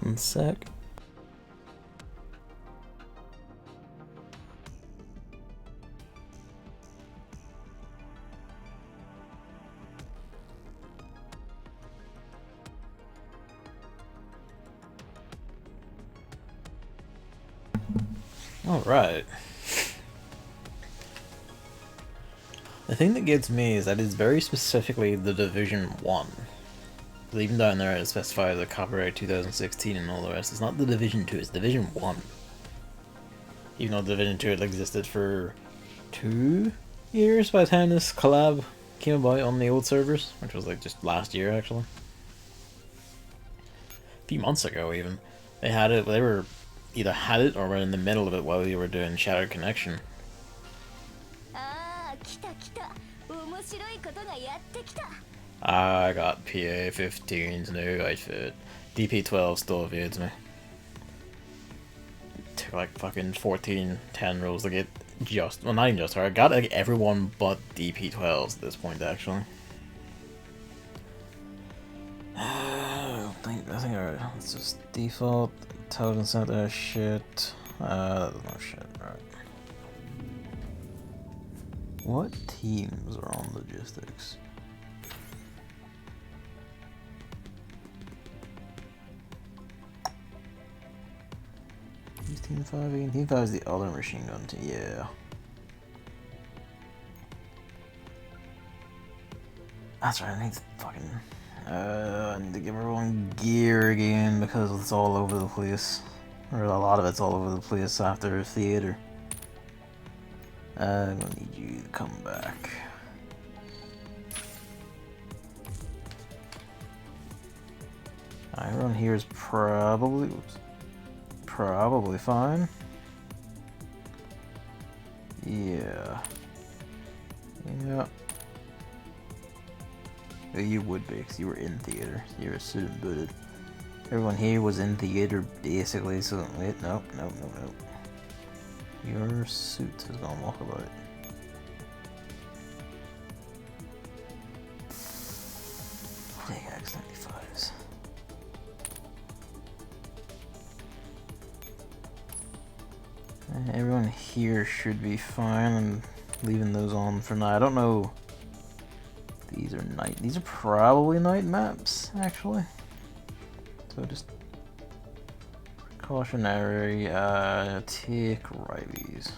One sec. Alright. The thing that gets me is that it's very specifically the Division 1. Even down there it specifies a copyright 2016 and all the rest. It's not the Division 2, it's Division 1. Even though Division 2 had existed for 2 years by the time this collab came about on the old servers, which was like just last year actually. A few months ago even. They had it, they were either had it or were in the middle of it while we were doing Shattered Connection. I got PA-15's new outfit. DP-12 still evades me. It took like fucking 10 rolls to get just, well not even just her, I got like everyone but DP-12s at this point actually. I think alright, let's just default, Totem Center shit. That's no shit, right. What teams are on logistics? Team 5 again? Team 5 is the other machine gun team, yeah. That's right, I need to fucking... I need to give everyone gear again because it's all over the place. Or a lot of it's all over the place after theater. I'm gonna need you to come back. Everyone here is probably... Oops. Probably fine. Yeah. Yeah. You would be, because you were in theater. You're a suit and booted. Everyone here was in theater, basically, so... Wait, nope. Your suit is gonna walk about. Take X95s. Everyone here should be fine. I'm leaving those on for now. I don't know. These are night. These are probably night maps, actually. So just precautionary. Take riveys.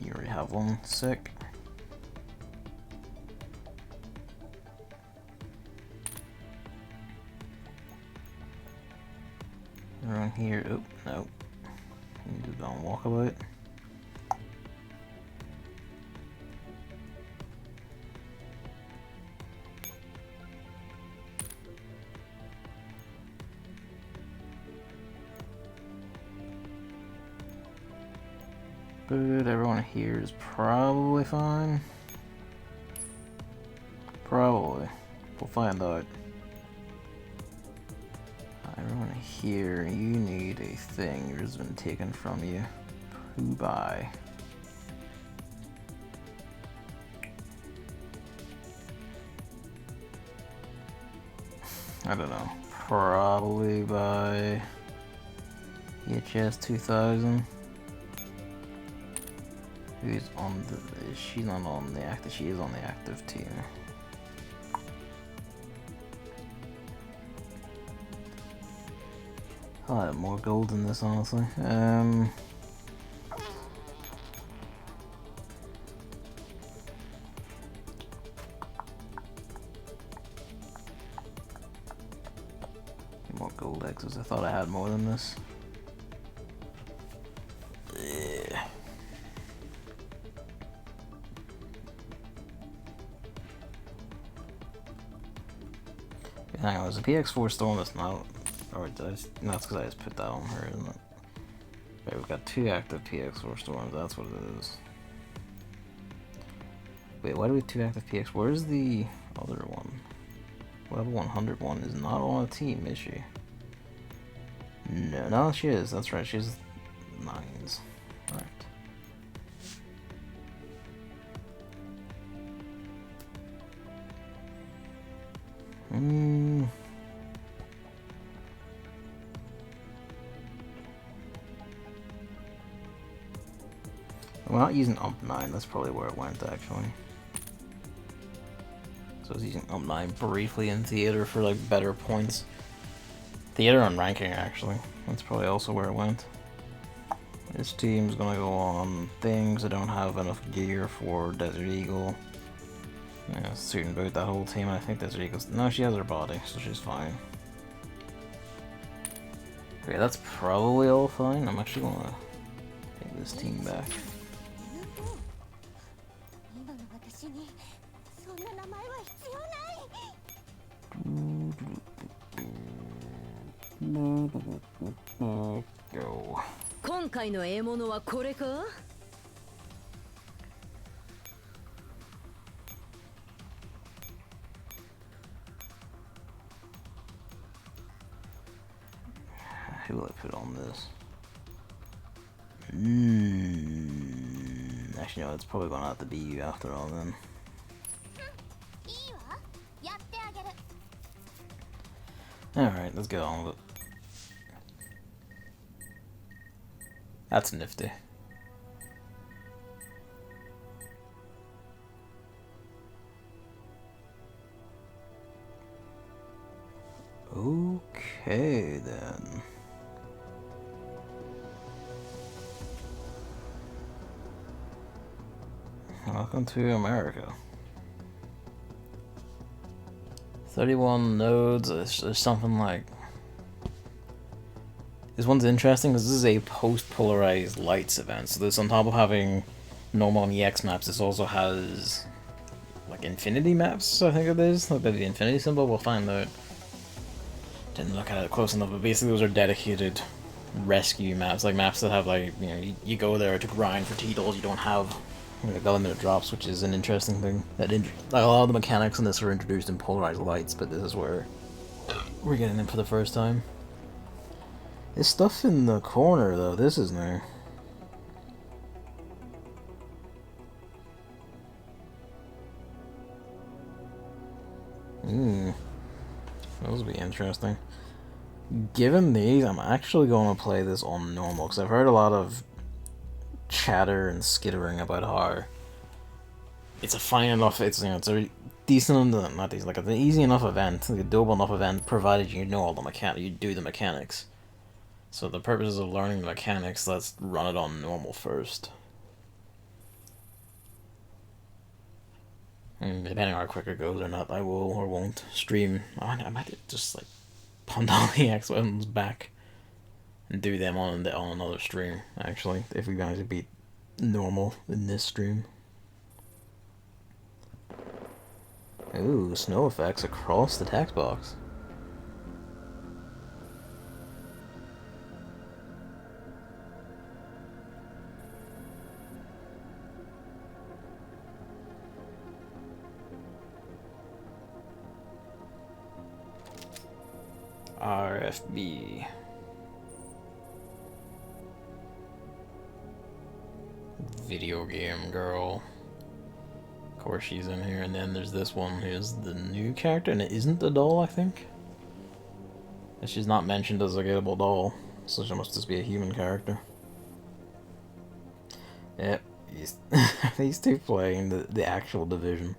You already have one. Sick. Around here. Oh, no. You just don't walk about. But everyone here is probably fine. Probably. We'll find out. Everyone here, you need a thing. Yours has been taken from you. Who by? I don't know. Probably by EHS 2000. Who's on the... She's not on the active. She is on the active team. I'll have more gold in this, honestly. More gold X's. I thought I had more than this. Yeah. Hang on, was the PX4 still on this now? Or did I just, no, that's because I just put that on her, isn't it? Okay, we've got 2 active PX4 storms, that's what it is. Wait, why do we have 2 active PX? Where's the other one? Level 101 is not on a team, is she? No, she is, that's right, she's 9s. Right. We're not using UMP9, that's probably where it went actually. So I was using UMP9 briefly in theater for like better points. Theater on ranking actually, that's probably also where it went. This team's gonna go on things. I don't have enough gear for Desert Eagle. Yeah, certain about that whole team. I think Desert Eagle's... No, she has her body, so she's fine. Okay, that's probably all fine. I'm actually gonna take this team back. Go. 今回の獲物はこれか? Who will I put on this? Actually, no, it's probably gonna have to be you after all then. Alright, let's get on with it. That's nifty. Okay then. Welcome to America. 31 nodes, there's something like... This one's interesting because this is a post-polarized lights event, so this, on top of having normal and EX maps, this also has like infinity maps, I think it is, like the infinity symbol, we'll find out. Didn't look at it close enough, but basically those are dedicated rescue maps, like maps that have like, you know, you go there to grind for T-dolls, you don't have like unlimited drops, which is an interesting thing. That like a lot of the mechanics in this were introduced in polarized lights, but this is where we're getting in for the first time. There's stuff in the corner though, this is new. Those will be interesting. Given these, I'm actually going to play this on normal, because I've heard a lot of chatter and skittering about how it's a fine enough, it's, you know, it's a decent, not decent, like an easy enough event, like a doable enough event, provided you know all the mechanics, you do the mechanics. So the purposes of learning the mechanics, let's run it on normal first. And depending on how quick it goes or not, I will or won't stream. I might just like punt all the X ones back and do them on another stream, actually, if we manage to beat normal in this stream. Ooh, snow effects across the text box. RFB. Video game girl. Of course she's in here, and then there's this one who's the new character, and it isn't a doll, I think. And she's not mentioned as a gettable doll, so she must just be a human character. Yep, these two playing the actual Division.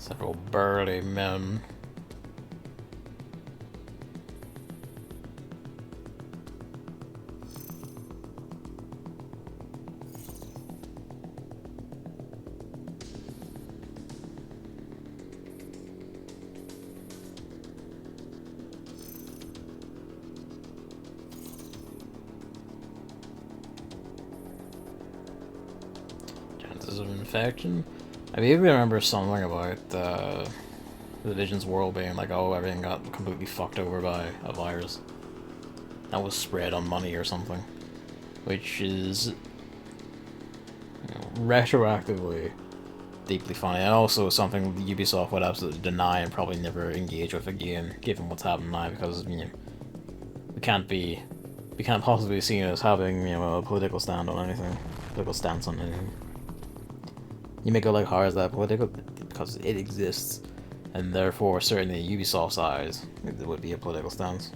Several burly men. chances of infection. I vaguely remember something about the Division's world being like, oh, everything got completely fucked over by a virus that was spread on money or something, which is, retroactively deeply funny, and also something Ubisoft would absolutely deny and probably never engage with again, given what's happened now, because we can't possibly be seen as having a political stand on anything, political stance on anything. You may go like, how is that political? Because it exists, and therefore, certainly Ubisoft's eyes, it would be a political stance.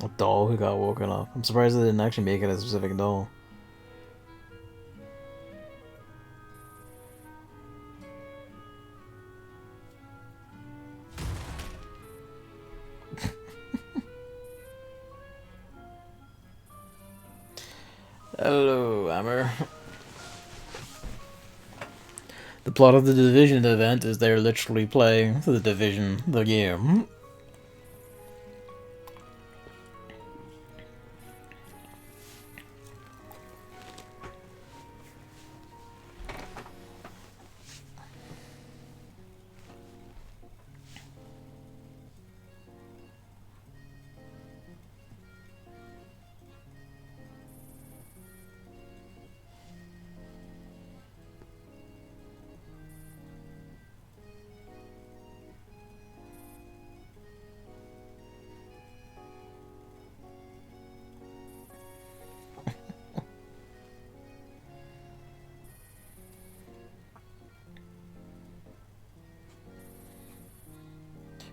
A doll who got woken up. I'm surprised they didn't actually make it a specific doll. Hello, Amber. The plot of the Division event is they're literally playing the Division, the game.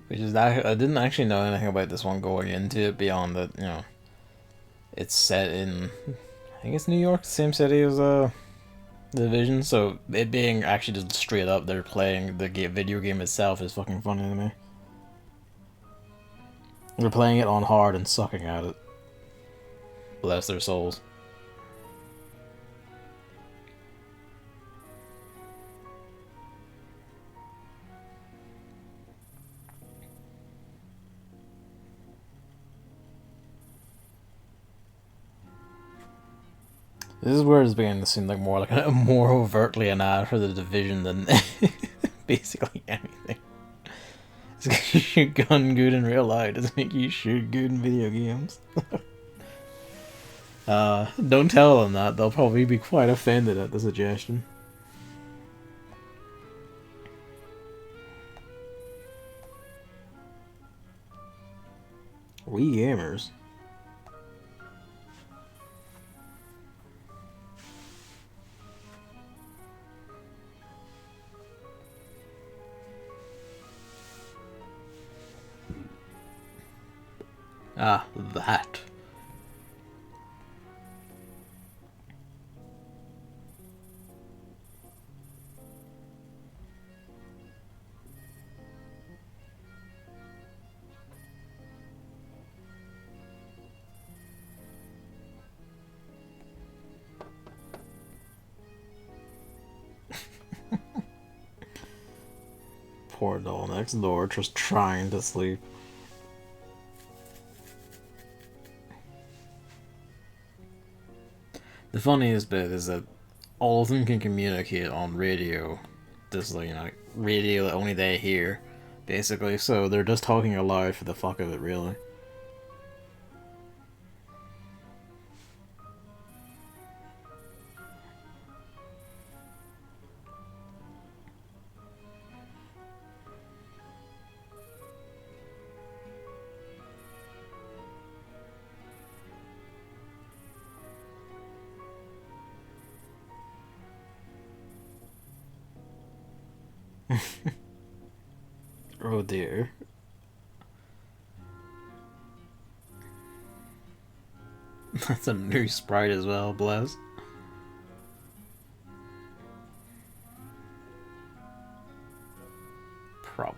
Which is that I didn't actually know anything about this one going into it beyond that, it's set in, I think it's New York, the same city as the Division, so it being actually just straight up they're playing the video game itself is fucking funny to me. They're playing it on hard and sucking at it. Bless their souls. This is where it's beginning to seem like more overtly an ad for the Division than basically anything. It's because you shoot gun good in real life doesn't make you shoot good in video games. Don't tell them that, they'll probably be quite offended at the suggestion. We gamers. Ah, that. Poor doll next door just trying to sleep. The funniest bit is that all of them can communicate on radio. This, radio that only they hear, basically, so they're just talking aloud for the fuck of it, really. Oh dear. That's a new sprite as well, bless. Probably.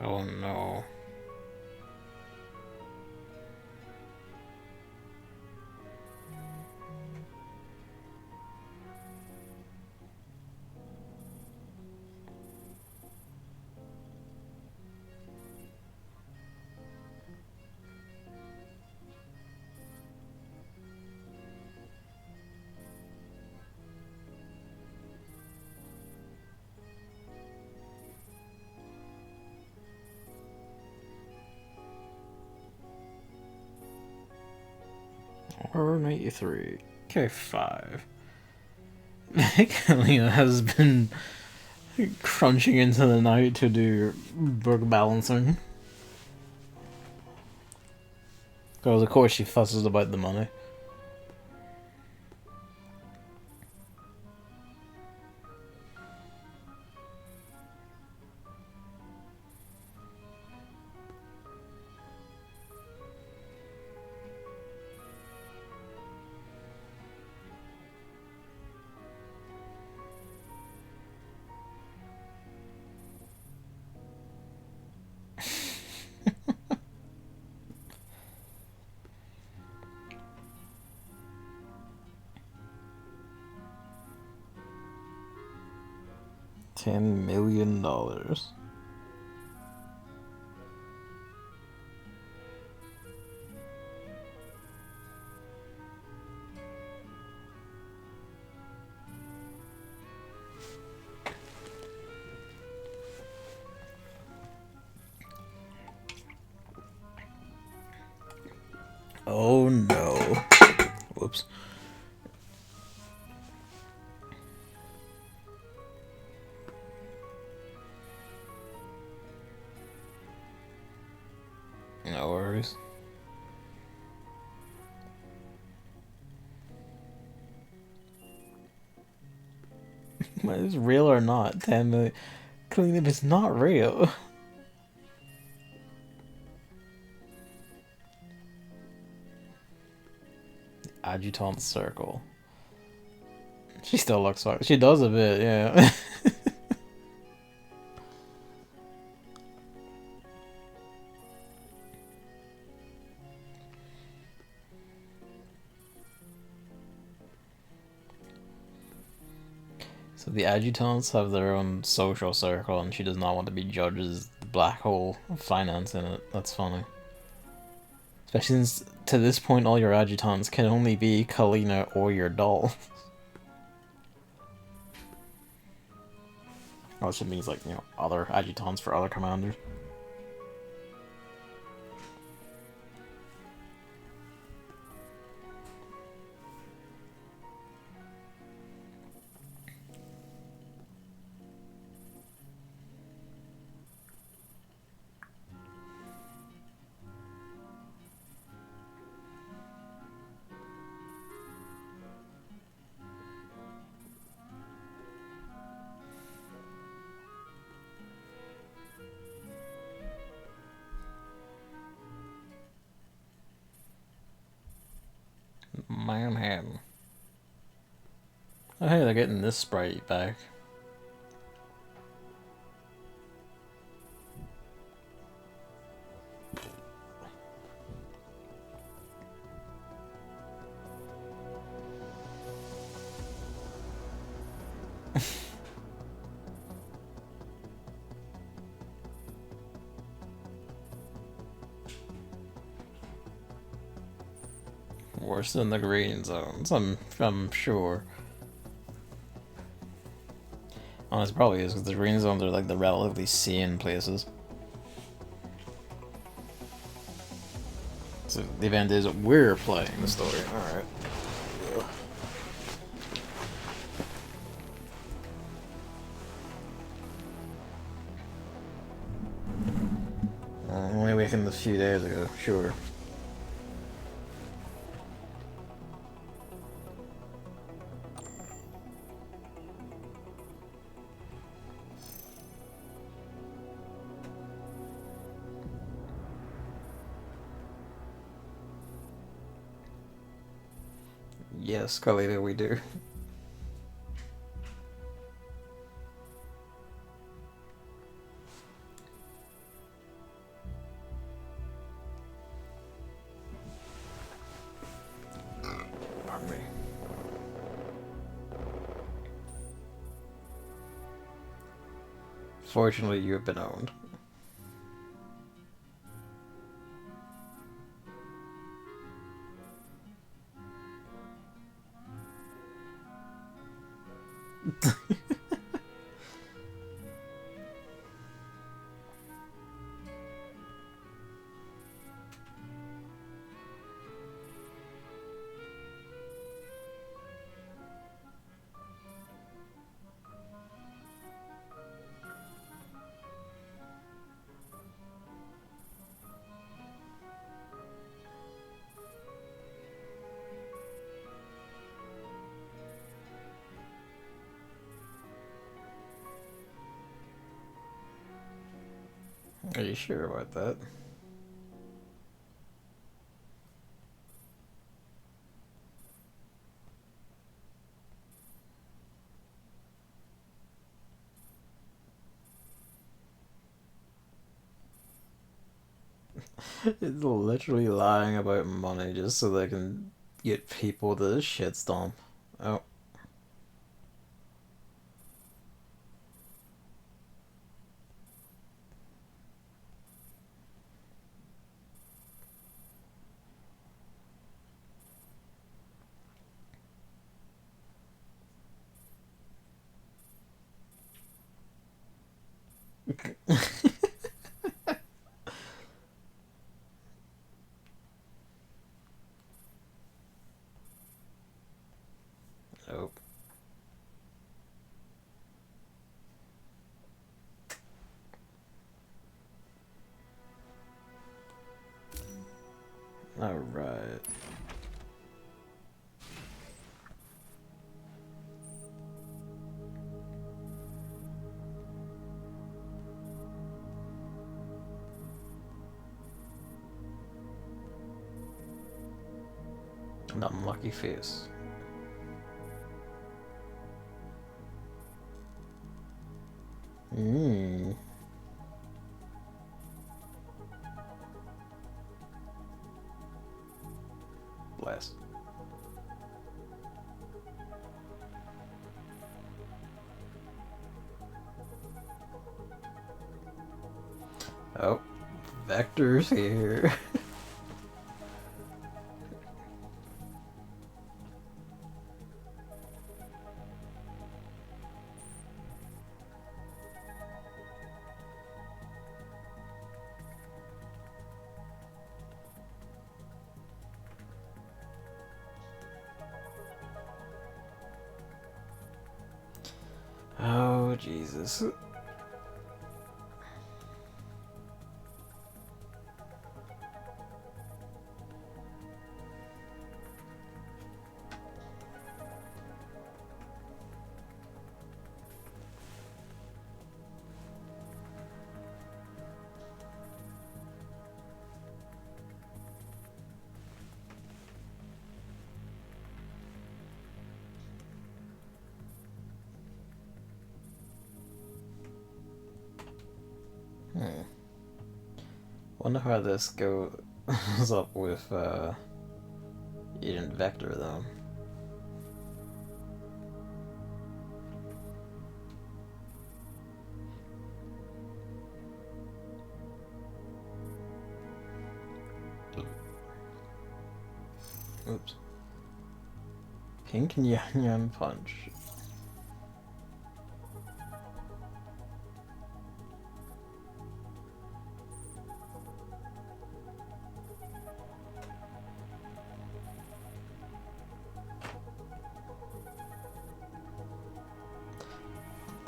Oh no. Or 83. K5. Kalina has been crunching into the night to do book balancing. Because of course she fusses about the money. $10 million. Oh no. Whoops. No worries. Whether it's real or not, 10 million. Cleanup is not real. Adjutant circle. She still looks like she does a bit, yeah. So the adjutants have their own social circle, and she does not want to be judged as the black hole of finance in it. That's funny. Especially since to this point all your adjutants can only be Kalina or your doll. Also means like, you know, other adjutants for other commanders. Manhattan. Oh hey, they're getting this sprite back. Worse than the green zones, I'm sure. Honestly, probably is, because the green zones are like the relatively sane places. So the event is we're playing the story. Alright. Only awakened a few days ago, sure. Yes, Collab, we do. Pardon me. Fortunately, you have been owned. Are you sure about that? It's literally lying about money just so they can get people to shit stomp. Oh. Nope. Alright. An unlucky face. Mmm. Blast. Oh. Vector's here. Oh, Jesus. Wonder how this goes up with Agent Vector though. Oops. Pink Yan Yan Punch.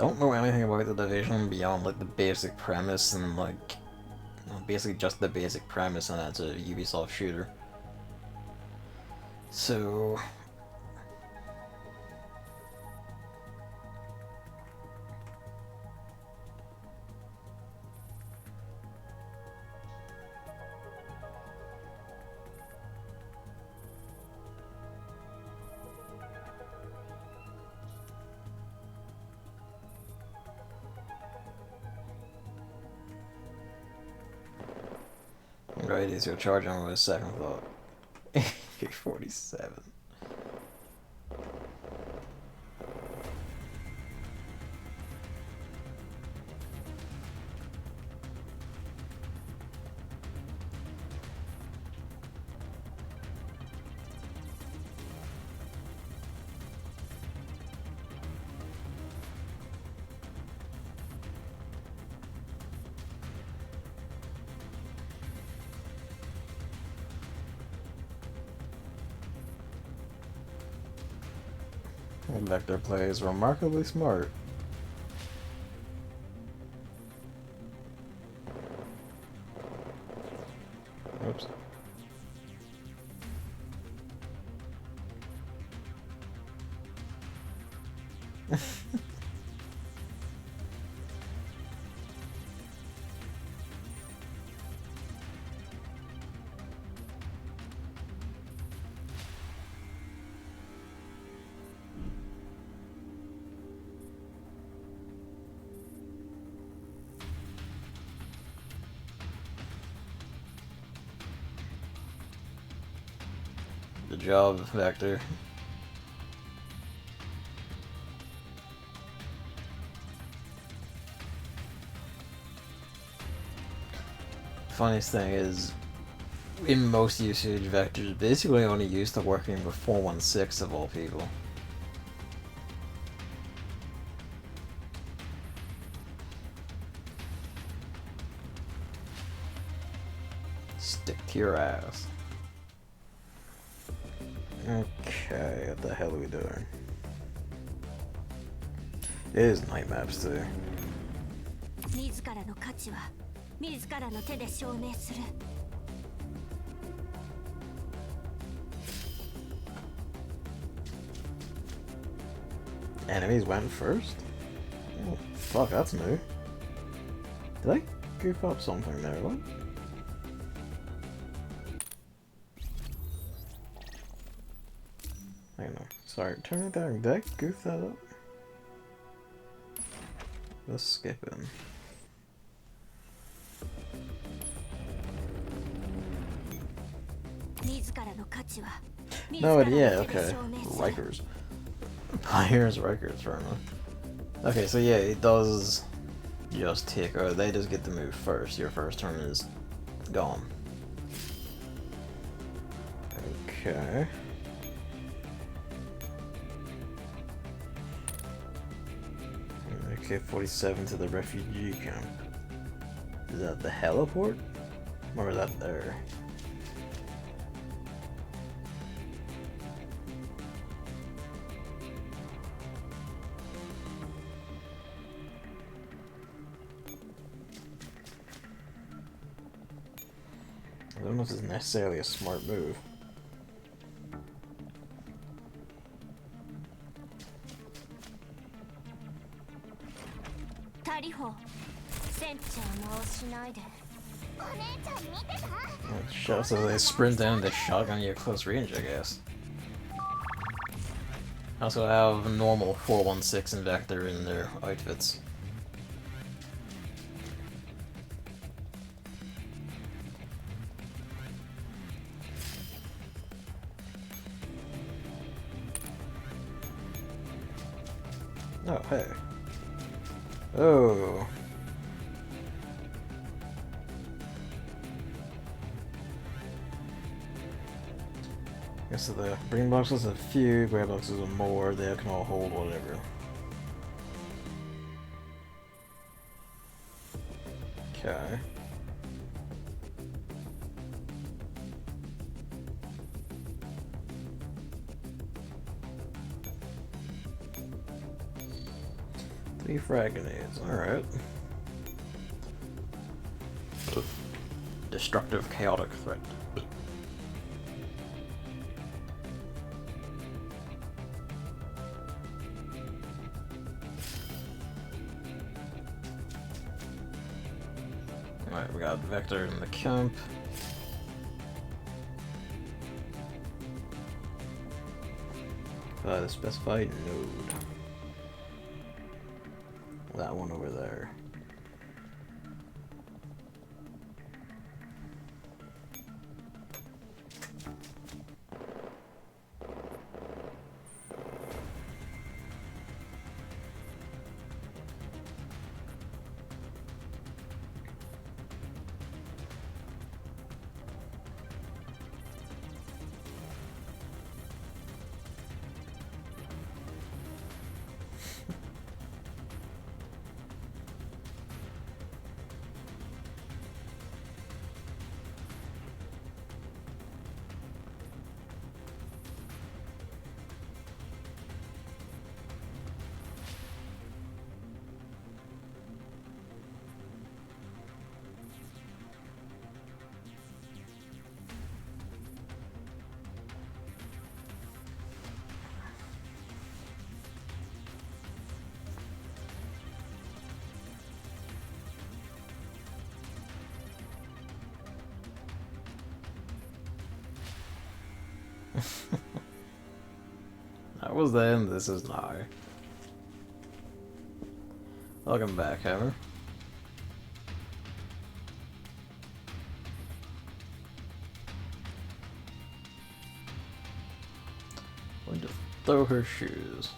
don't know anything about the Division beyond like the basic premise and like basically just the basic premise, and that's a Ubisoft shooter. So right, is your charge on with a second thought. AK-47. Vector plays remarkably smart. Oops. Good job, Vector. Funniest thing is, in most usage, Vector's basically only used to working with 416 of all people. Stick to your ass. Okay, what the hell are we doing? It is night maps too. Enemies went first? Oh, fuck, that's new. Did I goof up something there? What? I don't know. Sorry, turn it down. Did I goof that up? Let's skip in. No, yeah, okay. Rikers. Pioneers Rikers, fair enough. Okay, so yeah, it does just take, or they just get to move first. Your first turn is gone. Okay. AK-47 to the refugee camp. Is that the heliport? Or is that there? I don't know if this is necessarily a smart move. So they sprint down the shotgun you at close range, I guess. Also have normal 416 and Vector in their outfits. Oh, hey. Oh. Guess so the green boxes have few, gray boxes have more, they can all hold whatever. Okay. 3 frag grenades, alright. Destructive chaotic threat. Alright, we got Vector in the camp. The specified node. That one over there. That was then, this is now. Welcome back, Hammer. Going to throw her shoes.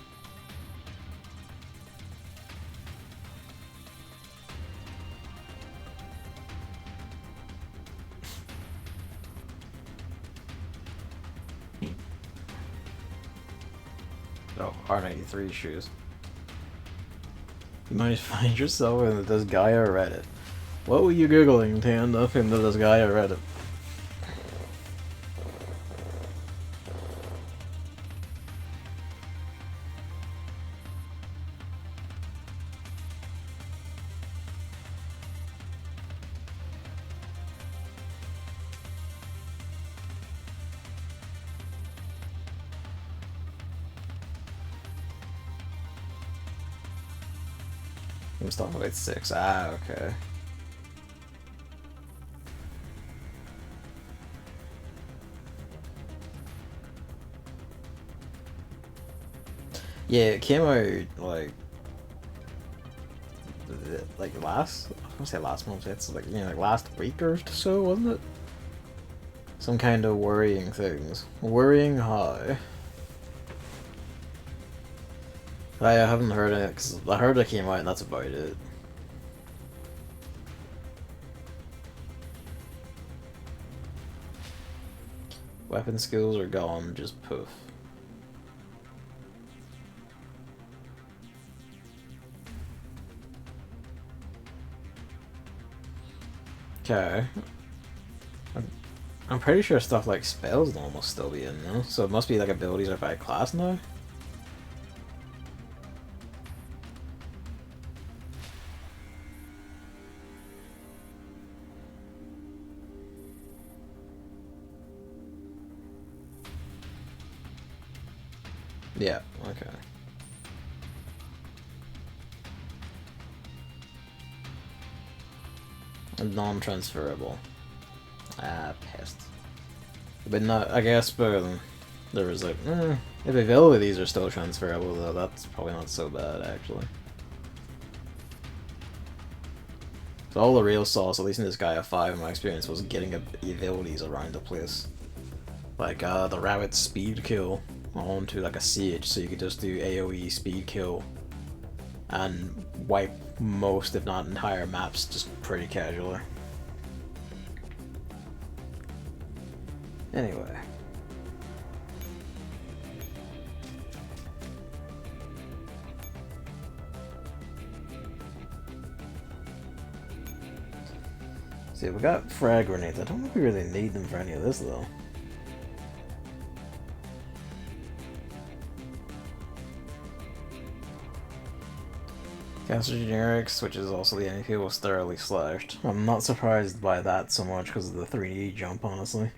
Oh, R93 shoes. You might find yourself in this guy or Reddit. What were you googling to end up into this guy or Reddit? I was talking about 6. Ah, okay. Yeah, it came out like last. I was gonna say last month. It's like like last week or so, wasn't it? Some kind of worrying things. Worrying high. I haven't heard it because I heard it came out and that's about it. Weapon skills are gone, just poof. Okay. I'm pretty sure stuff like spells will almost still be in though, so it must be like abilities are by class now. Yeah, okay. Non-transferable. Ah, pissed. But not, I guess, but there was like, if abilities are still transferable though, that's probably not so bad, actually. So all the real sauce, at least in this guy at 5 in my experience, was getting abilities around the place. Like, the rabbit speed kill onto like a siege, so you could just do AoE speed kill and wipe most, if not entire maps, just pretty casually. Anyway. See, we got frag grenades. I don't think we really need them for any of this, though. Caster Generics, which is also the NP, was thoroughly slashed. I'm not surprised by that so much because of the 3D jump, honestly.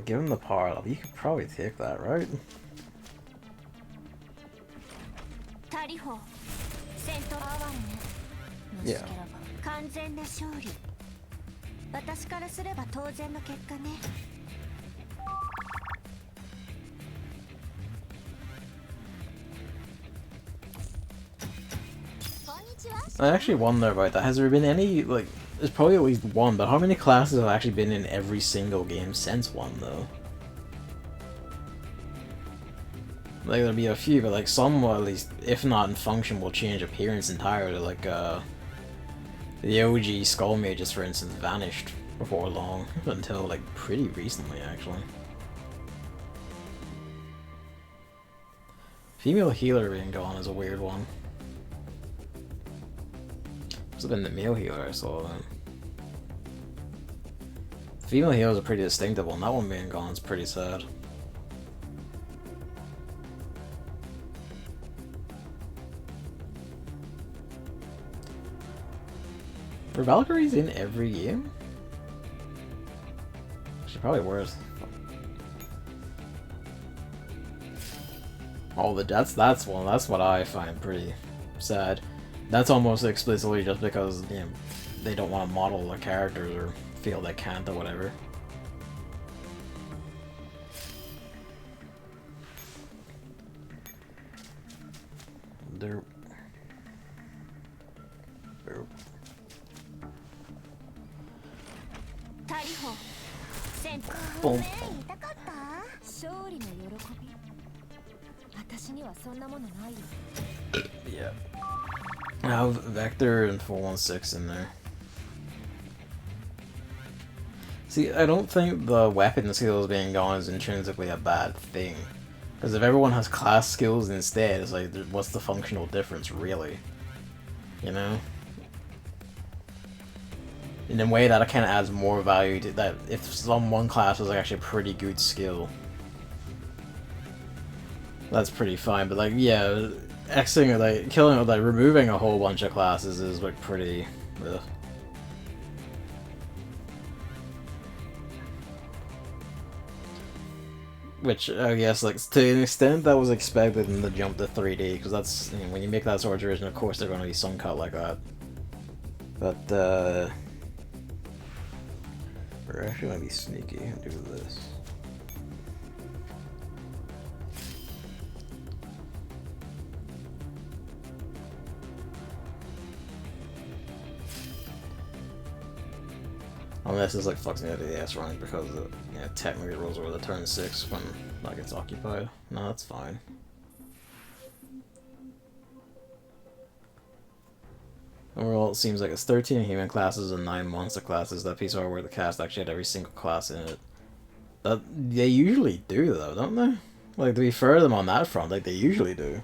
Given the power level, you could probably take that, right? Yeah. I actually wonder about that. Has there been any, like, there's probably at least one, but how many classes have actually been in every single game since one, though? Like, there'll be a few, but like some, at least, if not in function, will change appearance entirely. Like, the OG Skull Mages, for instance, vanished before long, until like pretty recently, actually. Female healer being gone is a weird one. Must have been the male healer I saw then. The female healer is a pretty distinctive one. That one being gone is pretty sad. Were Valkyries in every game? She probably was. Oh, that's one. That's what I find pretty sad. That's almost explicitly just because, you know, they don't want to model the characters or feel they can't or whatever. Derp. Derp. Boom. Yeah. I have Vector and 416 in there. See, I don't think the weapon skills being gone is intrinsically a bad thing. Because if everyone has class skills instead, it's like, what's the functional difference, really? You know? In a way that kind of adds more value to that. If one class is like actually a pretty good skill, that's pretty fine. But like, yeah, Xing or like killing or like removing a whole bunch of classes is like pretty. Ugh. Which I guess, like, to an extent, that was expected in the jump to 3D, because that's, you know, when you make that sort of version, of course, they're going to be some cut like that. But we're actually going to be sneaky and do this. Unless it's like fucks me out of the ass range because yeah, technically it rolls over the turn 6 when like it's occupied. No, that's fine. Overall, it seems like it's 13 human classes and 9 monster classes. That piece of artwork the cast actually had every single class in it. That they usually do though, don't they? Like, to be fair to them on that front, like they usually do.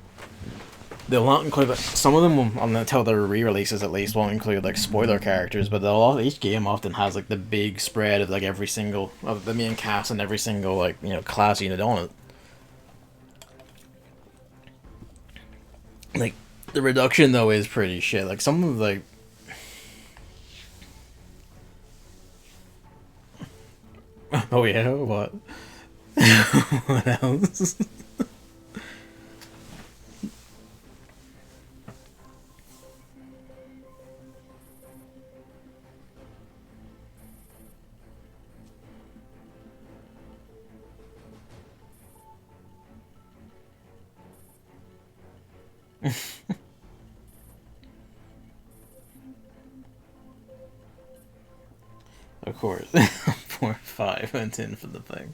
They'll not include, like, some of them will, until their re-releases at least, won't include like spoiler characters, but each game often has like the big spread of like every single of the main cast and every single, like, you know, class unit on it. Like, the reduction though is pretty shit. Like, some of like oh yeah, what? What else? Of course. 4, 5, and 10 for the thing.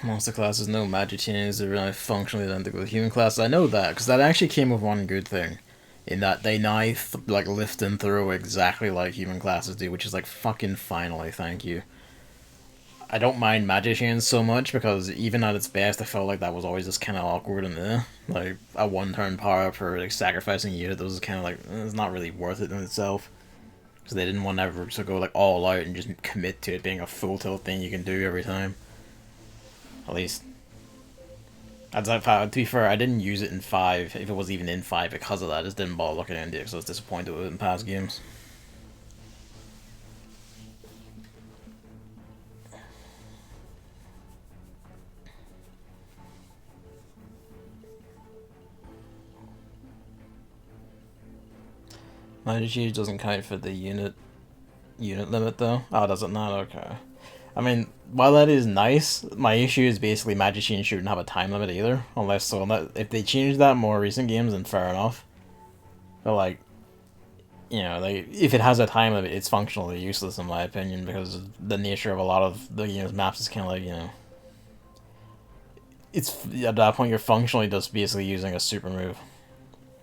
Monster classes, no magic chains, are really functionally identical to human classes. I know that, because that actually came with one good thing. In that they now, like, lift and throw exactly like human classes do, which is like, fucking finally, thank you. I don't mind magic chains so much, because even at its best, I felt like that was always just kind of awkward and like, a one-turn power-up for like, sacrificing a unit that was kind of like, it's not really worth it in itself. because they didn't want ever to go like all out and just commit to it being a full tilt thing you can do every time. At least, to be fair, I didn't use it in 5, if it was even in 5, because of that. I just didn't bother looking into it because I was disappointed with it in past games. Magic Shield doesn't count for the unit limit though. Oh, does it not? Okay. I mean, while that is nice, my issue is basically Magic Shield shouldn't have a time limit either. If they change that in more recent games, then fair enough. But like, you know, like if it has a time limit, it's functionally useless in my opinion, because the nature of a lot of the game's maps is kind of like, you know, it's at that point you're functionally just basically using a super move.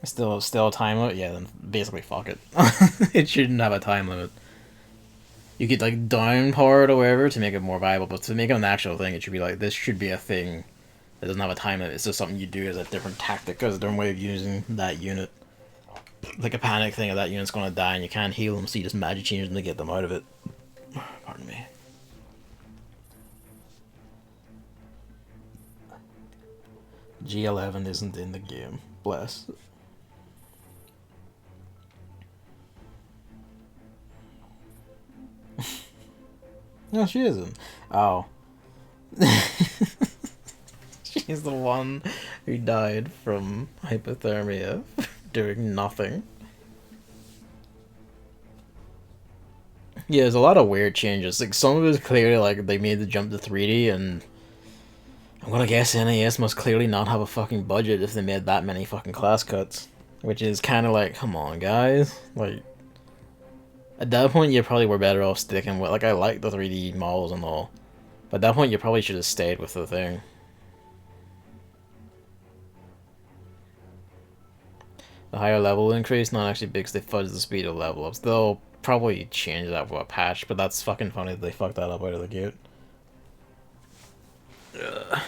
Still a time limit? Yeah, then basically fuck it. It shouldn't have a time limit. You could like downpower it or whatever to make it more viable, but to make it an actual thing, it should be like, this should be a thing that doesn't have a time limit. It's just something you do as a different tactic, as a different way of using that unit. Like a panic thing of that unit's gonna die and you can't heal them, so you just magic change them to get them out of it. Pardon me. G11 isn't in the game. Bless. No, she isn't. Oh. She's the one who died from hypothermia doing nothing. Yeah, there's a lot of weird changes. Like, some of it is clearly like they made the jump to 3D, and I'm gonna guess NAS must clearly not have a fucking budget if they made that many fucking class cuts. Which is kind of like, come on, guys. Like, at that point, you probably were better off sticking with, like, I like the 3D models and all, but at that point, you probably should have stayed with the thing. The higher level increase, not actually big, because they fudged the speed of level ups. They'll probably change that for a patch, but that's fucking funny that they fucked that up out of the gate. Ugh.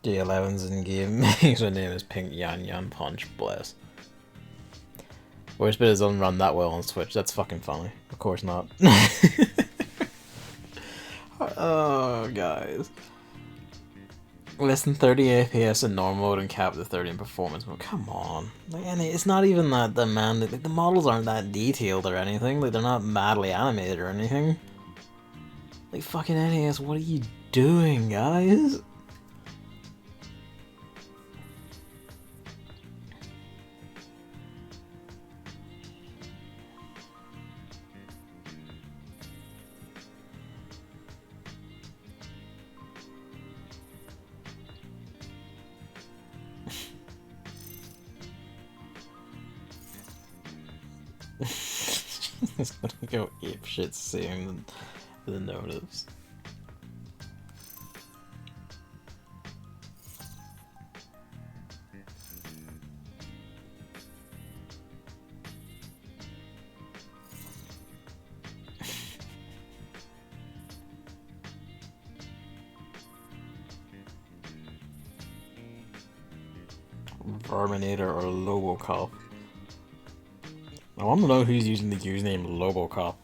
D11's in game. Her name is Pink Yan Yan Punch. Bless. Worst bit is doesn't run that well on Switch. That's fucking funny. Of course not. Oh, guys. Less than 30 FPS in normal mode and capped at 30 in performance mode. Come on. Like, and it's not even that demanding. Like, the models aren't that detailed or anything. Like, they're not madly animated or anything. Like, fucking NAS, what are you doing, guys? He's gonna go apeshit seeing the notice. Verminator or Lobocop. I want to know who's using the username Lobocop.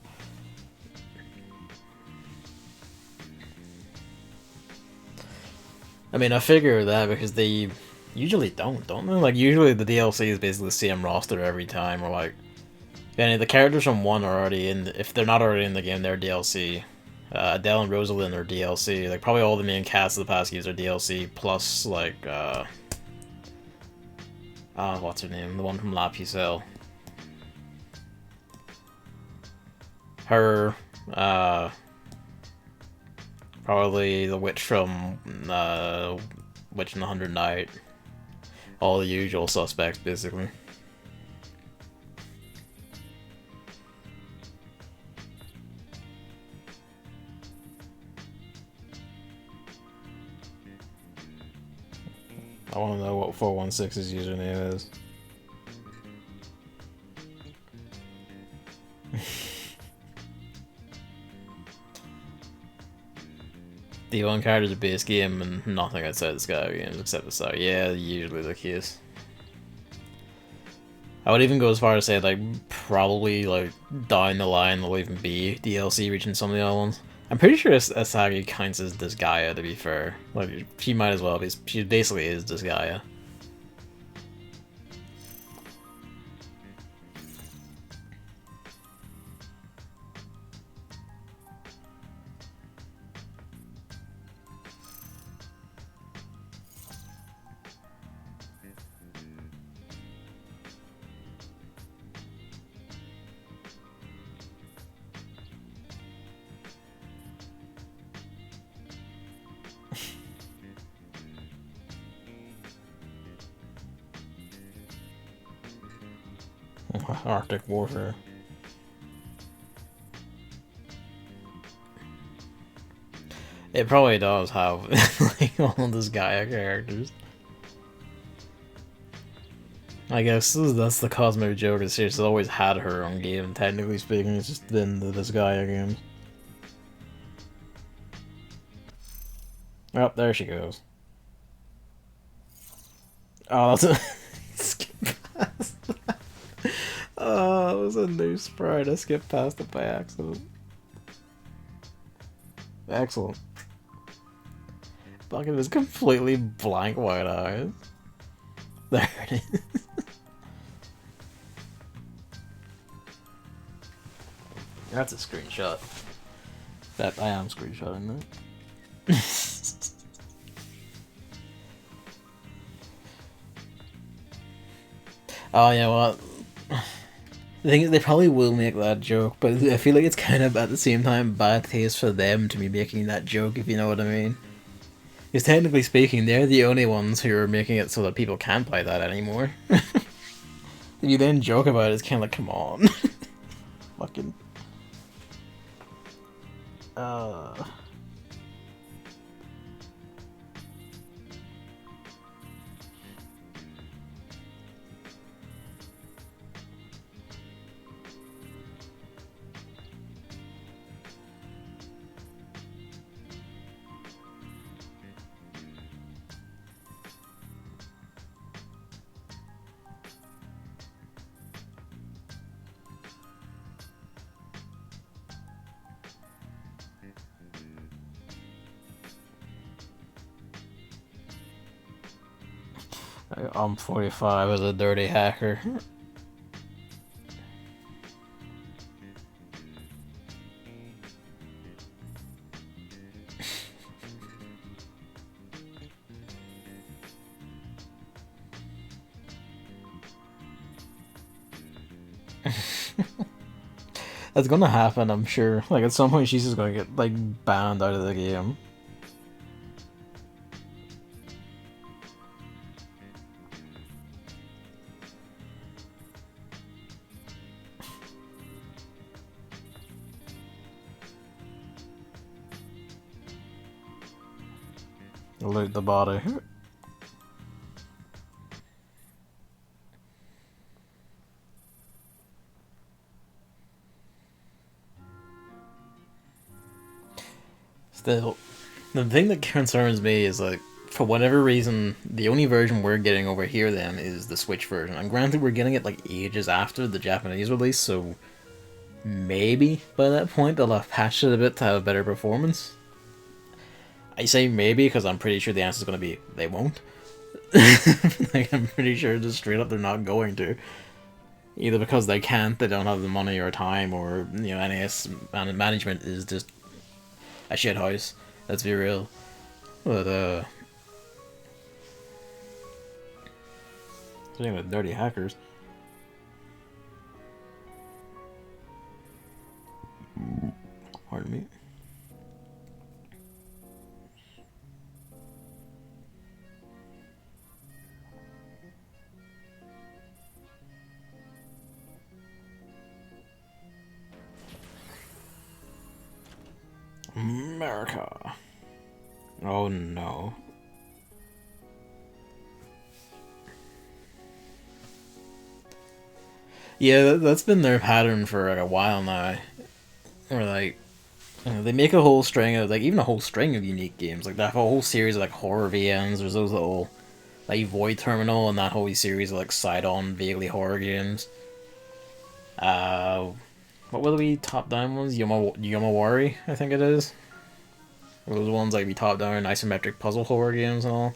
I mean, I figure that because they usually don't they? Like, usually the DLC is basically the same roster every time, or like, the characters from 1 are already in, if they're not already in the game, they're DLC. Adele and Rosalind are DLC. Like, probably all the main cast of the past games are DLC, plus, like, what's her name? The one from La Pucelle. Her, probably the witch from, Witch in the 100 Night. All the usual suspects, basically. I want to know what 416's username is. The one character's a base game and nothing outside the Sky games except the Star. Yeah, usually the case. I would even go as far as say, like, probably, like, down the line there'll even be DLC reaching some of the other ones. I'm pretty sure Asagi counts as Disgaea, to be fair. Like, she might as well be. She basically is Disgaea. Arctic Warfare. It probably does have like all of those Gaia characters. I guess that's the cosmic joke. Is she's always had her own game. Technically speaking, it's just been the Gaia games. Oh, there she goes. Oh, that's a skip past that. Oh, it was a new sprite. I skipped past it by accident. Excellent. Bucket is completely blank white eyes. There it is. That's a screenshot. That I am screenshotting that. Oh yeah, well, the thing is, they probably will make that joke, but I feel like it's kind of at the same time bad taste for them to be making that joke, if you know what I mean. Because technically speaking, they're the only ones who are making it so that people can't play that anymore. If you then joke about it, it's kind of like, come on. Fucking. I'm 45 as a dirty hacker. That's gonna happen, I'm sure. Like, at some point she's just gonna get, like, banned out of the game. Loot the body. Still, the thing that concerns me is, like, for whatever reason, the only version we're getting over here then is the Switch version. And granted, we're getting it like ages after the Japanese release, so maybe by that point they'll have patched it a bit to have better performance. I say maybe because I'm pretty sure the answer is going to be they won't. Like, I'm pretty sure just straight up they're not going to. Either because they can't, they don't have the money or time, or, you know, NAS management is just a shit house. Let's be real. But speaking of dirty hackers, pardon me. America. Oh no. Yeah, that's been their pattern for like a while now. Or like, you know, they make a whole string of like even a whole string of unique games. Like that whole series of like horror VMs. There's those little like Void Terminal and that whole series of like side-on vaguely horror games. Uh, what were the top down ones? Yomawari, I think it is. Those ones like be top down isometric puzzle horror games and all.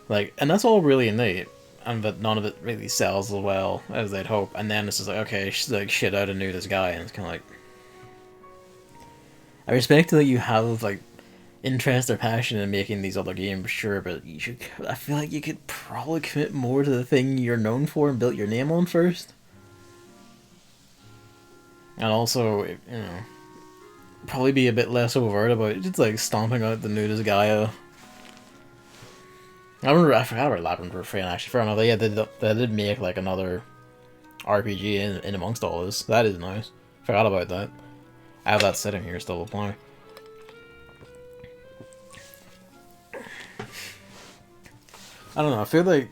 Like, and that's all really neat, and but none of it really sells as well as they'd hope. And then it's just like, okay, like shit, I knew this guy, and it's kind of like, I respect that you have like interest or passion in making these other games, sure, but you should. I feel like you could probably commit more to the thing you're known for and built your name on first. And also, you know, probably be a bit less overt about it, just like stomping out the nudist Gaia. I forgot about Labyrinth Refrain actually. For another, yeah, they did make like another RPG in amongst all this. That is nice. Forgot about that. I have that sitting here still applying. I don't know. I feel like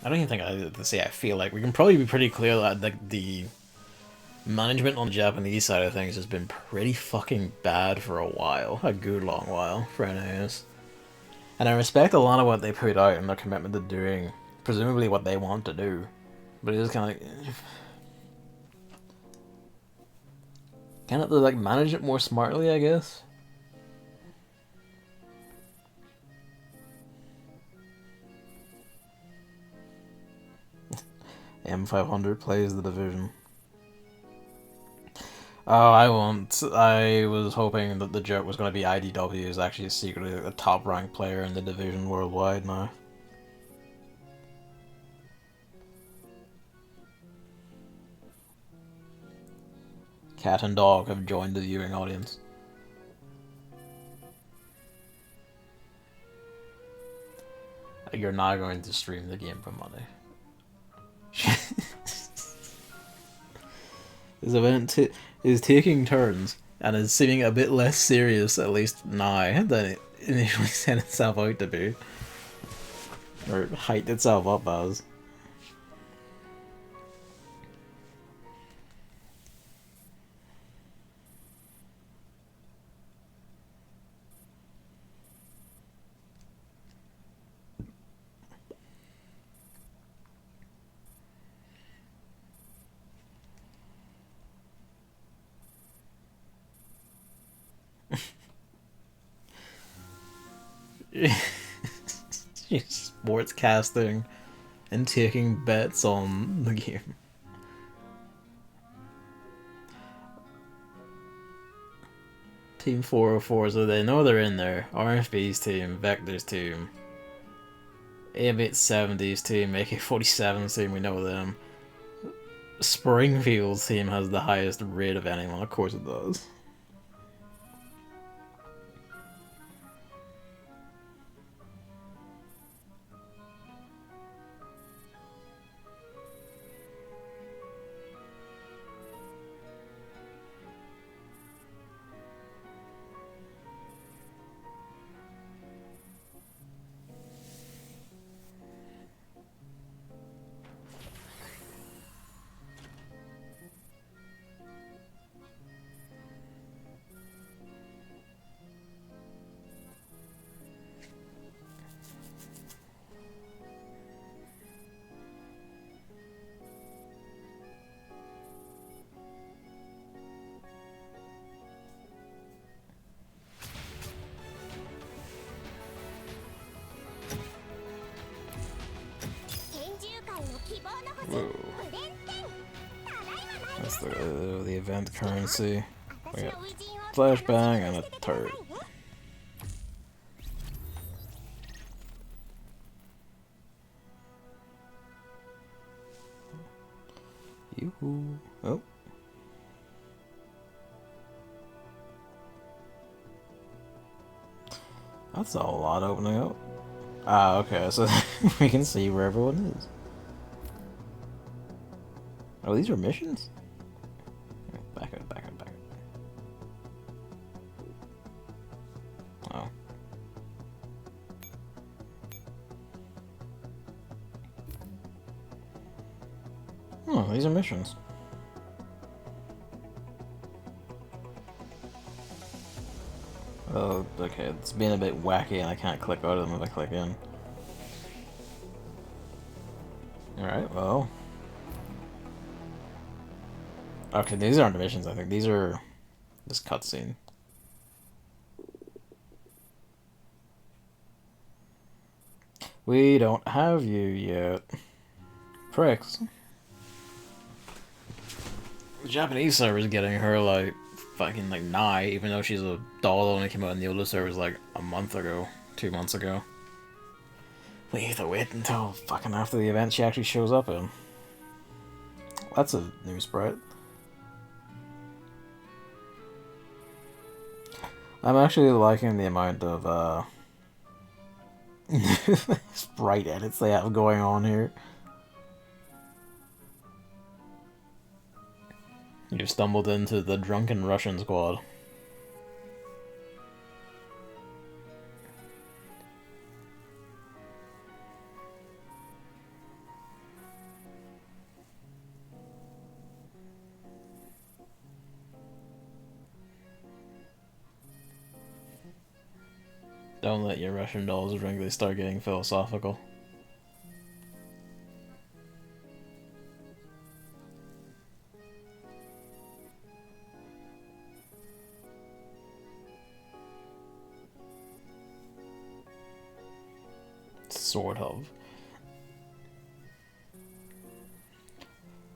I don't even think I have to say I feel like we can probably be pretty clear that like the management on the Japanese side of things has been pretty fucking bad for a while, a good long while for NAS. And I respect a lot of what they put out and their commitment to doing presumably what they want to do, but it is kind of like, can't it like manage it more smartly, I guess. M500 plays the Division. Oh, I won't. I was hoping that the joke was going to be IDW is actually secretly a top ranked player in the Division worldwide now. Cat and dog have joined the viewing audience. You're not going to stream the game for money. This event is taking turns and is seeming a bit less serious, at least now, than it initially set itself out to be. Or hyped itself up as. Sportscasting and taking bets on the game. Team 404, so they know they're in there. RFB's team, Vector's team, A870's team, AK-47's team, we know them. Springfield's team has the highest rate of anyone, of course it does. Whoa. That's the event currency. We got flashbang and a turret. Yoo-hoo. Oh. That's a lot opening up. Ah, okay, so we can see where everyone is. Oh, these are missions? Back up, back up, back up. Oh. These are missions. Oh, okay, it's being a bit wacky and I can't click out of them if I click in. Alright, well. Okay, these aren't missions, I think. These are this cutscene. We don't have you yet. Pricks. The Japanese server's getting her, like, fucking, like, nigh, even though she's a doll that only came out in the older servers, like, a month ago. 2 months ago. We have to wait until fucking after the event she actually shows up in. That's a new sprite. I'm actually liking the amount of, sprite edits they have going on here. You stumbled into the drunken Russian squad. Don't let your Russian dolls drink, they start getting philosophical. Sort of.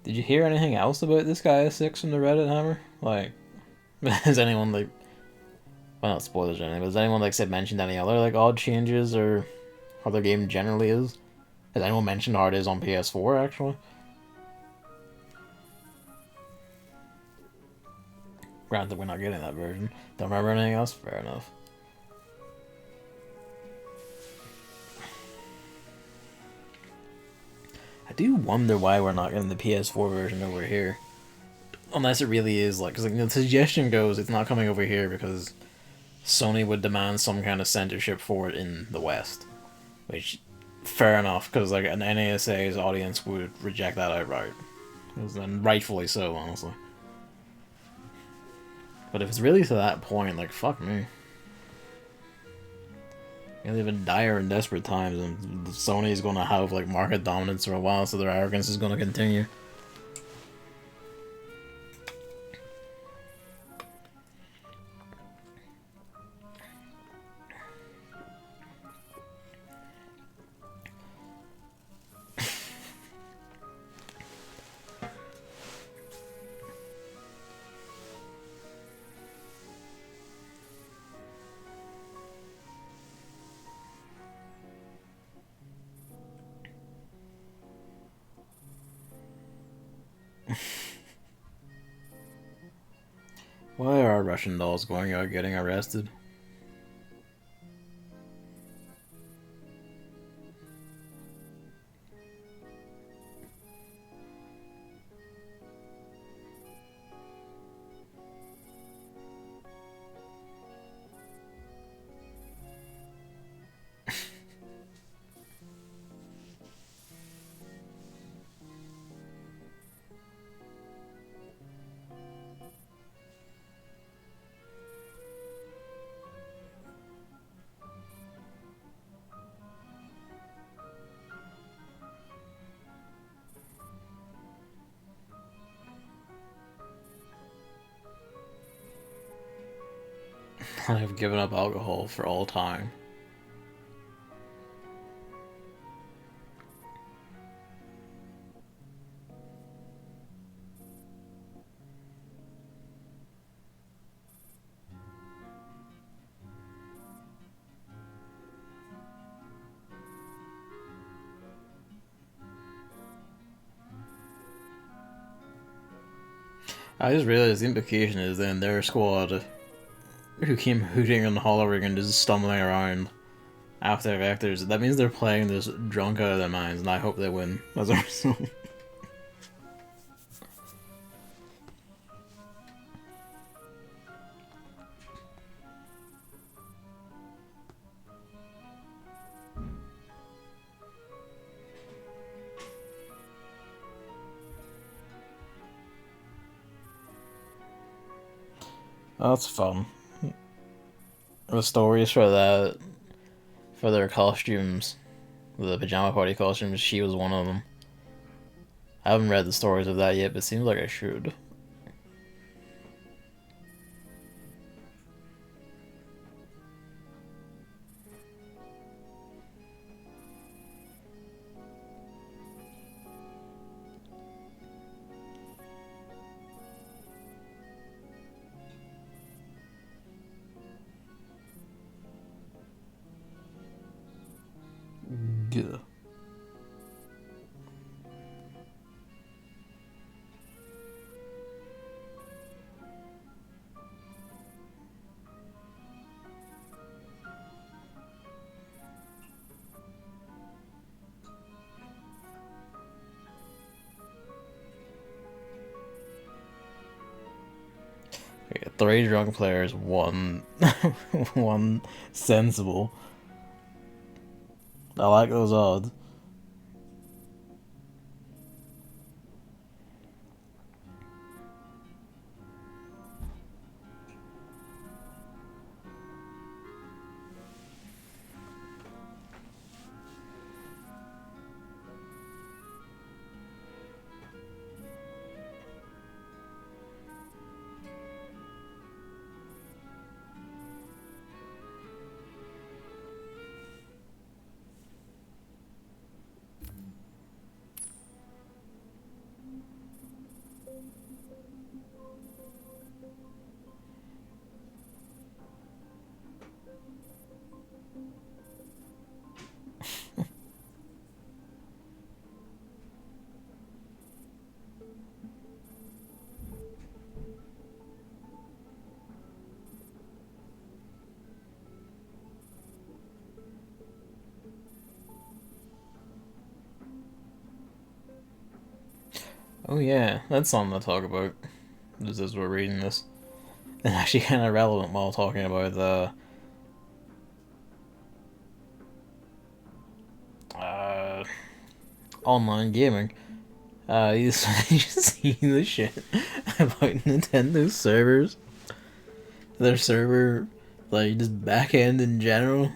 Did you hear anything else about this guy 6 from the Reddit Hammer? Like, has anyone, like, well, not spoilers or anything, but has anyone, like, mentioned any other, like, odd changes or how the game generally is? Has anyone mentioned how it is on PS4, actually? Granted, we're not getting that version. Don't remember anything else? Fair enough. I do wonder why we're not getting the PS4 version over here. Unless it really is, like, because like, the suggestion goes it's not coming over here because Sony would demand some kind of censorship for it in the West. Which, fair enough, because like an NASA's audience would reject that outright. And rightfully so, honestly. But if it's really to that point, like, fuck me. We live in dire and desperate times, and Sony's gonna have, like, market dominance for a while, so their arrogance is gonna continue. Why are Russian dolls going out getting arrested? I've given up alcohol for all time. I just realized the implication is then their squad who came hooting and hollering and just stumbling around after vectors, that means they're playing this drunk out of their minds, and I hope they win as a result. That's fun. The stories for that, for their costumes, the pajama party costumes, she was one of them. I haven't read the stories of that yet, but it seems like I should. Gah. Okay, 3 drunk players, 1 one sensible. I like those odds. Oh yeah, that's something to talk about. Just as we're reading this. And actually kind of relevant while talking about the online gaming. You just see the shit about Nintendo servers. Their server, like, just back end in general.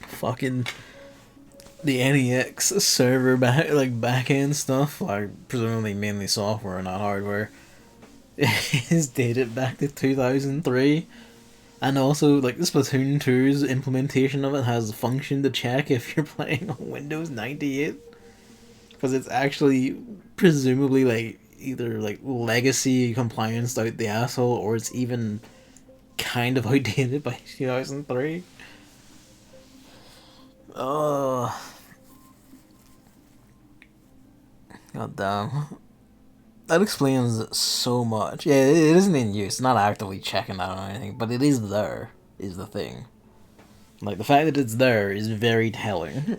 Fucking the NEX server back end stuff, like presumably mainly software, not hardware, is dated back to 2003. And also, like, the Splatoon 2's implementation of it has a function to check if you're playing on Windows 98. Because it's actually, presumably, like, either, like, legacy compliance out the asshole, or it's even kind of outdated by 2003. Oh. God damn. That explains so much. Yeah, it isn't in use, not actively checking that or anything, but it is there, is the thing. Like, the fact that it's there is very telling.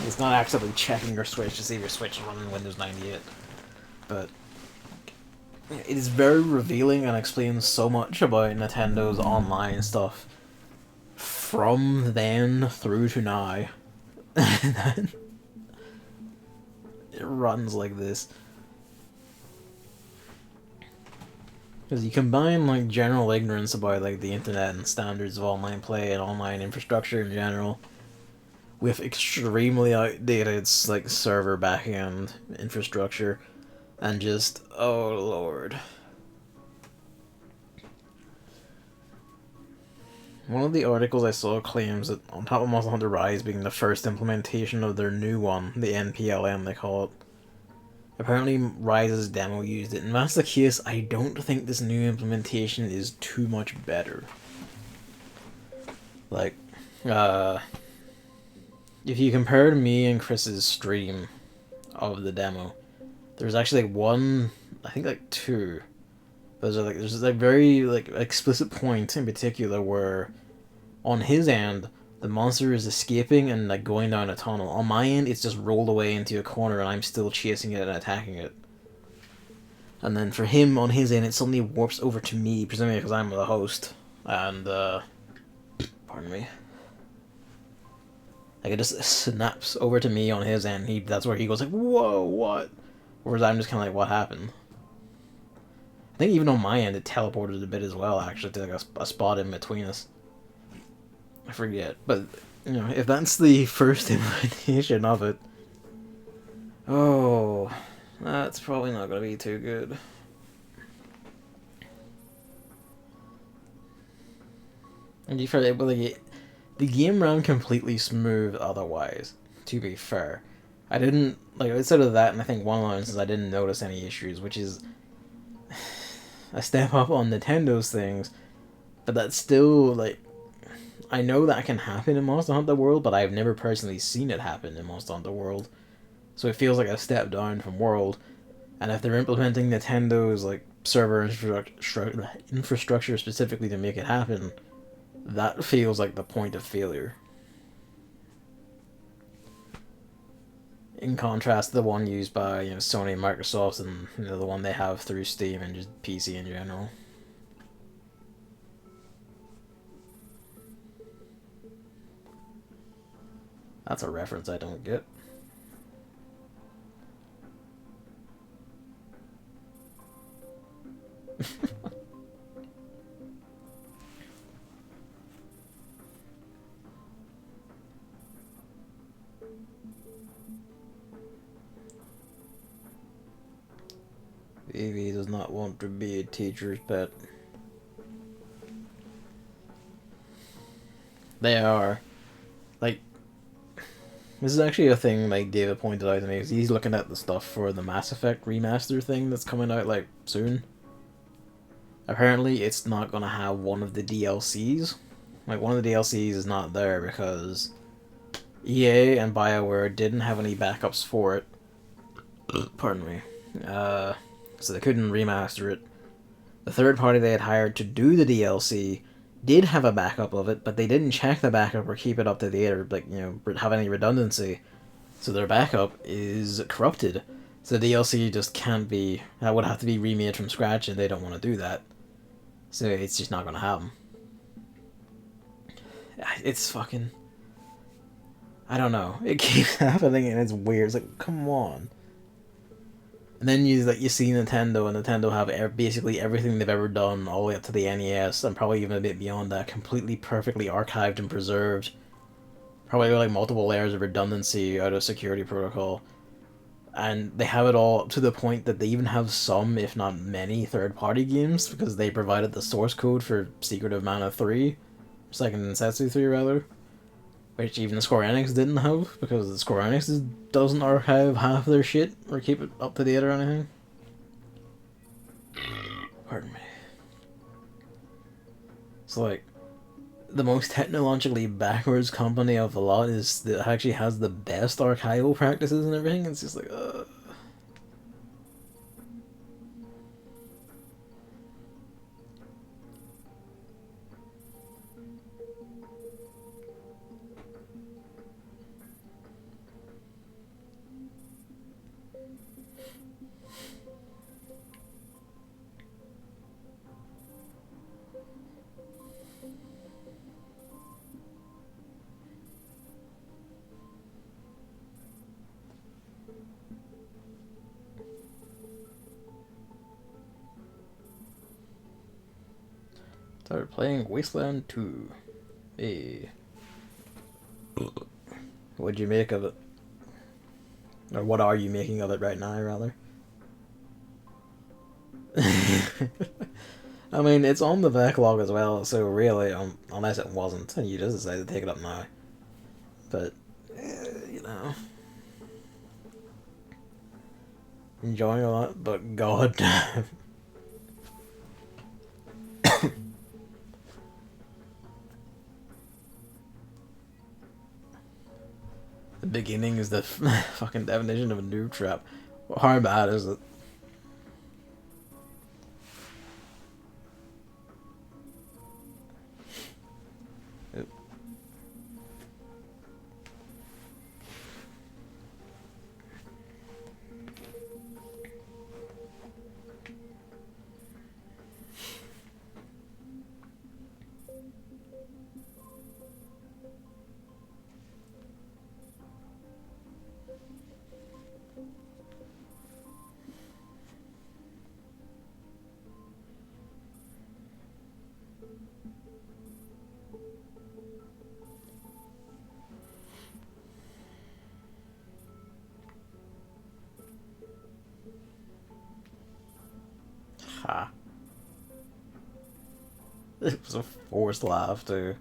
It's not actively checking your Switch to see if your Switch is running Windows 98. But it is very revealing and explains so much about Nintendo's online stuff from then through to now. It runs like this. Because you combine, like, general ignorance about, like, the internet and standards of online play and online infrastructure in general with extremely outdated, like, server backend infrastructure, and just, oh lord. One of the articles I saw claims that on top of Monster Hunter Rise being the first implementation of their new one, the NPLM they call it, apparently Rise's demo used it, and if that's the case, I don't think this new implementation is too much better. Like, if you compare me and Chris's stream of the demo, there's actually like one, I think like 2. There's like very like explicit point in particular where, on his end, the monster is escaping and like going down a tunnel. On my end, it's just rolled away into a corner and I'm still chasing it and attacking it. And then for him, on his end, it suddenly warps over to me, presumably because I'm the host. And, pardon me. Like it just snaps over to me on his end. That's where he goes like, "Whoa, what?" Whereas I'm just kind of like, "What happened?" I think even on my end, it teleported a bit as well, actually, to like a spot in between us. I forget, but you know, if that's the first implementation of it, oh, that's probably not gonna be too good. And you feel able to get the game ran completely smooth otherwise, to be fair. I didn't, like, outside of that, and I think one of the instances I didn't notice any issues, which is a step up on Nintendo's things, but that's still, like, I know that can happen in Monster Hunter World, but I've never personally seen it happen in Monster Hunter World. So it feels like a step down from World, and if they're implementing Nintendo's, like, server infrastructure specifically to make it happen, that feels like the point of failure. In contrast to the one used by Sony and Microsoft, and the one they have through Steam and just PC in general. That's a reference I don't get. Evie does not want to be a teacher's pet. They are. Like, this is actually a thing, like, David pointed out to me, because he's looking at the stuff for the Mass Effect remaster thing that's coming out, like, soon. Apparently, it's not gonna have one of the DLCs. Like, one of the DLCs is not there because EA and BioWare didn't have any backups for it. Pardon me. So they couldn't remaster it. The third party they had hired to do the DLC did have a backup of it, but they didn't check the backup or keep it up to date or, like, have any redundancy. So their backup is corrupted. So the DLC just can't be... That would have to be remade from scratch, and they don't want to do that. So it's just not going to happen. It's fucking... I don't know. It keeps happening, and it's weird. It's like, come on. And then you see Nintendo, and Nintendo have basically everything they've ever done all the way up to the NES, and probably even a bit beyond that, completely perfectly archived and preserved. Probably like multiple layers of redundancy out of security protocol. And they have it all up to the point that they even have some, if not many, third-party games, because they provided the source code for Secret of Mana 3, Second Densetsu 3 rather, which even Square Enix didn't have, because Square Enix doesn't archive half their shit, or keep it up to date or anything. Pardon me. So, like, the most technologically backwards company of the lot is that actually has the best archival practices and everything. It's just like, Started playing Wasteland 2. Hey. What'd you make of it? Or what are you making of it right now, rather? I mean, it's on the backlog as well, so really, unless it wasn't, and you just decided to take it up now. But, enjoying a lot, but god damn. The beginning is the fucking definition of a noob trap. How bad is it? It was a forced laugh too.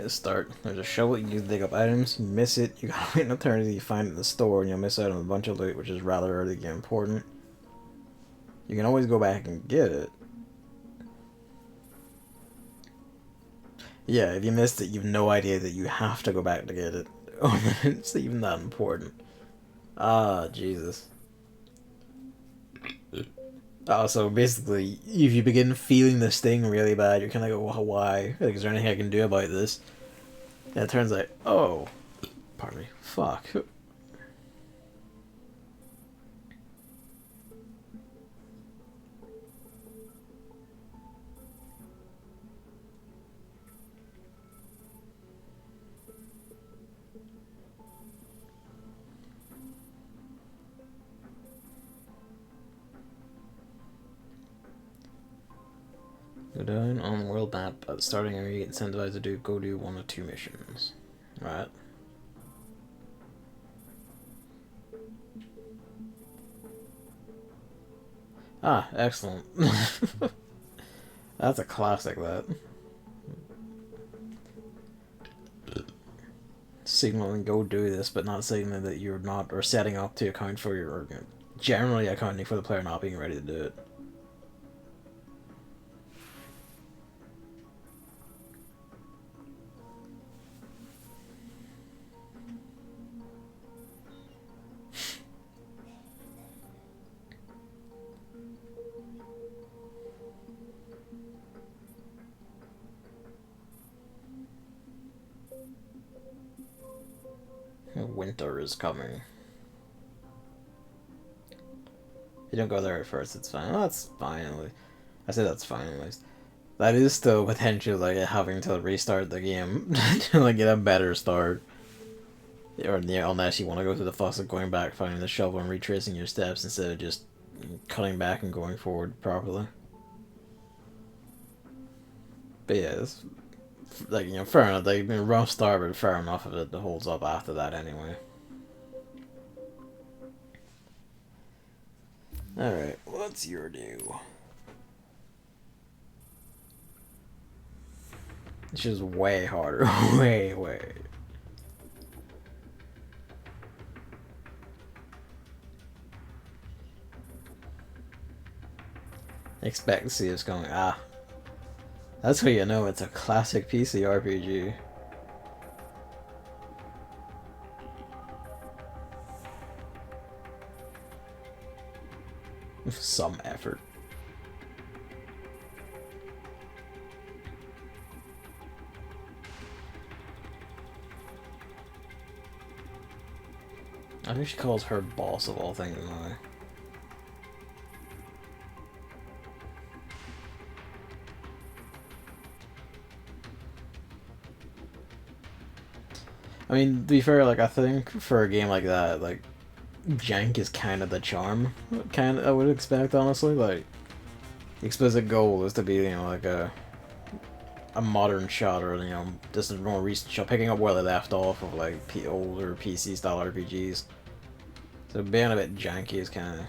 Start. There's a shovel you can dig up items. You miss it, you gotta wait an eternity. You find it in the store, and you'll miss out on a bunch of loot, which is rather early and important. You can always go back and get it. Yeah, if you missed it, you've no idea that you have to go back to get it. It's even that important. Ah, Jesus. So basically, if you begin feeling this thing really bad, you're kind of like, well, why? Like, is there anything I can do about this? And it turns out, oh, pardon me, fuck. Go down on the world map at the starting area, you get incentivized to go do 1 or 2 missions. Right. Ah, excellent. That's a classic, that. Signaling go do this, but not signaling that you're not, or setting up to account for your, or generally accounting for the player not being ready to do it. Winter is coming. You don't go there at first, it's fine. Oh, that's fine. I say that's fine at least. That is still potential, like having to restart the game to like get a better start. Or yeah, unless you want to go through the fuss of going back, finding the shovel, and retracing your steps instead of just cutting back and going forward properly. But yeah, it's, like, you know, fair enough. Like, rough start, but fair enough if it holds up after that anyway. Alright, what's your do? It's just way harder. way. Expect to see us going, ah. That's how you know it's a classic PC RPG. With some effort. I think she calls her boss of all things now. I mean, to be fair, like, I think for a game like that, like, jank is kind of the charm. Kind of, I would expect, honestly. Like, the explicit goal is to be, you know, like a modern shot, or, you know, just a more recent shot, picking up where they left off of, like, older PC style RPGs. So being a bit janky is kind of,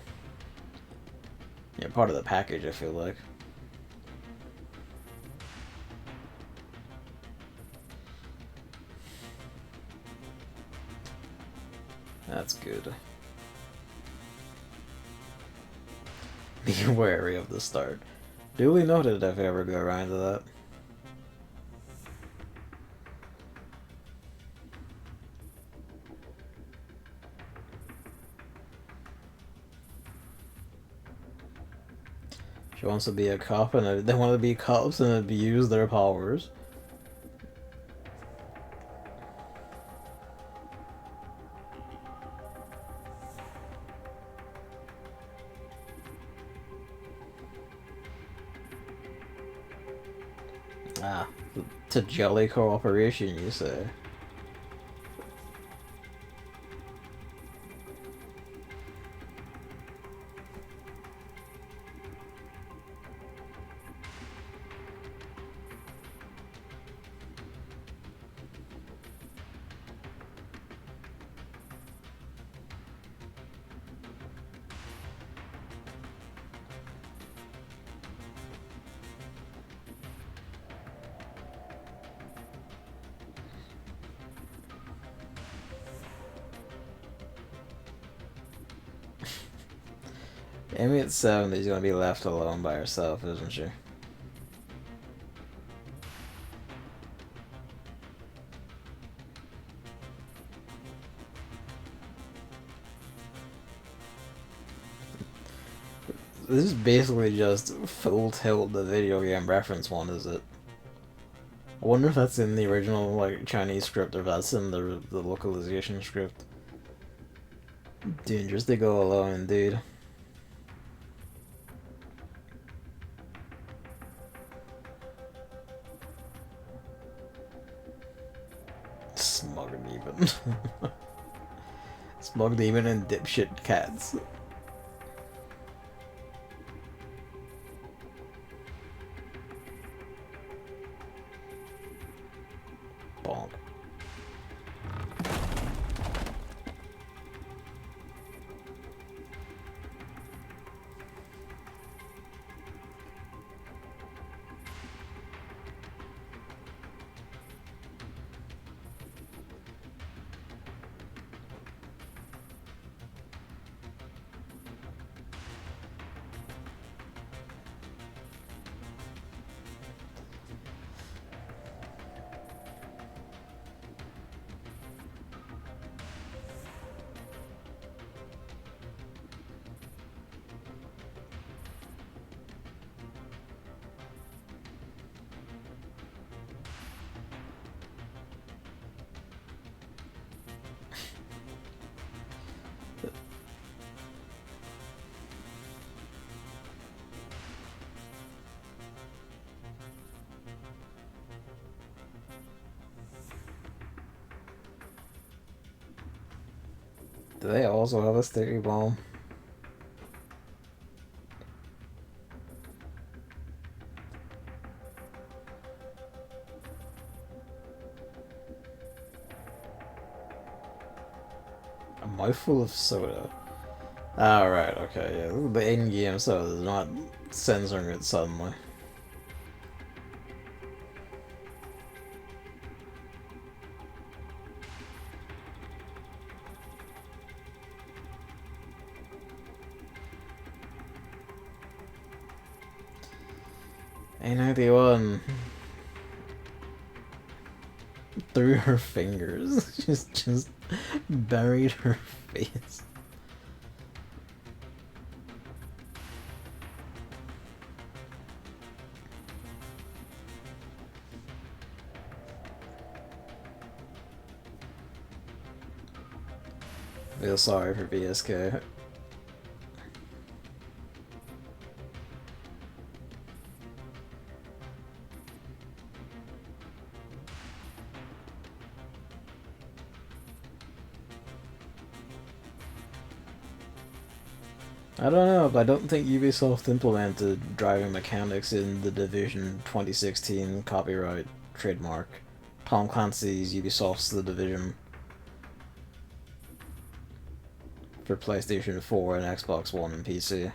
yeah, part of the package, I feel like. That's good. Be wary of the start. Duly noted if I ever go around to that. She wants to be a cop, and they want to be cops and abuse their powers. Ah, to jolly cooperation, you say? Amy at 7 is gonna be left alone by herself, isn't she? This is basically just Full Tilt, the video game reference one, is it? I wonder if that's in the original like Chinese script or if that's in the localization script. Dangerous to go alone, indeed. Smug demon. Smug demon and dipshit cats. Bonk. Do they also have a sticky bomb? A mouthful of soda. Ah, right, okay, yeah. The in-game soda is not censoring it suddenly. A91 through her fingers. just buried her face. Feel sorry for VSK. I don't know, but I don't think Ubisoft implemented driving mechanics in the Division 2016 copyright trademark. Tom Clancy's Ubisoft's The Division for PlayStation 4 and Xbox One and PC.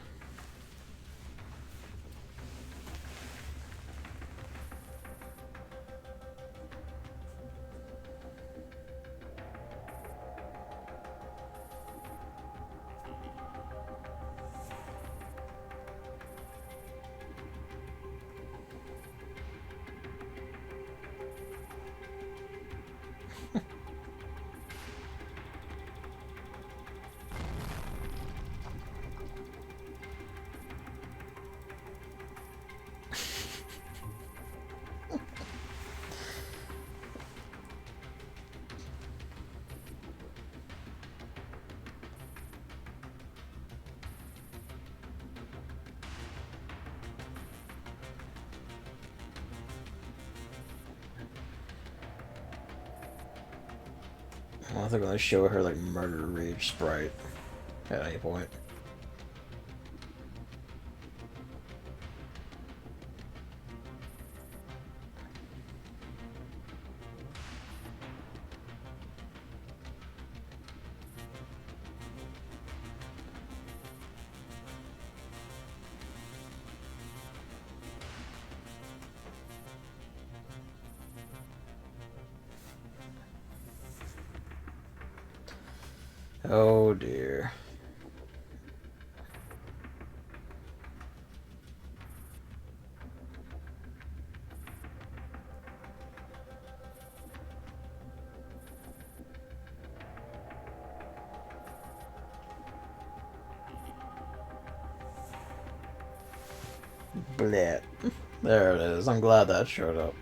Well, they're gonna show her like murder rage sprite at any point. Oh dear. Bleh. There it is. I'm glad that showed up.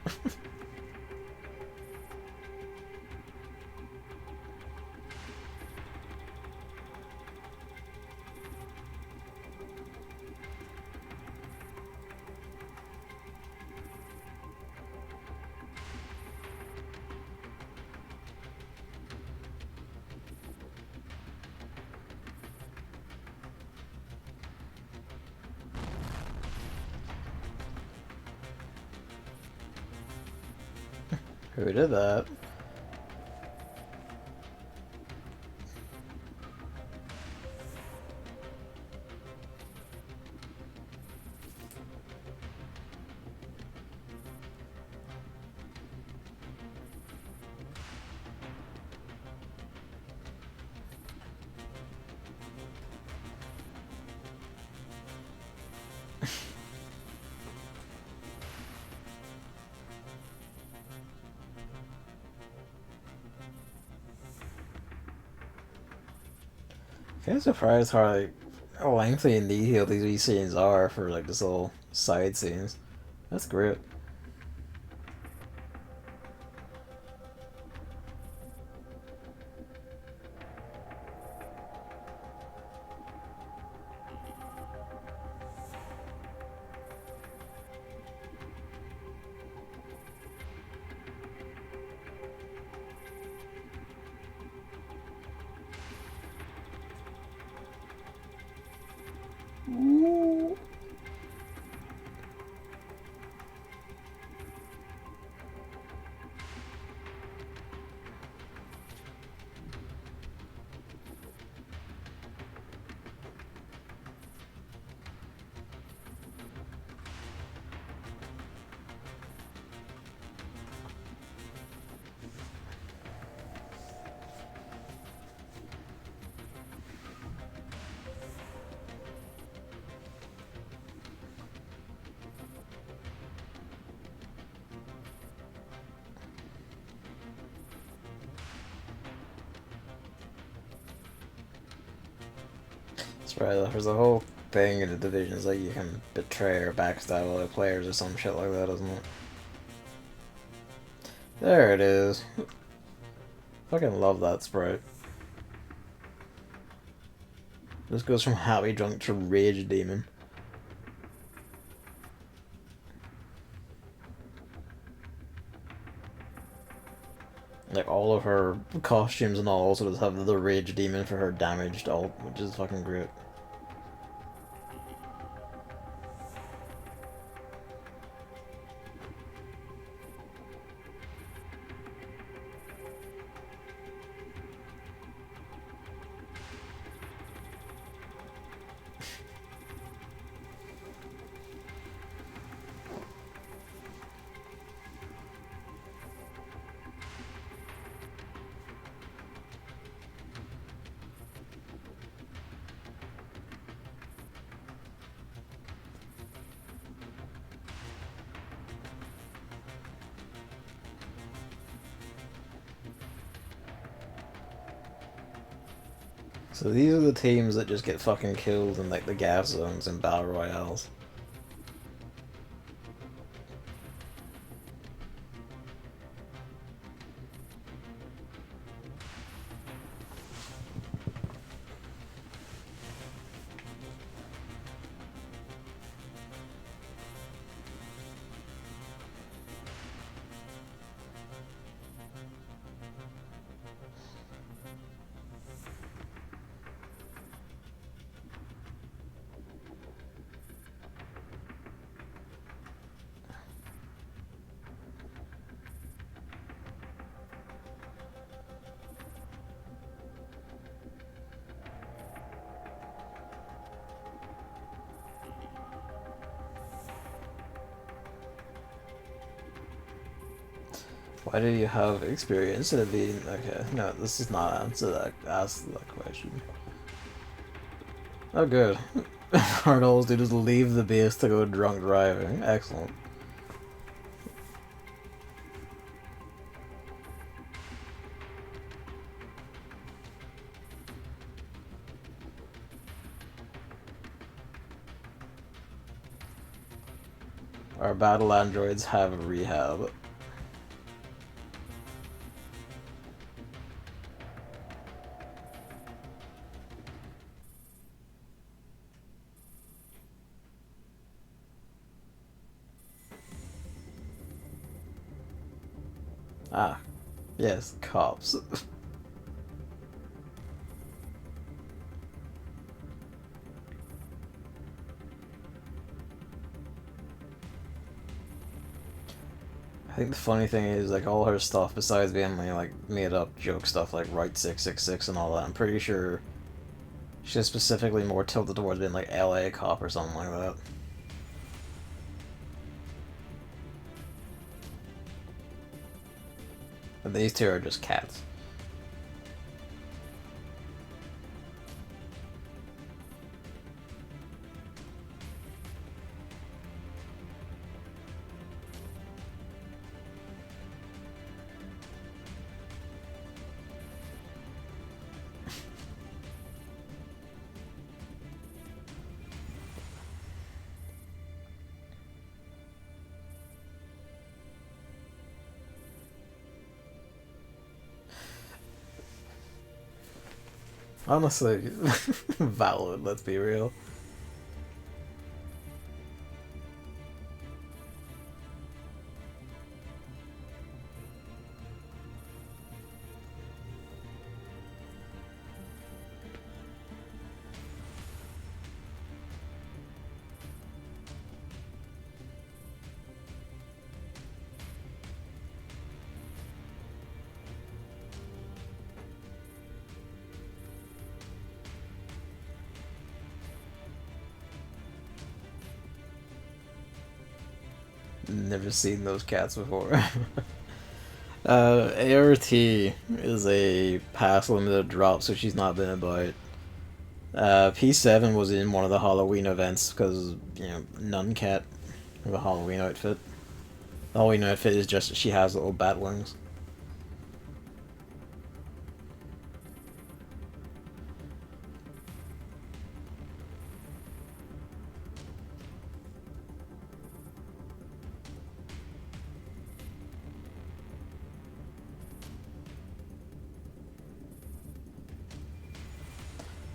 Who did that? I'm surprised how lengthy and detailed these scenes are for like this little side scenes. That's great. Ooh. That's right. There's a whole thing in the divisions like you can betray or backstab other players or some shit like that, isn't it? There it is. Fucking love that sprite. This goes from happy drunk to rage demon. Like all of her costumes and all also just have the rage demon for her damaged ult, which is fucking great. So these are the teams that just get fucking killed in like the gas zones and battle royales. Why do you have experience in it being okay? No, this is not answer that question. Oh good. Arnold's to just leave the base to go drunk driving. Excellent. Our battle androids have rehab. Ah, yes, cops. I think the funny thing is, like, all her stuff, besides being like made up joke stuff like Right 666 and all that, I'm pretty sure she's specifically more tilted towards being like LA cop or something like that. And these two are just cats. Honestly, valid, let's be real. Never seen those cats before. ART is a pass limited drop, so she's not been a bite. P7 was in one of the Halloween events because, you know, Nun Cat with a Halloween outfit. The Halloween outfit is just she has little bat wings.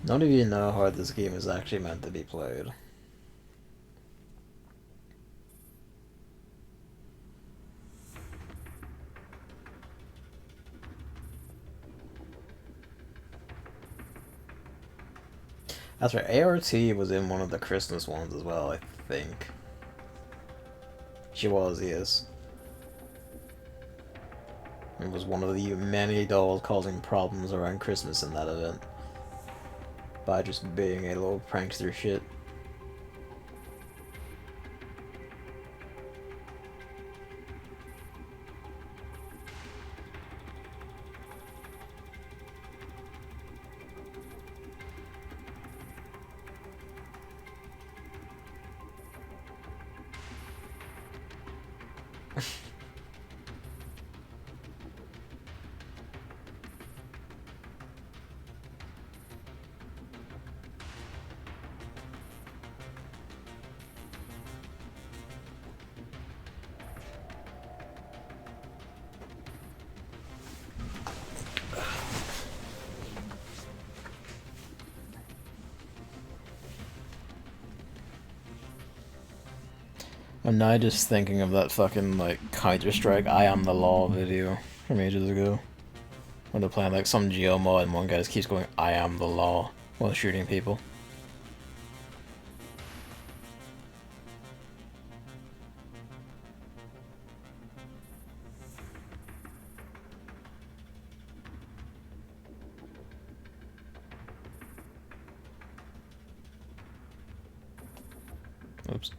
None of you know how this game is actually meant to be played. That's right, ART was in one of the Christmas ones as well, I think. She was, yes. It was one of the many dolls causing problems around Christmas in that event. By just being a little prankster shit. I'm now just thinking of that fucking, like, Counter-Strike I Am the Law video from ages ago. When they're playing, like, some geo mod and one guy just keeps going, I am the law, while shooting people. Oops.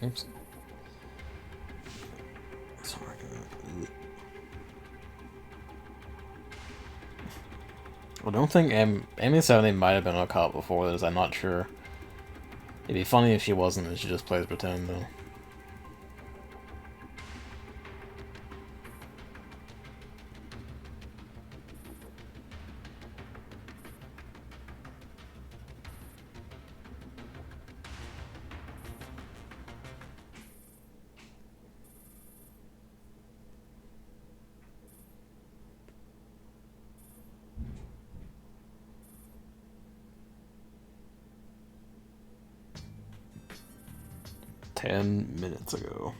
Oops. Sorry. I don't think Amy70 might have been on a cop before this, I'm not sure. It'd be funny if she wasn't and she just plays pretend though. Ten minutes ago.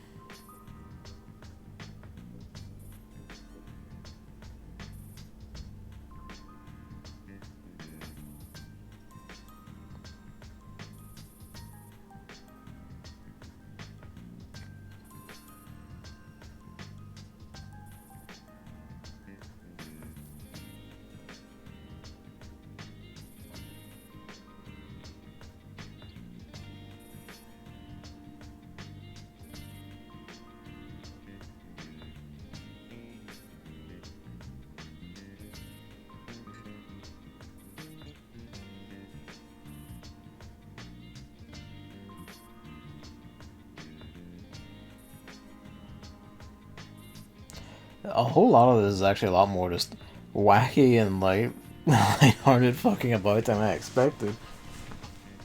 A whole lot of this is actually a lot more just wacky and like lighthearted fucking about than I expected.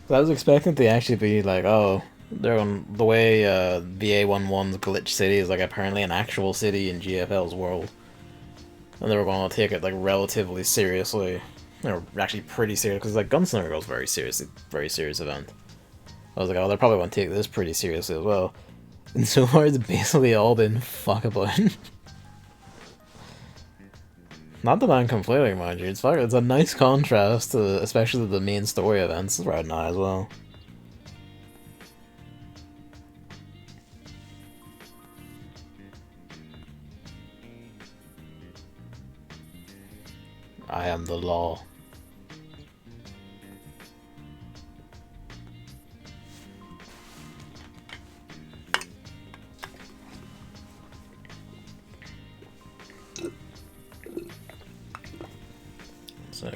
I was expecting to actually be like, oh, they're on the way VA11's Glitch City is like apparently an actual city in GFL's world, and they were going to take it like relatively seriously. Or actually pretty serious because like Gunslinger Girl's very serious event. I was like, oh, they're probably going to take this pretty seriously as well. And so far, it's basically all been fuck about. Not that I'm complaining, mind you. It's a nice contrast to especially the main story events right now as well. I am the law. So.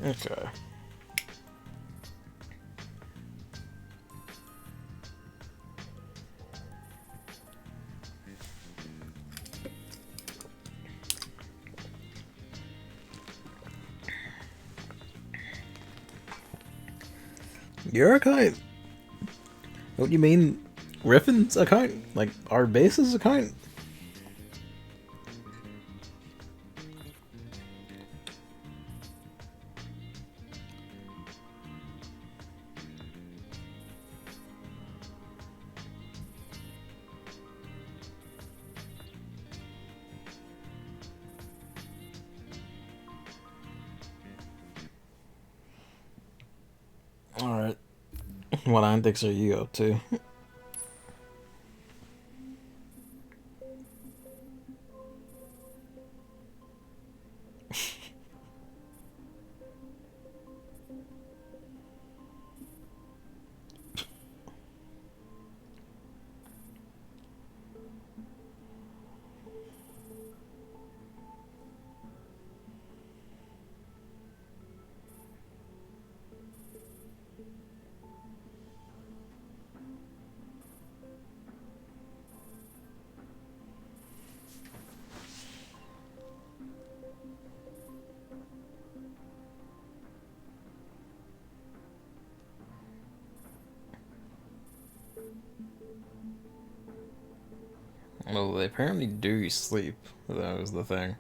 Okay. Your account? What do you mean? Griffin's account? Like, our base's account? Alright. What antics are you up to? Well, they apparently do sleep. That was the thing.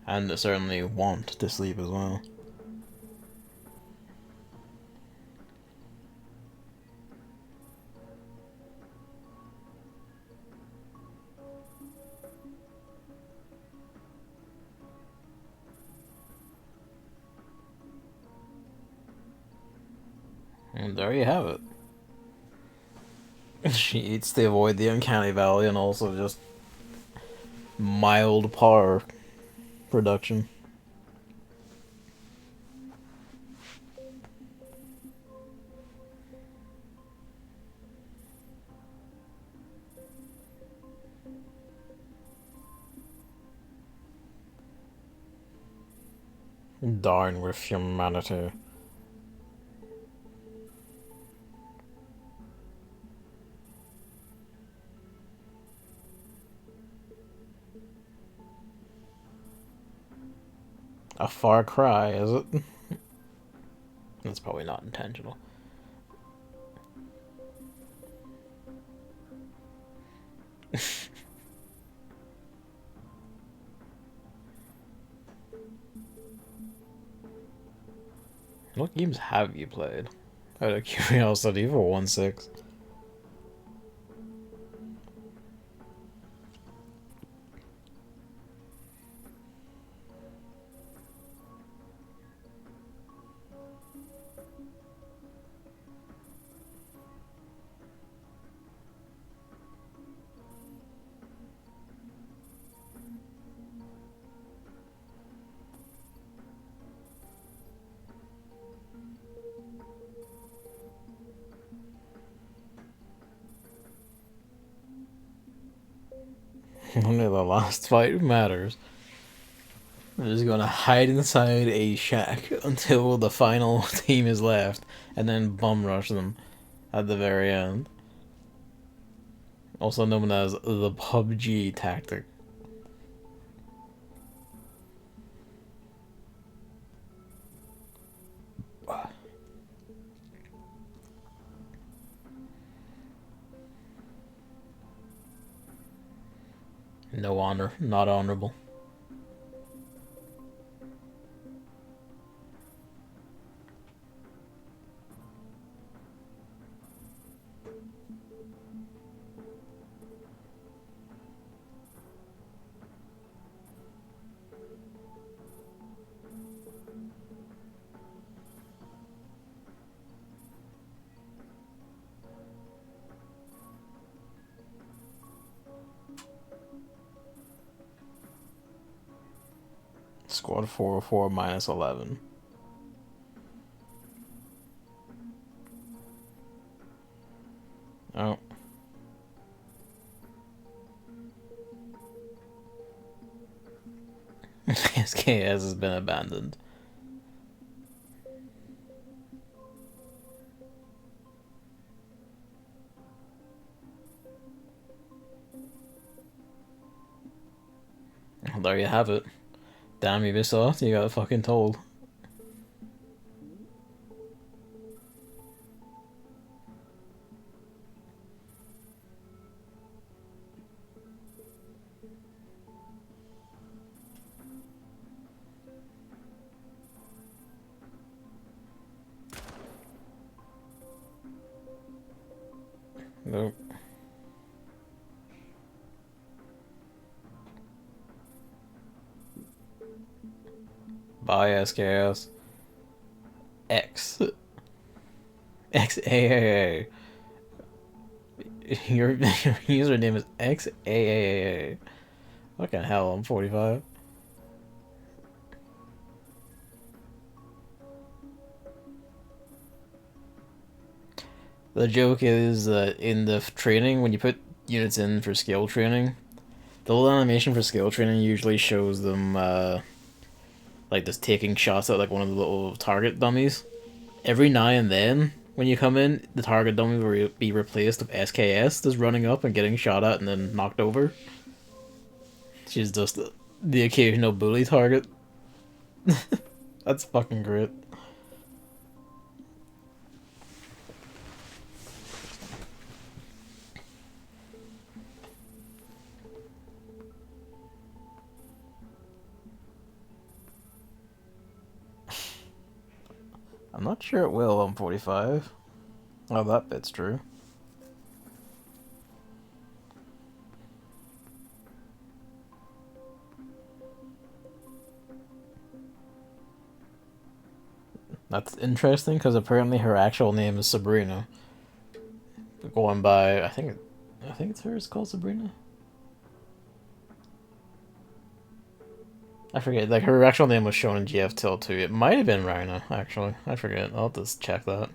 And they certainly want to sleep as well. And there you have it. She eats to avoid the uncanny valley and also just mild par production. Darn with humanity. A far cry, is it? That's probably not intentional. What games have you played? Out of curiosity for 1.6. Only the last fight matters. We're just gonna hide inside a shack until the final team is left, and then bum rush them at the very end. Also known as the PUBG tactic. No honor, not honorable. Squad 404 minus 11. Oh. SKS has been abandoned. Well, there you have it. Damn, Ubisoft, you got fucking told. Nope. Bye, SKS. X. XAAA. Your username is XAAA. Fucking hell, I'm 45. The joke is that in the training, when you put units in for skill training, the little animation for skill training usually shows them like just taking shots at like one of the little target dummies. Every now and then, when you come in, the target dummy will be replaced with SKS, just running up and getting shot at and then knocked over. She's just the occasional bully target. That's fucking great. I'm not sure it will on 45. Oh, that bit's true. That's interesting because apparently her actual name is Sabrina. Going by, I think it's hers called Sabrina. I forget. Like her actual name was shown in GF Till too. It might have been Rhina actually. I forget. I'll just check that.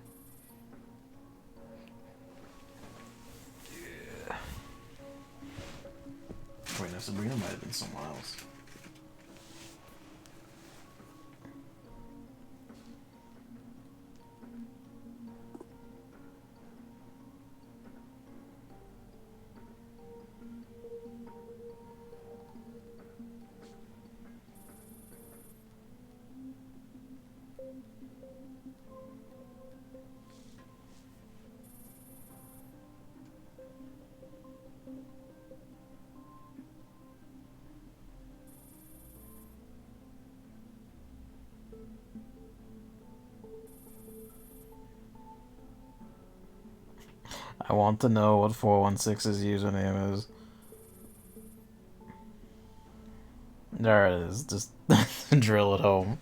Yeah. Wait, no, Sabrina might have been someone else. I want to know what 416's username is. There it is. Just drill it home.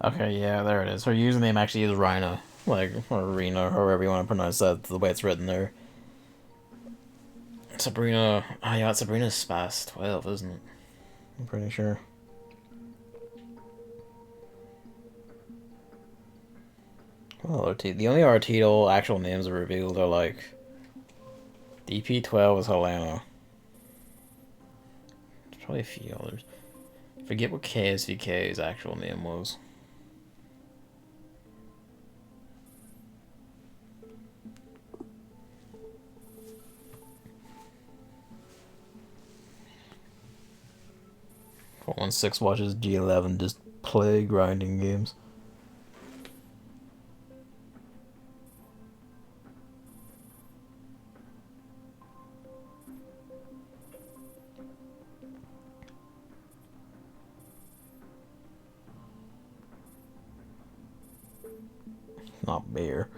Okay, yeah, there it is. Her username actually is Rhina. Like, or Rena, or however you want to pronounce that, the way it's written there. Sabrina. Oh, yeah, Sabrina's Spas 12, isn't it? I'm pretty sure. Well, the only Artito actual names revealed are like DP12 is Helena. There's probably a few others. Forget what KSVK's actual name was. When 6 watches G11 just play grinding games. Not bear.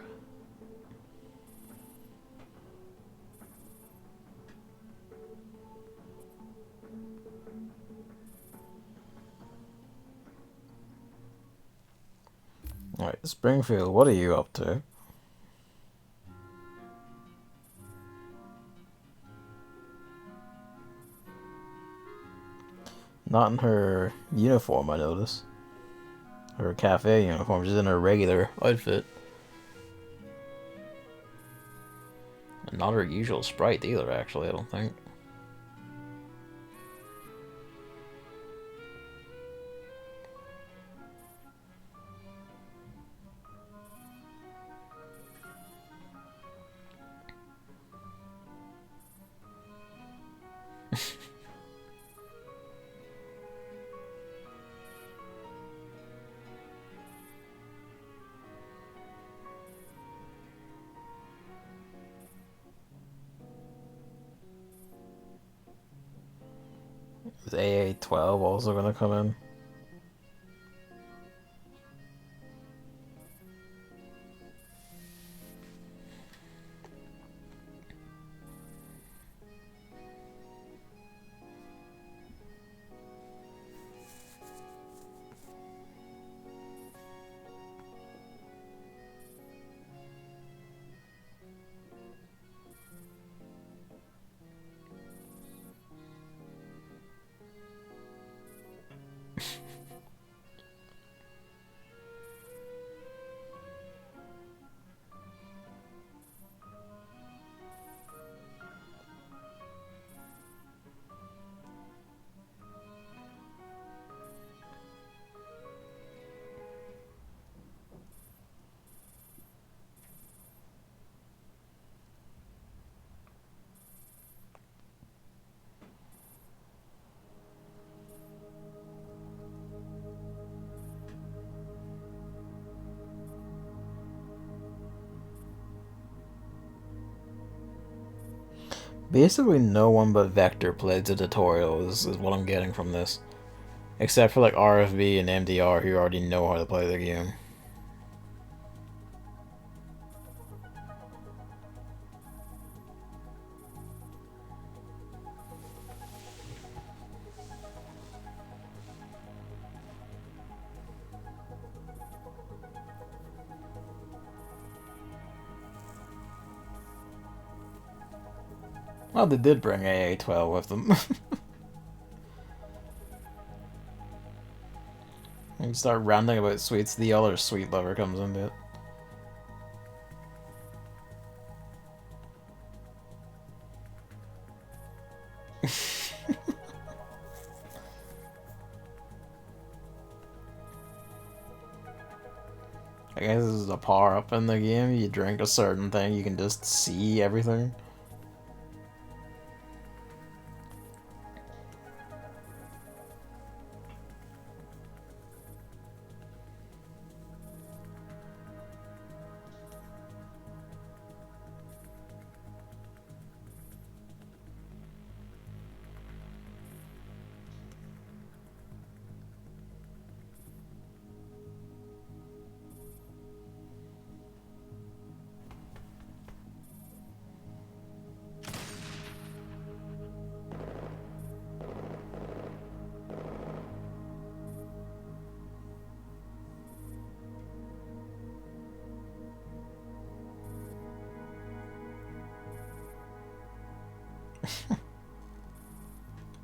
Alright, Springfield, what are you up to? Not in her uniform, I notice. Her cafe uniform, she's in her regular outfit. And not her usual sprite either, actually, I don't think. Is AA12 also gonna come in? Basically, no one but Vector played the tutorial is what I'm getting from this. Except for like RFB and MDR who already know how to play the game. Well, they did bring AA-12 with them. You start ranting about sweets, the other sweet lover comes into it. I guess this is a power up in the game. You drink a certain thing, you can just see everything.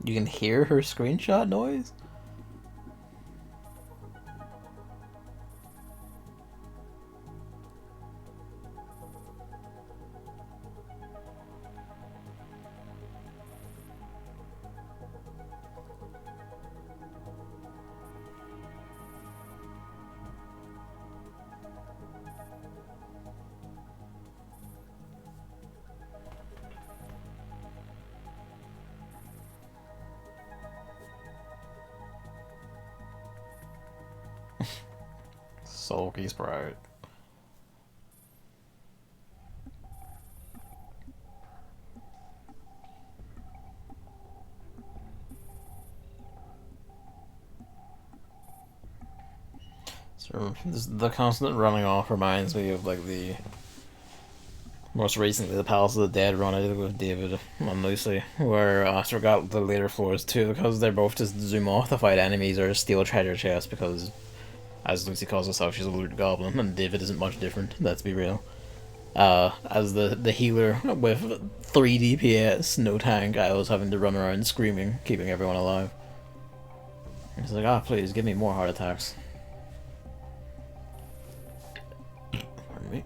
You can hear her screenshot noise? Sulky Sprite. So the constant running off reminds me of like the most recently the Palace of the Dead run I did with David and Lucy, where I forgot the later floors too because they're both just zoom off to fight enemies or steal treasure chests because, as Lucy calls herself, she's a loot goblin and David isn't much different. Let's be real. As the healer with 3 DPS, no tank, I was having to run around screaming, keeping everyone alive. He's like, ah, please give me more heart attacks. Pardon me.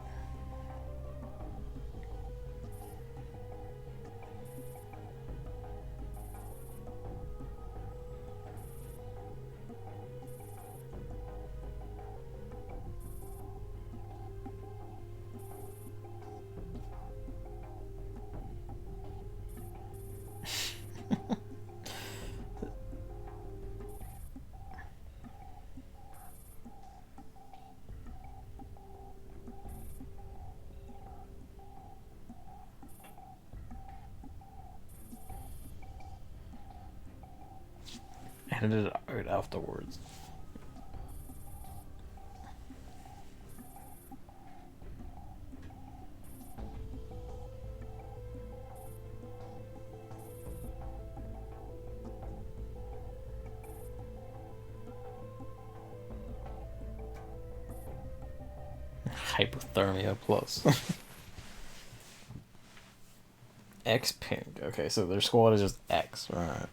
Handed it out afterwards. Hypothermia plus. X pink. Okay, so their squad is just X, right?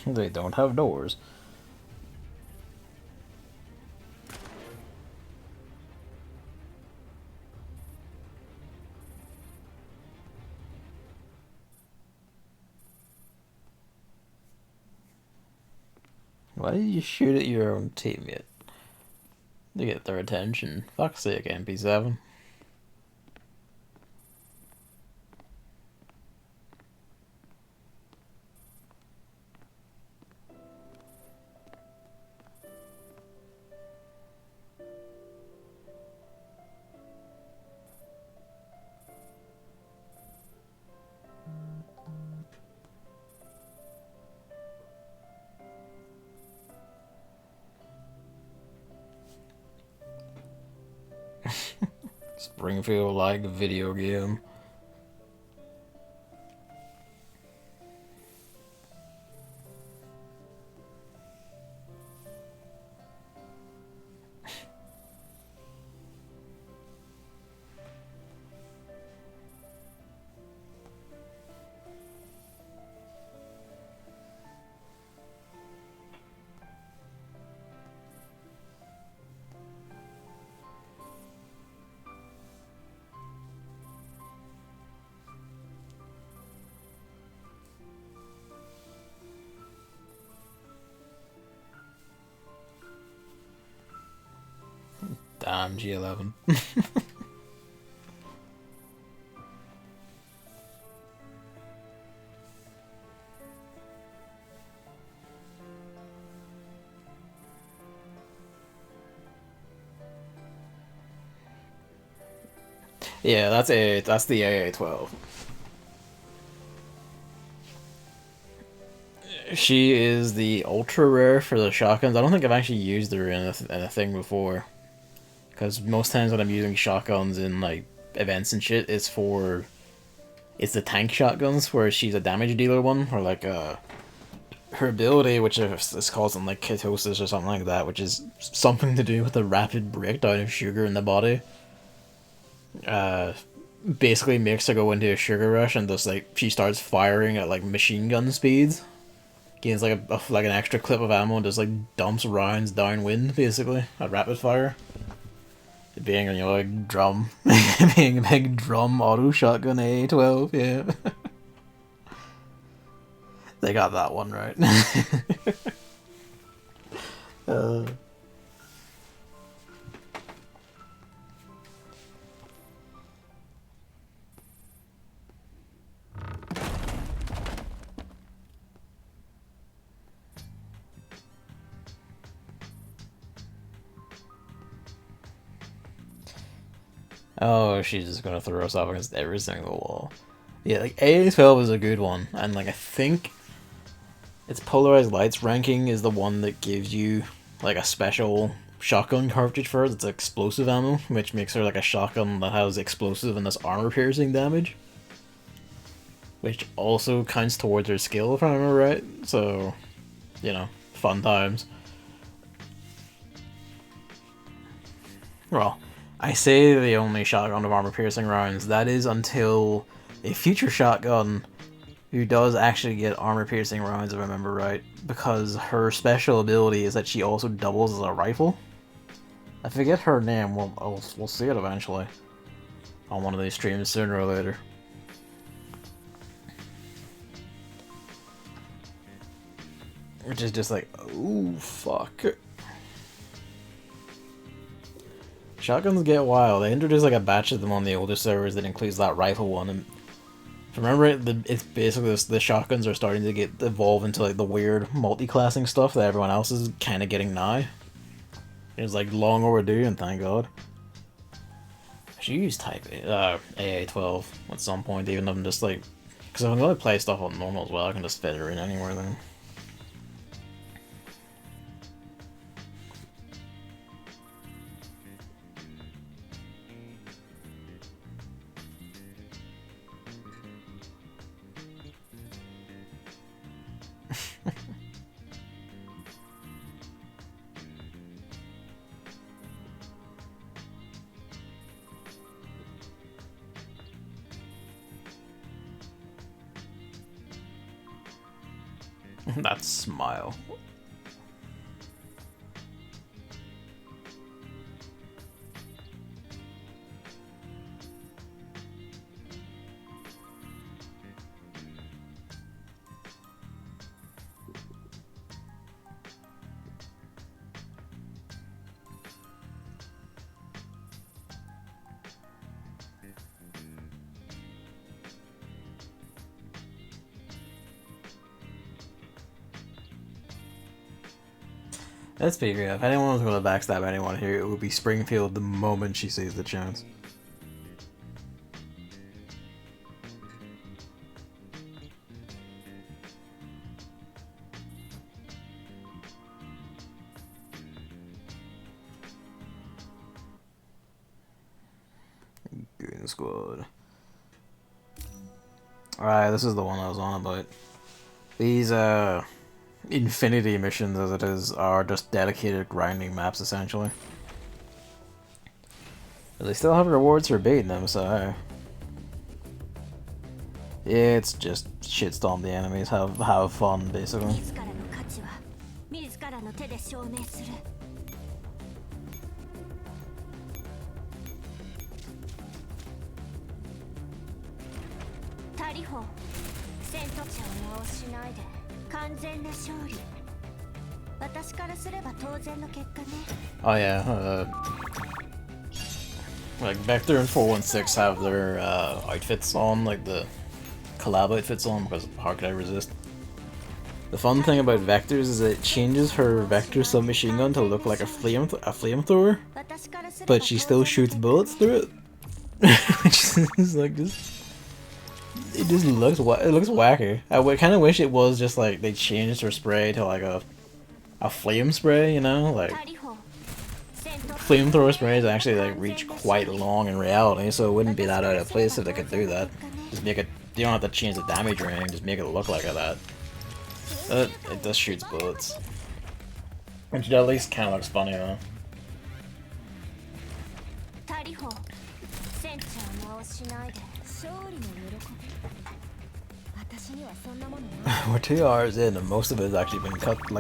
They don't have doors. Why did you shoot at your own teammate? To get their attention. Fuck's sake, MP7. Springfield like video game. Damn, G11. Yeah, that's it. That's the AA-12. She is the ultra rare for the shotguns. I don't think I've actually used her in a thing before. Because most times when I'm using shotguns in like events and shit, it's the tank shotguns where she's a damage dealer one, or like her ability, which is called something like ketosis or something like that, which is something to do with the rapid breakdown of sugar in the body. Basically makes her go into a sugar rush and just like she starts firing at like machine gun speeds. Gains like like an extra clip of ammo and just like dumps rounds downwind basically at rapid fire. Being like drum, being a big drum auto shotgun AA-12, yeah. They got that one right. uh. Oh, she's just gonna throw us off against every single wall. Yeah, like AA-12 is a good one, and like I think its polarized lights ranking is the one that gives you like a special shotgun cartridge for it. It's explosive ammo, which makes her like a shotgun that has explosive and this armor piercing damage, which also counts towards her skill if I remember right. So, you know, fun times. Well, I say the only shotgun of armor piercing rounds. That is until a future shotgun who does actually get armor piercing rounds, if I remember right, because her special ability is that she also doubles as a rifle. I forget her name. We'll see it eventually on one of these streams sooner or later. Which is just like, ooh, fuck. Shotguns get wild. They introduced like a batch of them on the older servers that includes that rifle one, and if I remember it, it's basically the shotguns are starting to evolve into like the weird multi-classing stuff that everyone else is kind of getting now. It's like long overdue, and thank God. I should use Type AA-12 at some point, even if I'm just like, because if I'm gonna play stuff on normal as well, I can just fit her in anywhere then. That smile. Let's be real. If anyone was going to backstab anyone here, it would be Springfield the moment she sees the chance. squad. Alright, this is the one I was on about. These, Infinity missions, as it is, are just dedicated grinding maps, essentially. But they still have rewards for beating them, so... It's just shitstorm the enemies, have fun, basically. Oh yeah, like Vector and 416 have their outfits on, like the Collab outfits on, because how could I resist? The fun thing about Vectors is that it changes her Vector submachine gun to look like a flamethrower, but she still shoots bullets through it. Which is like just... It just looks wacky. I kind of wish it was just like they changed her spray to like a flame spray, you know, like flamethrower sprays actually like reach quite long in reality, so it wouldn't be that out of place if they could do that. Just make it, you don't have to change the damage rating, just make it look like that. It just shoots bullets, which at least kind of looks funny though. We're 2 hours in and most of it has actually been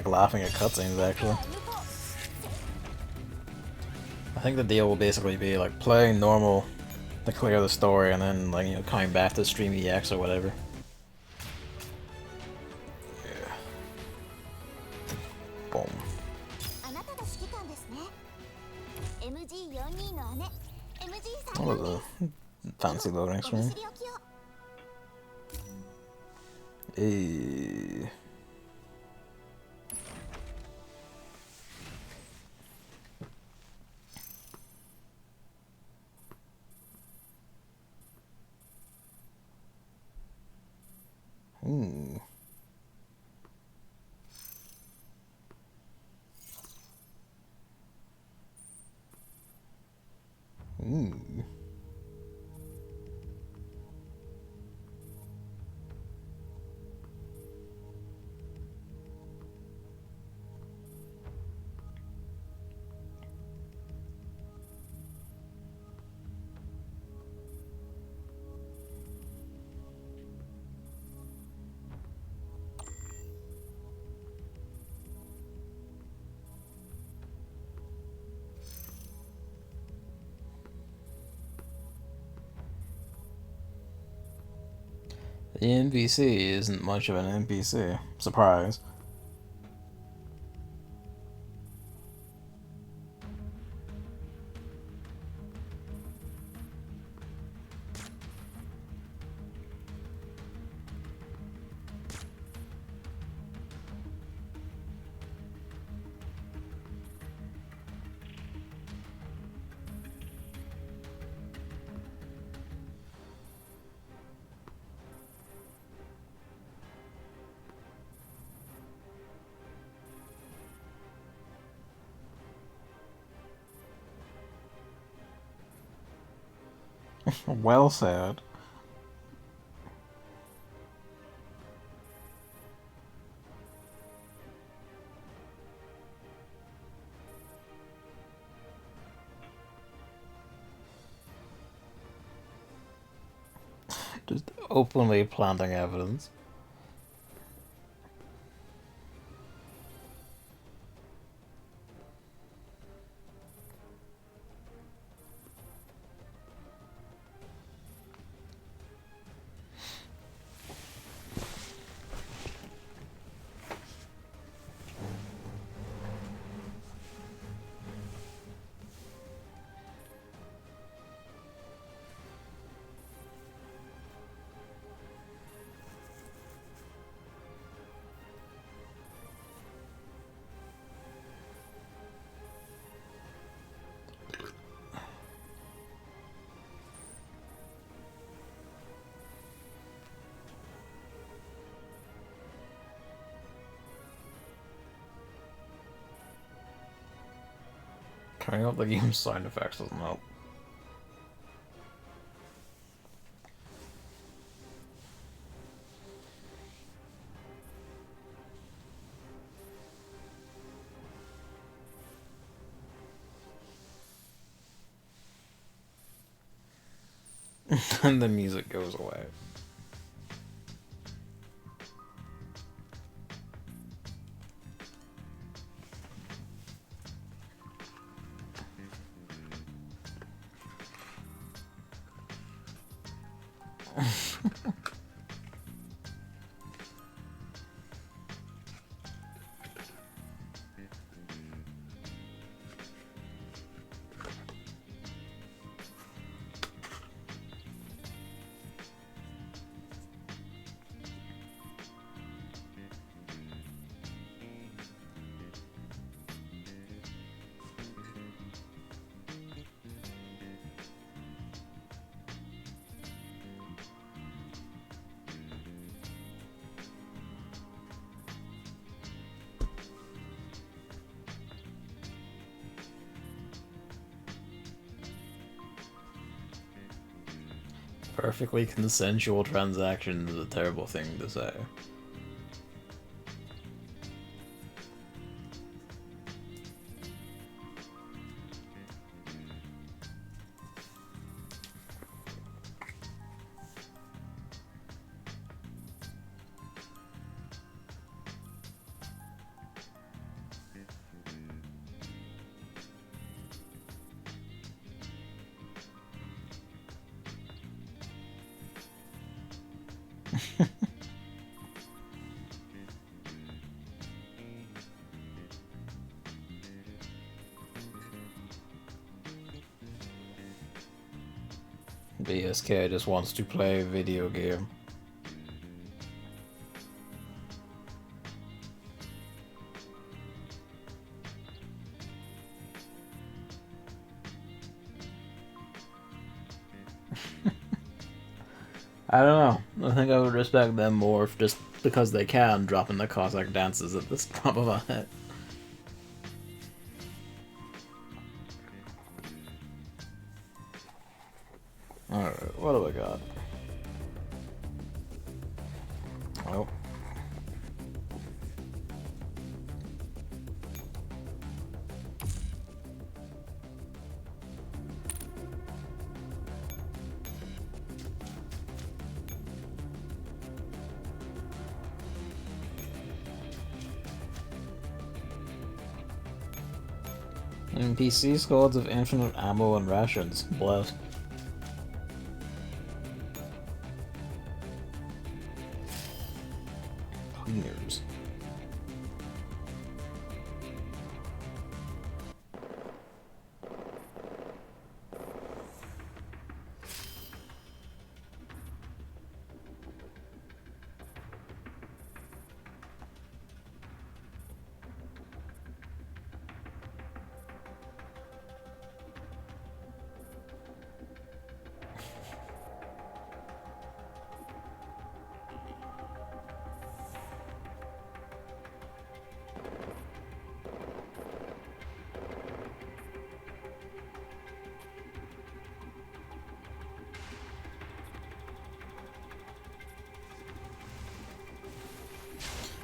laughing at cutscenes actually. I think the deal will basically be like playing normal to clear the story and then like, you know, coming back to stream EX or whatever. Yeah. Boom. That was a fancy loading screen. Hey. Ooh. Ooh. The NPC isn't much of an NPC. Surprise. Well said. Just openly planting evidence. Turning off the game's sound effects doesn't help. And the music goes away. Perfectly consensual transaction is a terrible thing to say. BSK just wants to play a video game. I don't know. I think I would respect them more if just because they can, dropping the Cossack dances at the top of a head. Alright, what do I got? Oh. NPC squads of infinite ammo and rations. Bless. Years.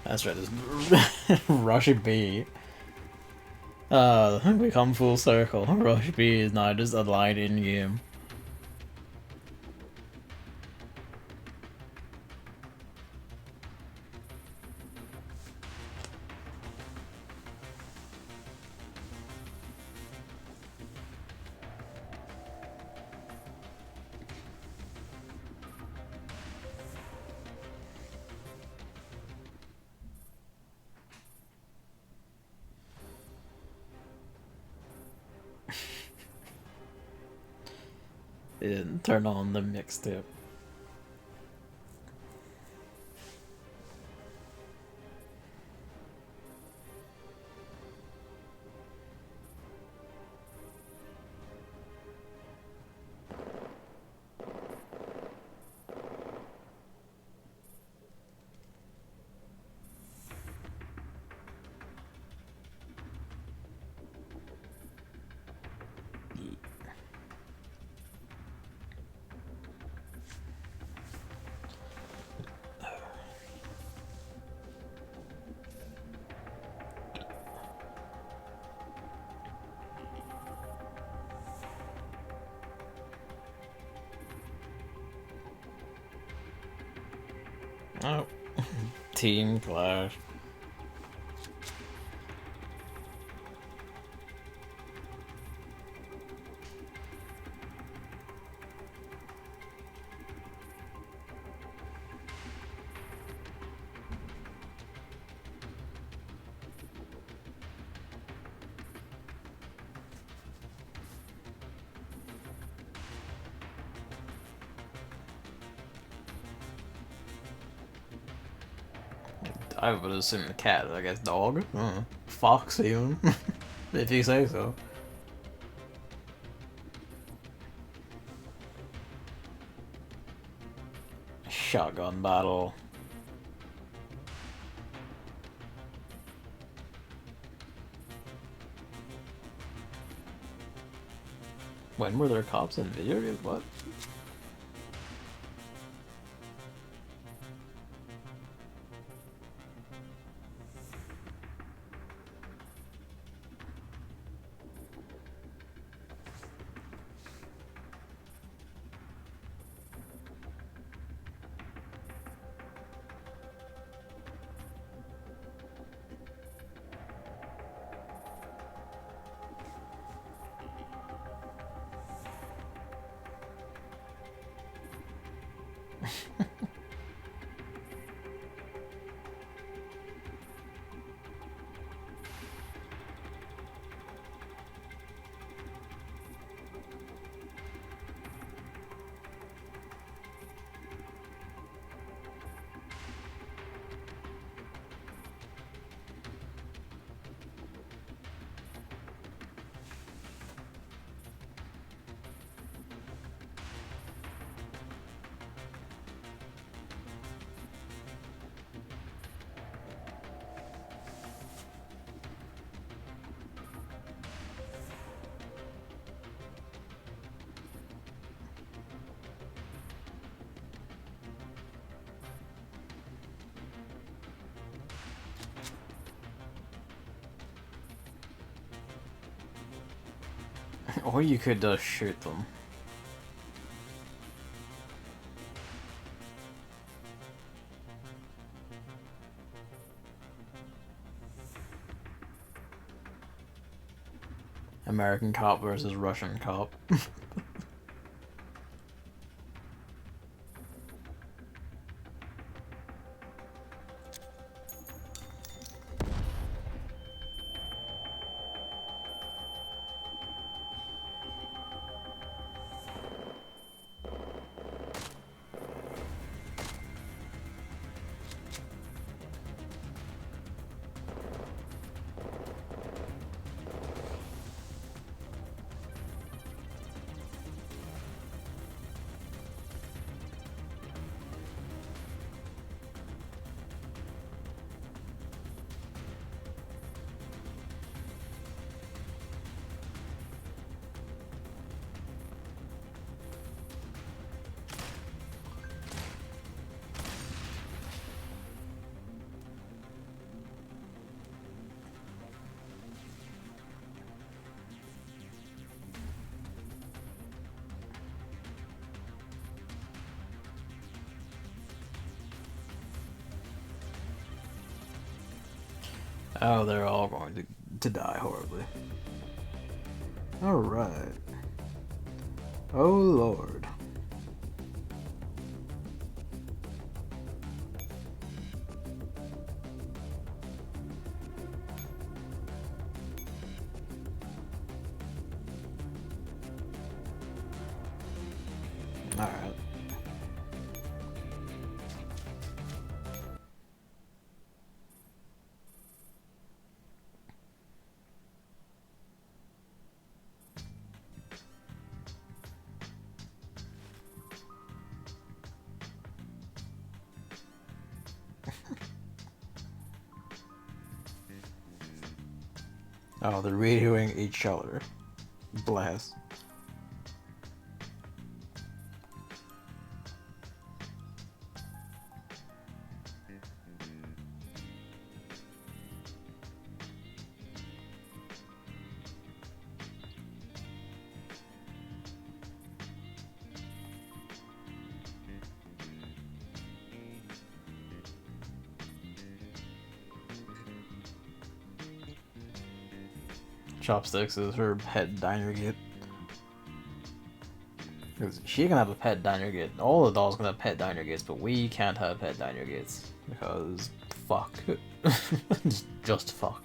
That's right, there's Rush B. We come full circle. Rush B is not just a line in game. They didn't turn on the mixtape. Oh, Team Clash. I would assume the cat, I guess dog? Fox even. If you say so. Shotgun battle. When were there cops in video games? What? Or you could just shoot them. American cop versus Russian cop. Oh, they're all going to die horribly. Alright. Oh lord. Alright. Oh, they're radioing each other. Blast. Chopsticks is her pet diner git. She can have a pet diner git. All the dolls can have pet diner gits, but we can't have pet diner gits because fuck. just fuck.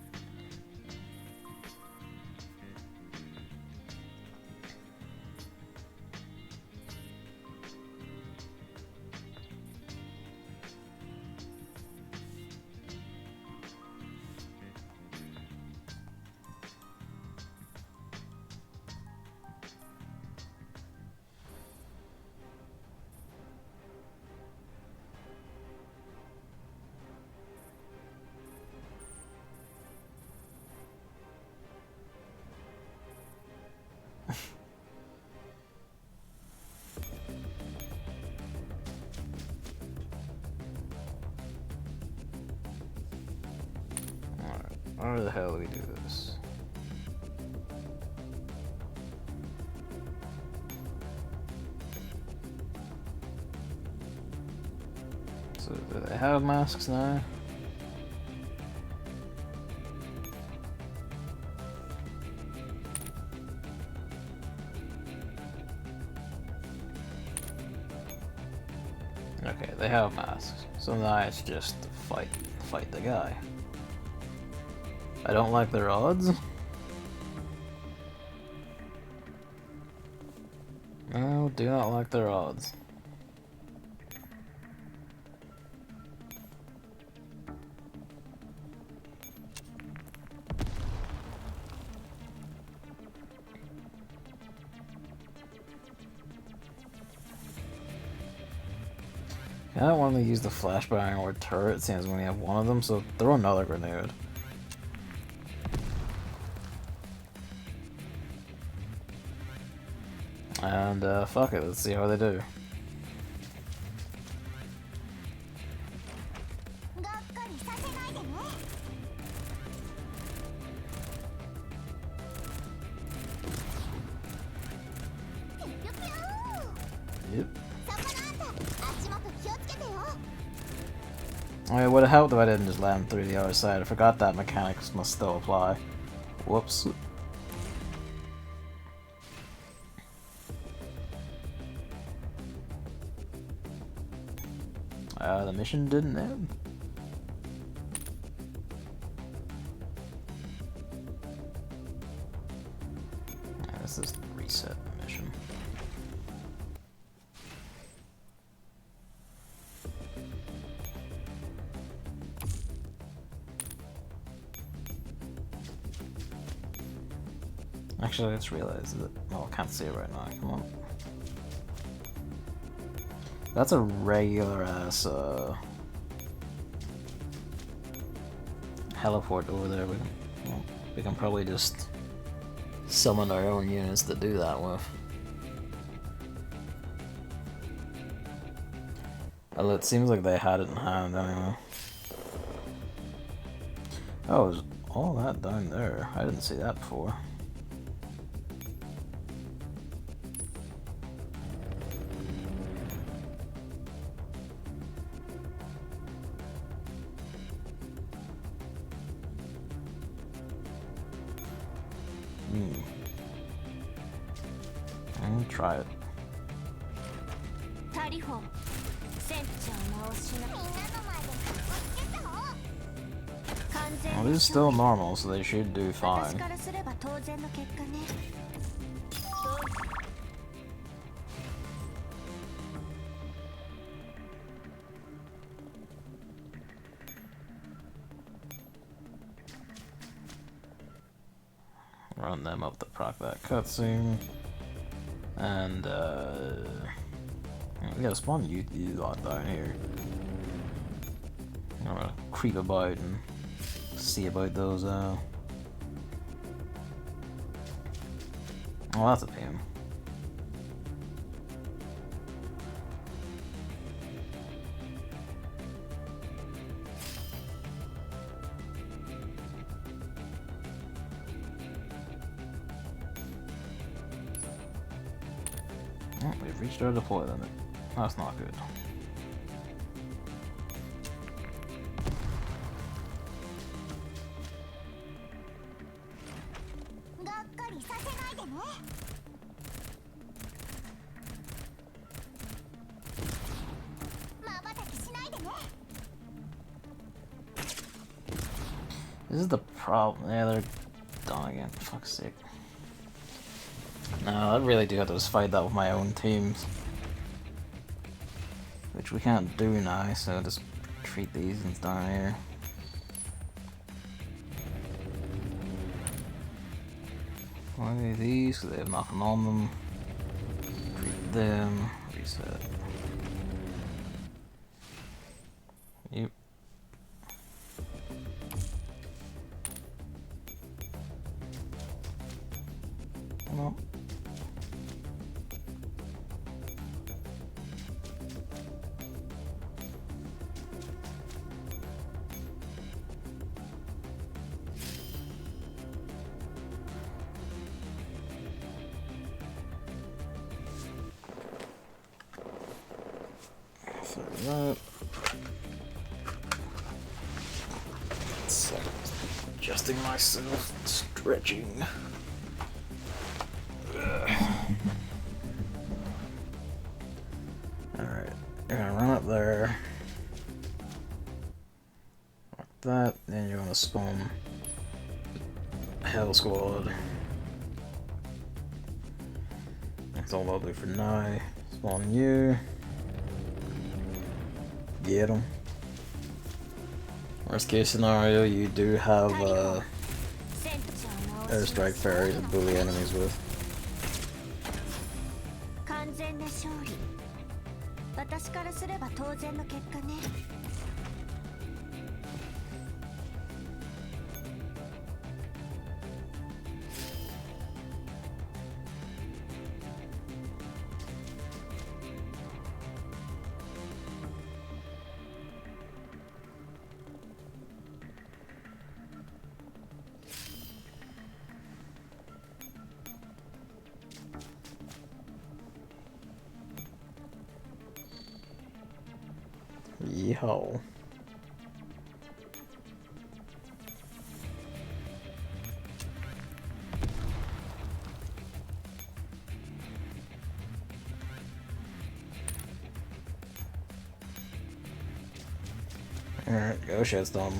Where the hell do we do this? So do they have masks now? Okay, they have masks. So now it's just fight the guy. I don't like their odds. No, do not like their odds. I don't want to use the flashbang or turret, since we only have one of them, so throw another grenade. And fuck it, let's see how they do. Yep. I mean, it would have helped if I didn't just land through the other side. I forgot that mechanics must still apply. Whoops. The mission didn't end. This is reset the mission. Actually, I just realized that. Well, I can't see it right now. Come on. That's a regular ass heliport over there. We can probably just summon our own units to do that with. Well, it seems like they had it in hand anyway. Oh, there's all that down there. I didn't see that before. I'm gonna try it. Well, it is still normal, so they should do fine. Run them up to proc that cutscene. And we gotta spawn you lot down here. I'm gonna creep about and see about those oh, that's a pain. Oh, we've reached our deploy limit. That's not good. This is the problem. Yeah, they're done again. For fuck's sake. No, I really do have to just fight that with my own teams. Which we can't do now, so just treat these ones down here. Why are these? Because they have nothing on them. Treat them. Reset. Yep. No. So that. So, adjusting myself, stretching. Alright, you're gonna run up there. Like that, then you're gonna spawn Hell Squad. That's all I'll do for now. Spawn you. Get them. Worst case scenario, you do have airstrike ferry to bully enemies with. Yeehaw. Alright, go shitstorm.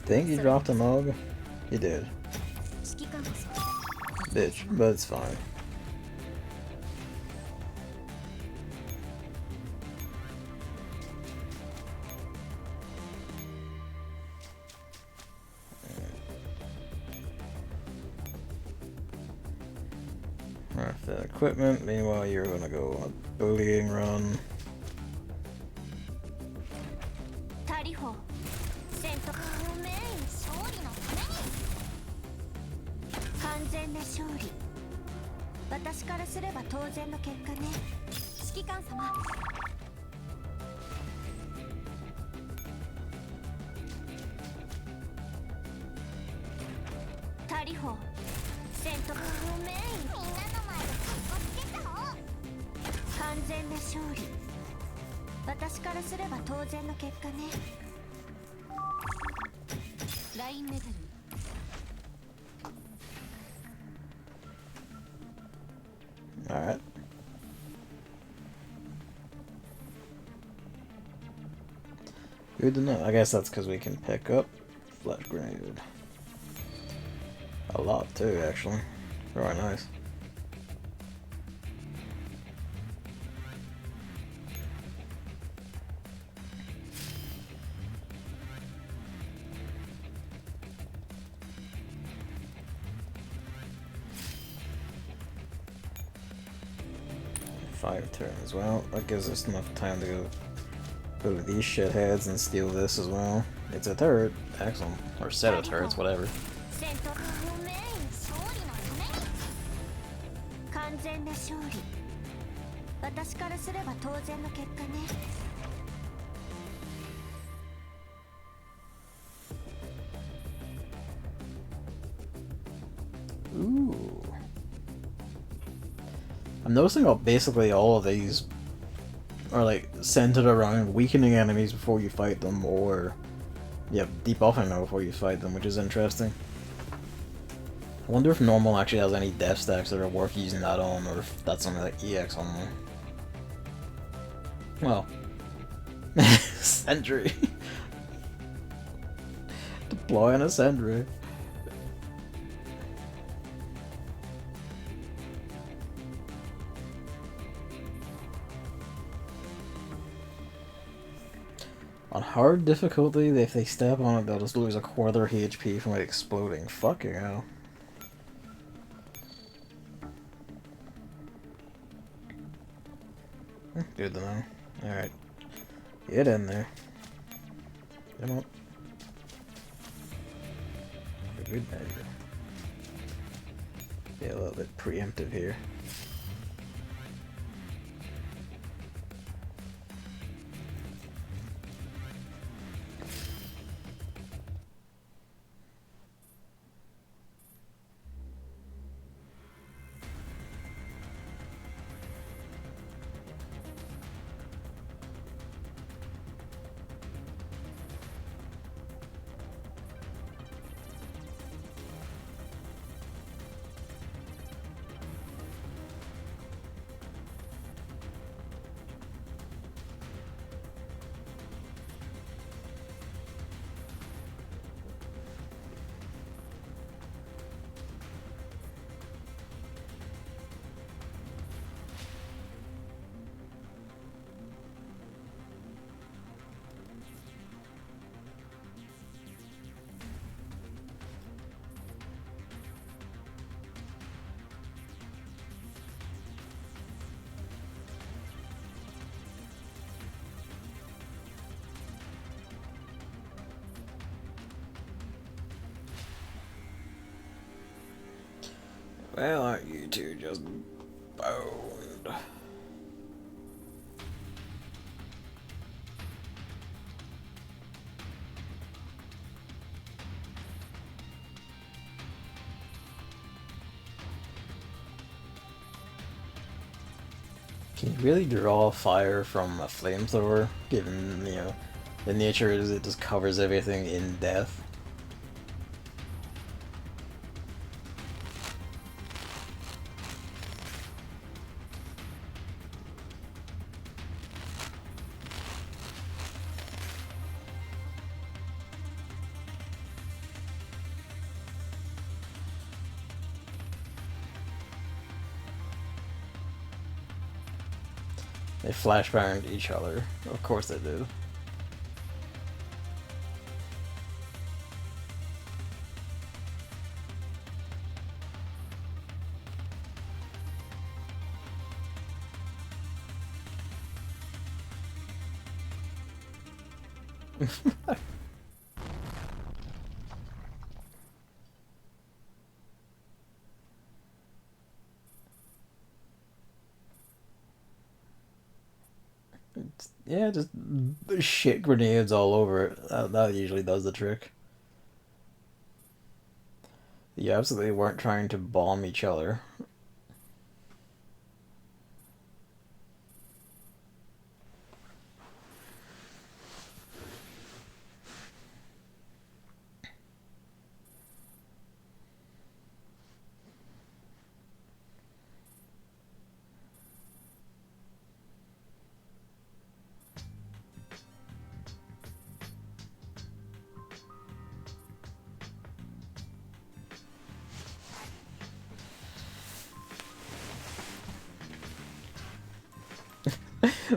Think you dropped a mug? You did. Bitch, but it's fine. Alright, that equipment. Meanwhile, you're gonna go on a bullying run. Alright. Good to know. I guess that's because we can pick up flash grenade. A lot too, actually. Very nice. Fire turn as well. That gives us enough time to go to these shitheads and steal this as well. It's a turret. Excellent. Or set of turrets, whatever. Ooh. I'm noticing how basically all of these are like centered around weakening enemies before you fight them, or debuffing them before you fight them, which is interesting. I wonder if normal actually has any death stacks that are worth using that on, or if that's something like EX only. Well, sentry. Deploying a sentry. On hard difficulty, if they step on it, they'll just lose a quarter HP from it exploding. Fucking hell. Good to know. Alright. Get in there. Come on. For good measure. Be a little bit preemptive here. Well, aren't you two just boned? Can you really draw fire from a flamethrower, given, you know, the nature is it just covers everything in death? They flashbanged each other. Of course they do. Yeah, just shit grenades all over it. That usually does the trick. You absolutely weren't trying to bomb each other.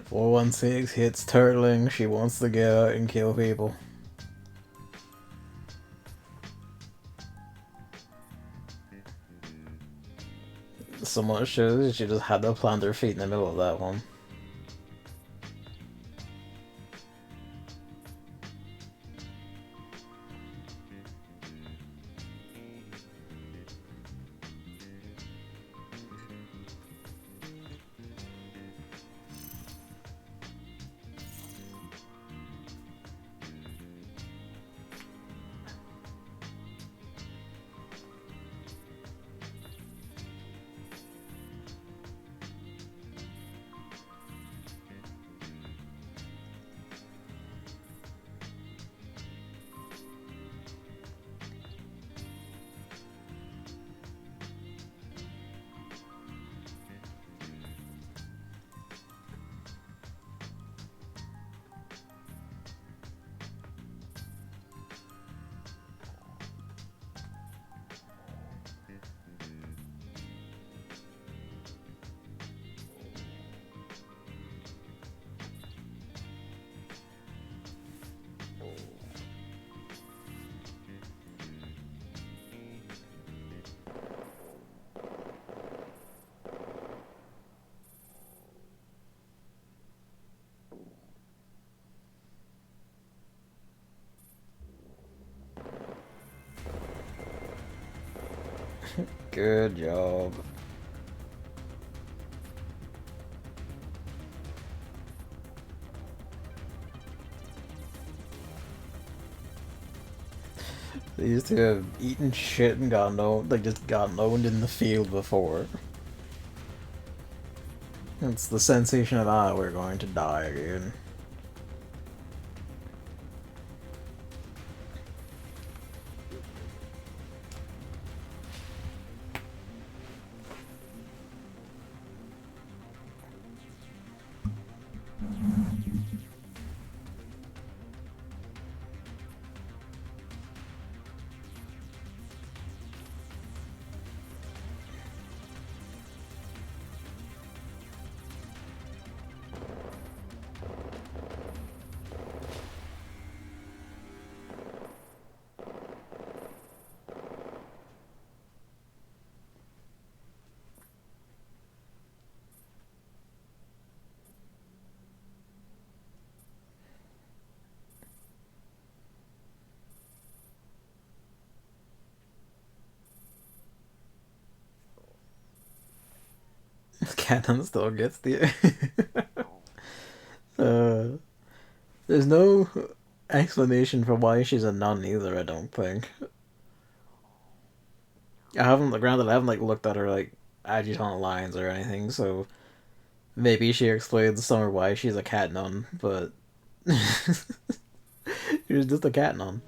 .416 hits turtling. She wants to get out and kill people. Someone shows she just had to plant her feet in the middle of that one. Good job. These two have eaten shit and gotten owned, like just gotten owned in the field before. It's the sensation of, ah, we're going to die again. Canon still gets the. There's no explanation for why she's a nun either. I don't think. I haven't, granted, I haven't like looked at her like adjutant lines or anything, so maybe she explains some of why she's a cat nun, but she's just a cat nun.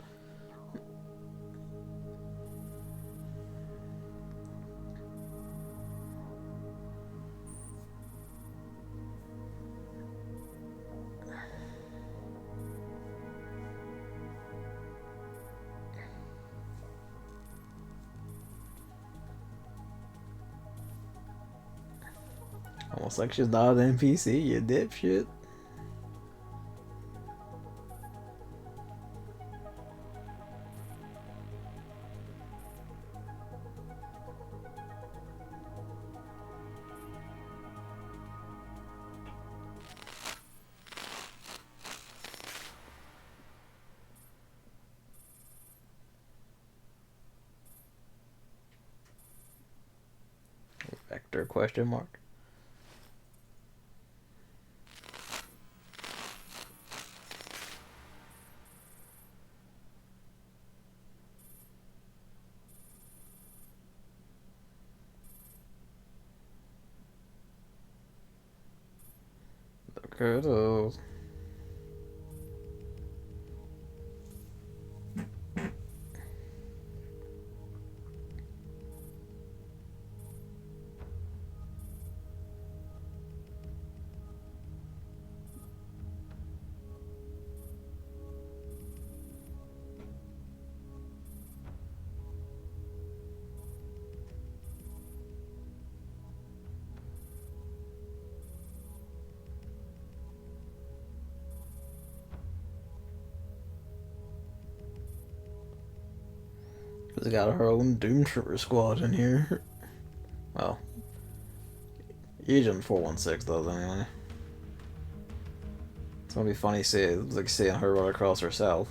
Almost like she's not an NPC, you dipshit. Vector question mark. Okay, those. She's got her own Doom Trooper squad in here. Well, Agent 416 does anyway. It's gonna be funny seeing her run across herself.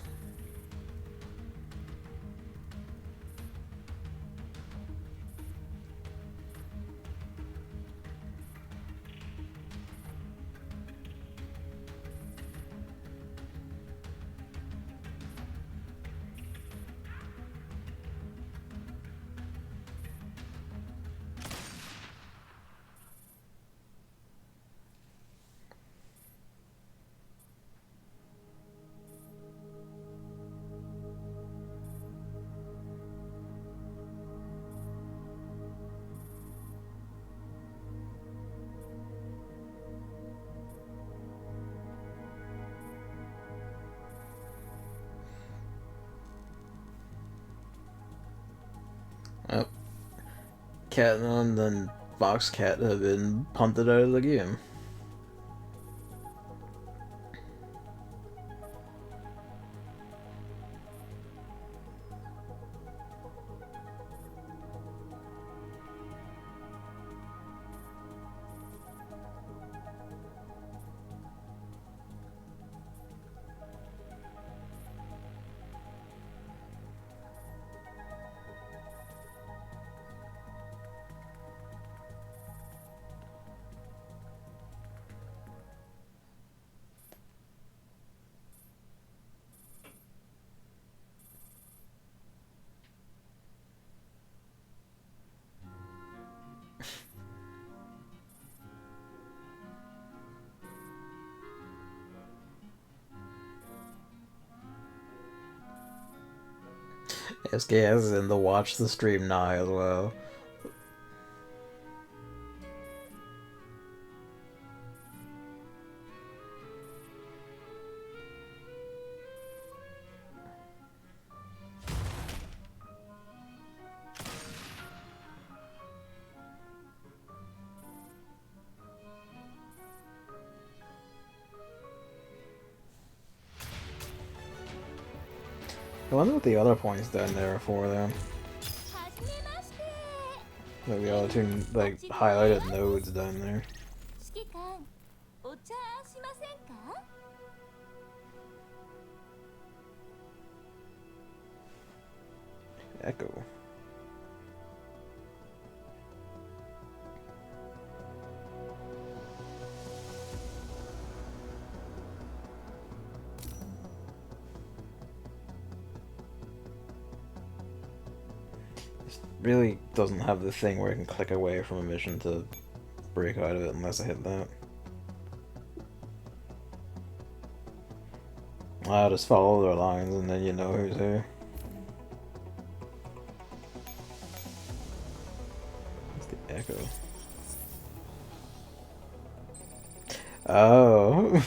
Oh, Catnon and Foxcat have been punted out of the game. SKS is in the watch the stream now as well. I wonder what the other points down there are for them. Like the other two, like, highlighted nodes down there. Echo. Really doesn't have the thing where I can click away from a mission to break out of it unless I hit that. I'll just follow their lines and then you know who's who. It's the echo. Oh.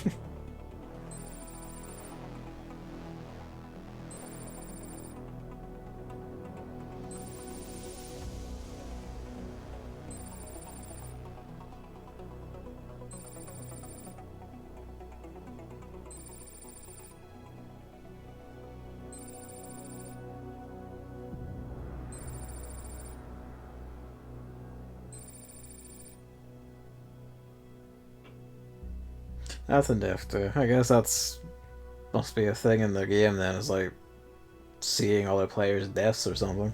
That's a nifty. I guess that's must be a thing in the game then, is like seeing other players' deaths or something.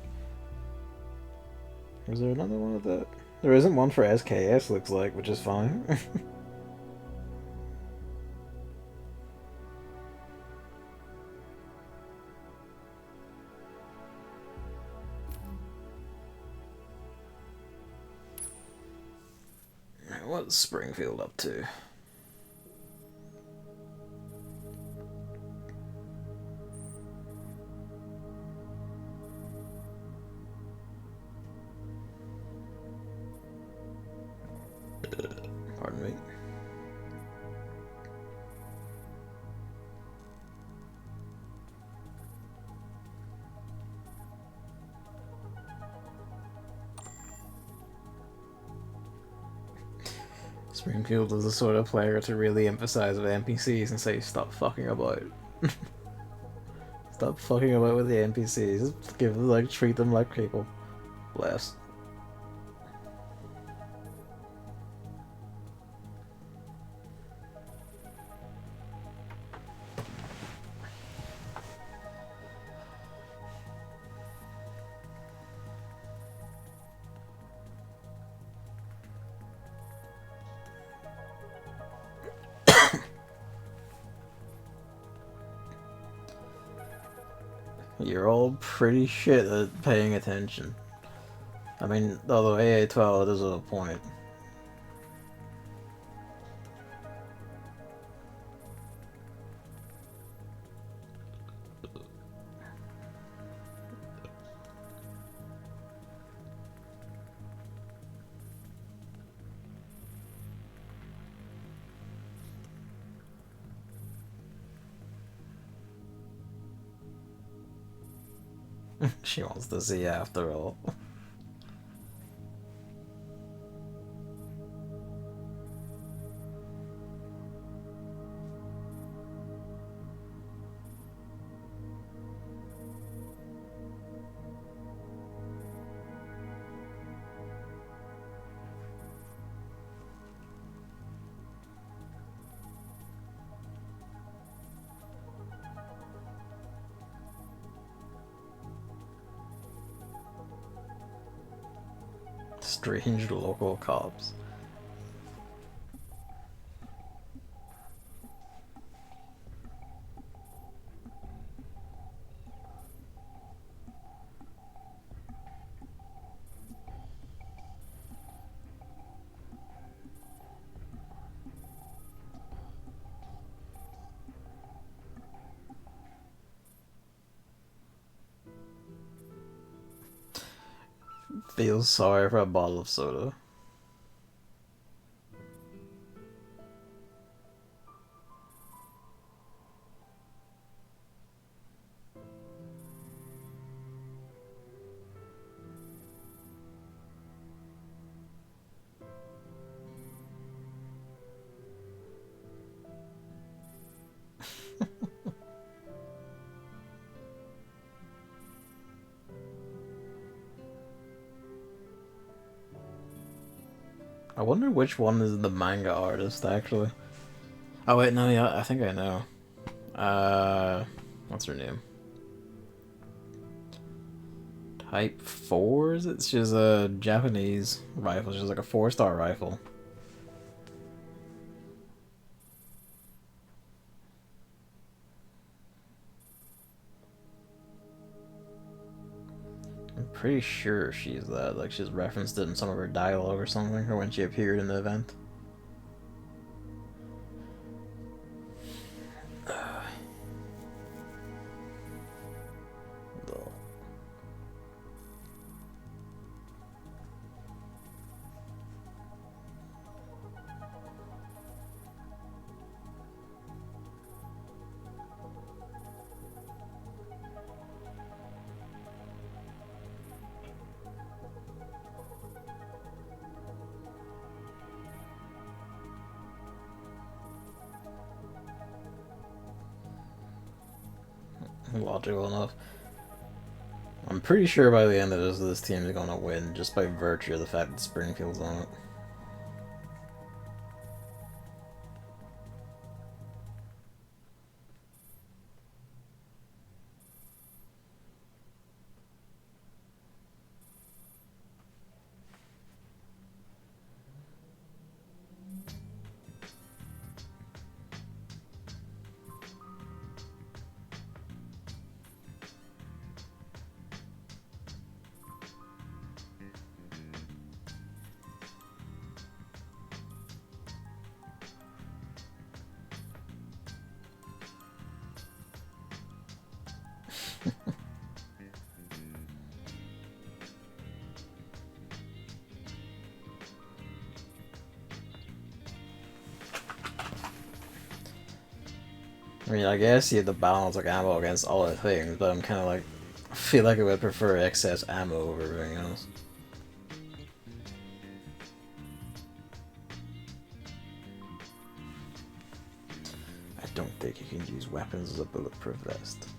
Is there another one of that? There isn't one for SKS, looks like, which is fine. What's Springfield up to? Pardon me. Springfield is the sort of player to really emphasize with NPCs and say, stop fucking about. Stop fucking about with the NPCs. Just give them, like, treat them like people. Bless. You're all pretty shit at paying attention. I mean, although AA12 is a point. She wants to see after all. Strange local cops. Feel sorry for a bottle of soda. I wonder which one is the manga artist, actually. Oh wait, no, yeah, I think I know. What's her name? Type 4, is it? She's a Japanese rifle. She's like a 4-star rifle. I'm pretty sure she's that. Like, she's referenced it in some of her dialogue or something, or when she appeared in the event. Logical enough. I'm pretty sure by the end of this team is gonna win just by virtue of the fact that Springfield's on it. I mean, I guess you have to balance like ammo against all the things, but I'm kind of like, I feel like I would prefer excess ammo over everything else. I don't think you can use weapons as a bulletproof vest.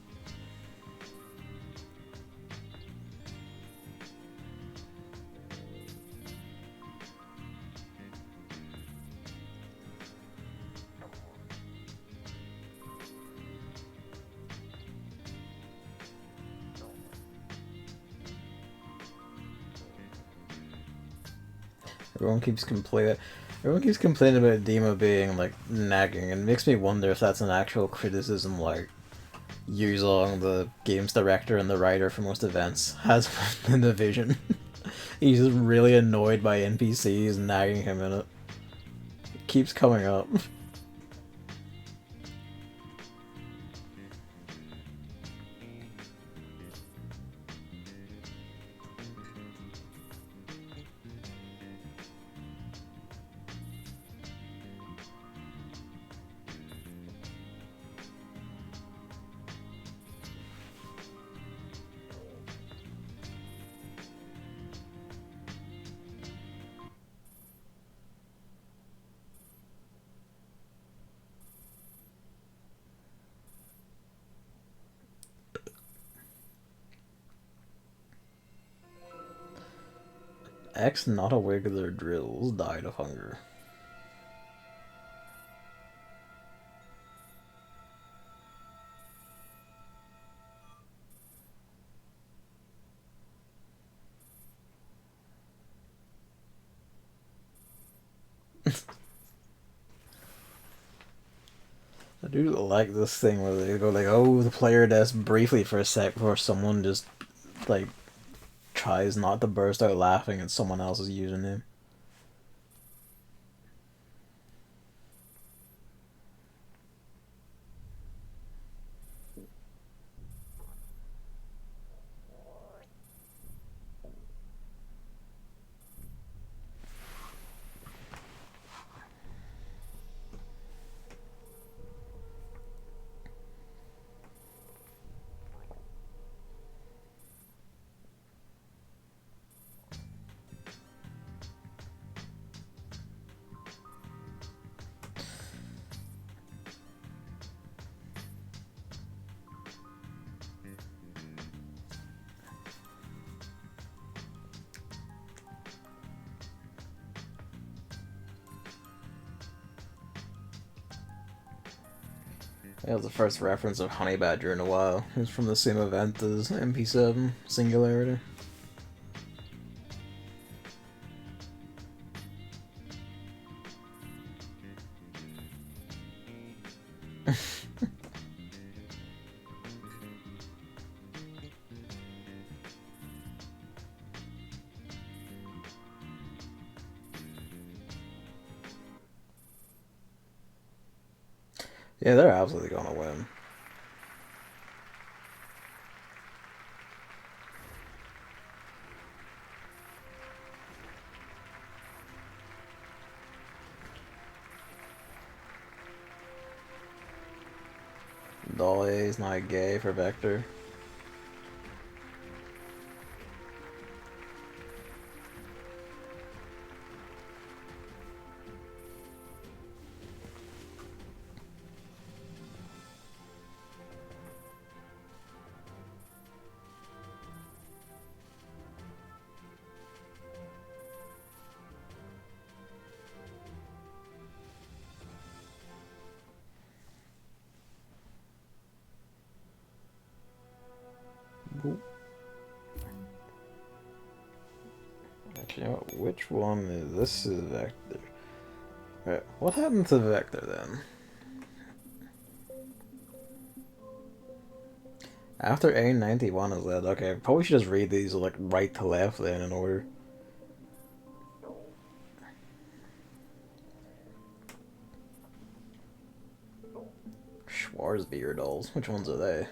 Everyone keeps complaining. Everyone keeps complaining about Dima being like nagging, and it makes me wonder if that's an actual criticism like Yuzong, the games director and the writer for most events, has in the Division. He's just really annoyed by NPCs nagging him in it. It keeps coming up. X not aware of their drills died of hunger. I do like this thing where they go like, oh, the player deaths briefly for a sec before someone just like tries not to burst out laughing at someone else's username. That was the first reference of Honey Badger in a while. It was from the same event as MP7 Singularity. Yeah, they're absolutely gonna win. Dolly is not gay for Vector. Actually, you know what? Which one is this? Is Vector? Right. What happened to Vector then? After A91 is led, okay, probably should just read these like right to left then in order. Schwarzbier dolls. Which ones are they?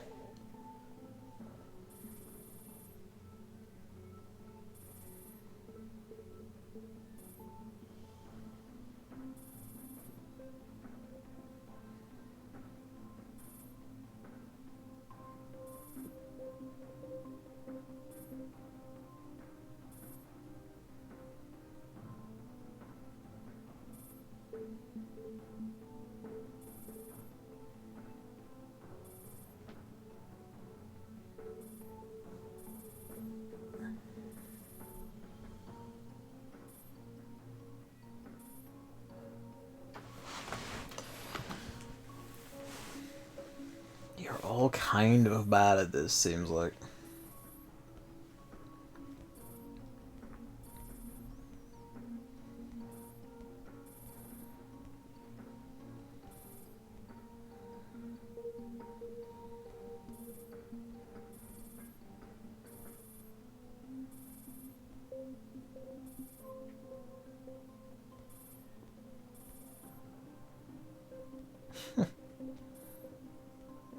You're all kind of bad at this, seems like.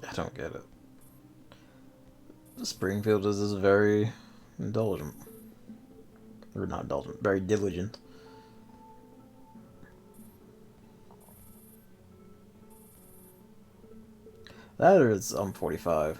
I don't get it. Springfield is very indulgent. Or not indulgent, very diligent. That or it's 45.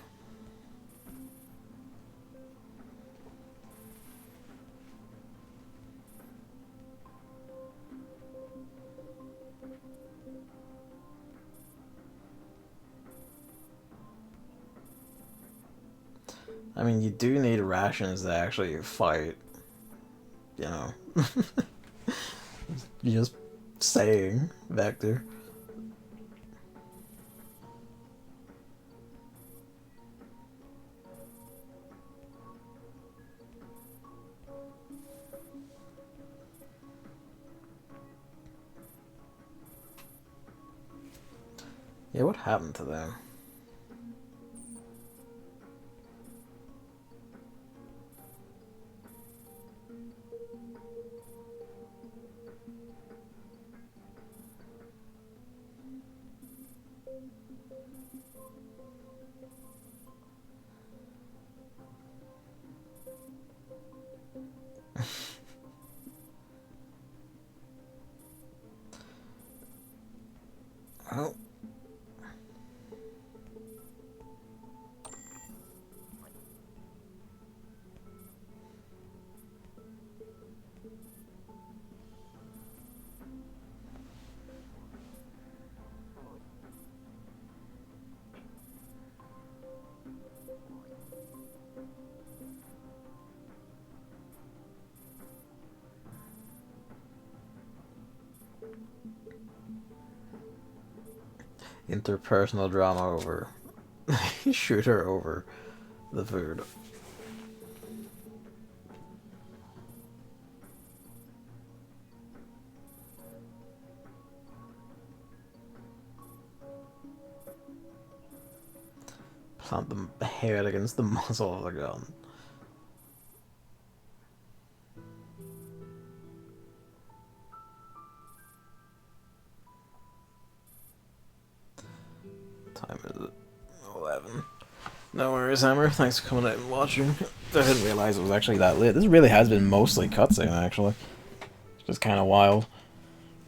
I mean, you do need rations to actually fight. You know. You're just saying, Vector. Yeah, what happened to them? Oh. interpersonal drama over shooter over the food. Plant the head against the muzzle of the gun. Time is it? 11. No worries, Hammer. Thanks for coming out and watching. I didn't realize it was actually that late. This really has been mostly cutscene, actually. It's just kind of wild.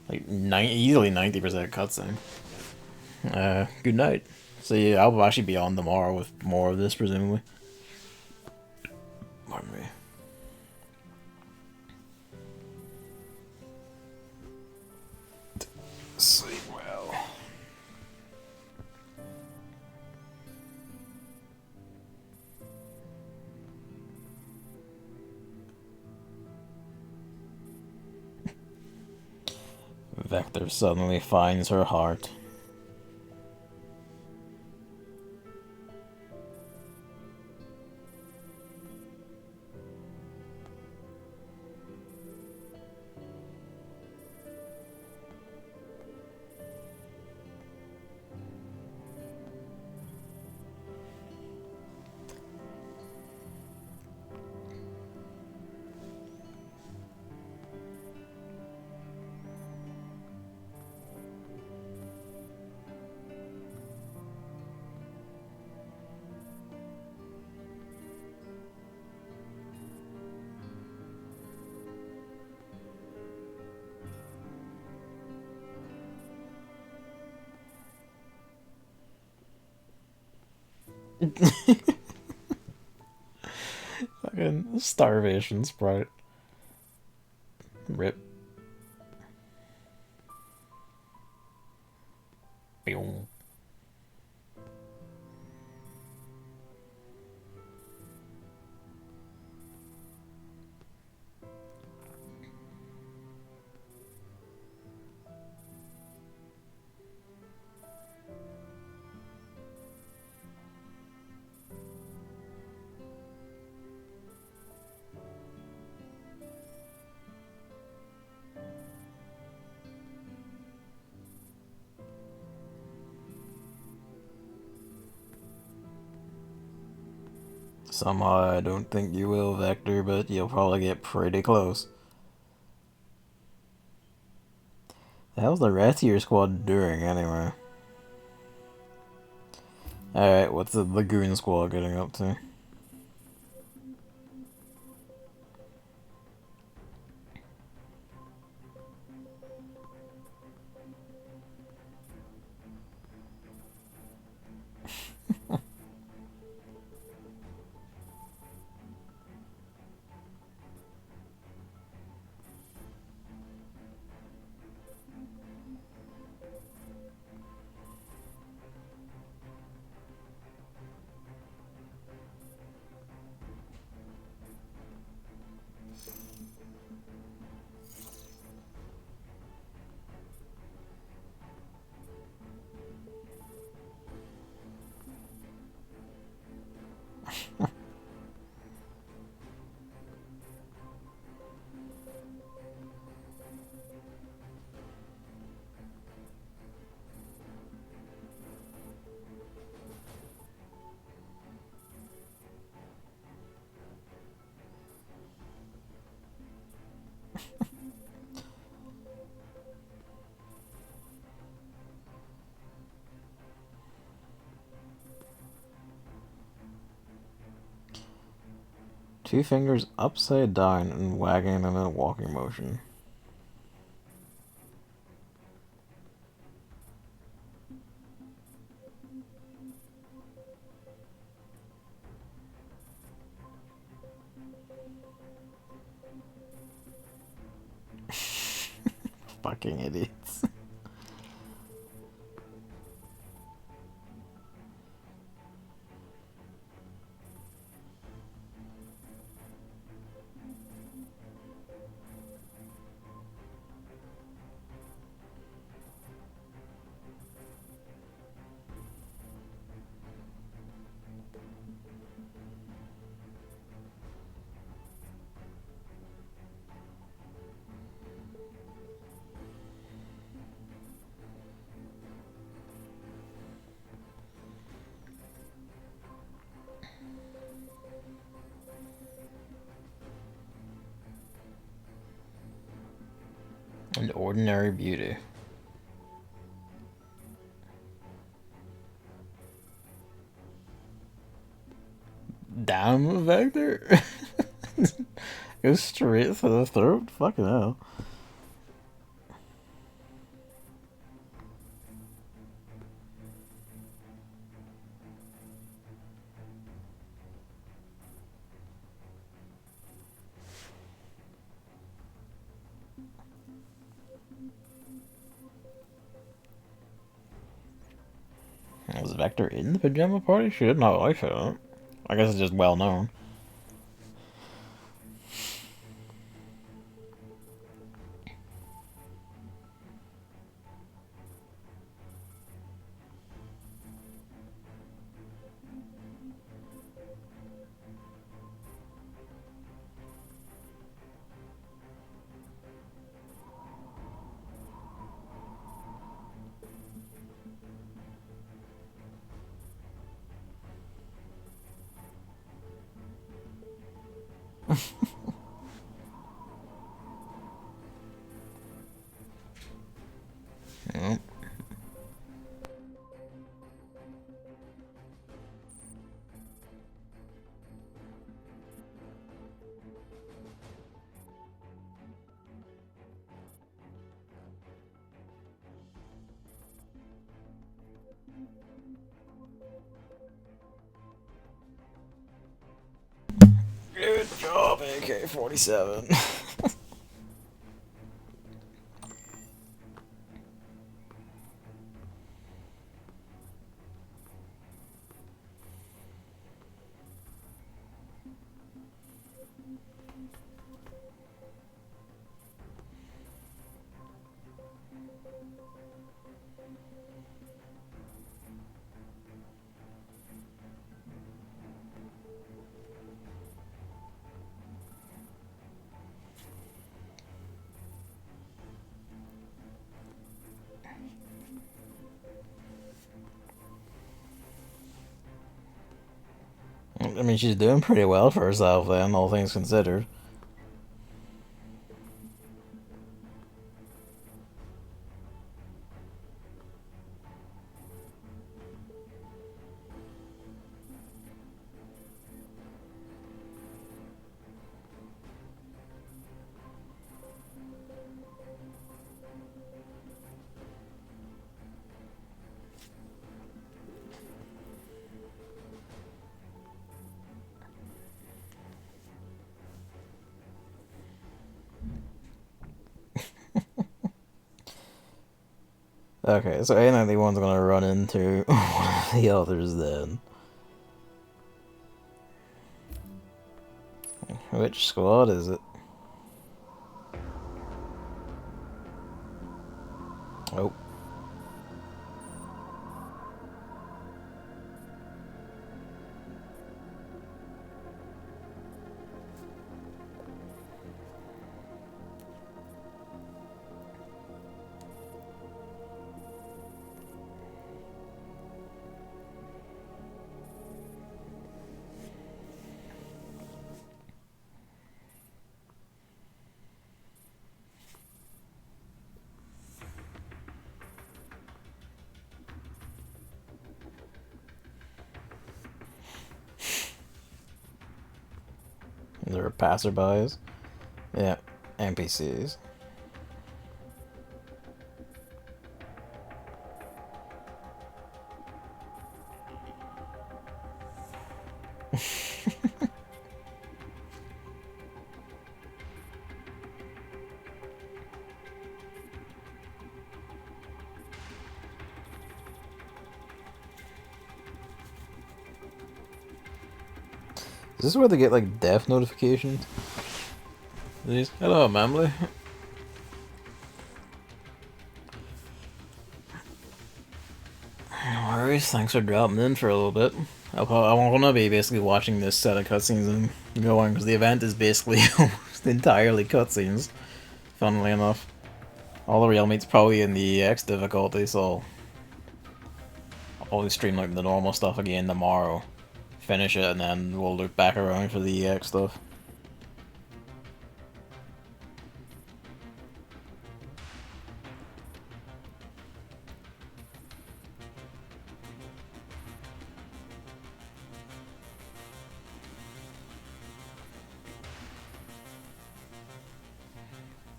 Like, easily 90% cutscene. Good night. See, I'll actually be on tomorrow with more of this, presumably. Pardon me. Sleep well. Vector suddenly finds her heart. Fucking starvation sprite. Rip. Boom. Somehow I don't think you will, Vector, but you'll probably get pretty close. The hell's the rest of your squad doing, anyway? Alright, what's the Lagoon squad getting up to? Two fingers upside down and wagging them in a walking motion. Fucking idiots. An ordinary beauty. Down the vector? Go straight for the throat? Fucking hell. Was Vector in the pajama party? She did not like it. I guess it's just well known. Yep. Good job, AK-47. I mean, she's doing pretty well for herself then, all things considered. Okay, so ain't anyone's gonna run into one of the others then. Which squad is it? Oh. There are passerbys. Yeah, NPCs. Is this where they get like death notifications? These? Hello, Mamley. No worries, thanks for dropping in for a little bit. I'm gonna be basically watching this set of cutscenes and going, because the event is basically almost entirely cutscenes, funnily enough. All the real meat's probably in the EX difficulty, so I'll probably stream like the normal stuff again tomorrow. Finish it, and then we'll loop back around for the EX stuff.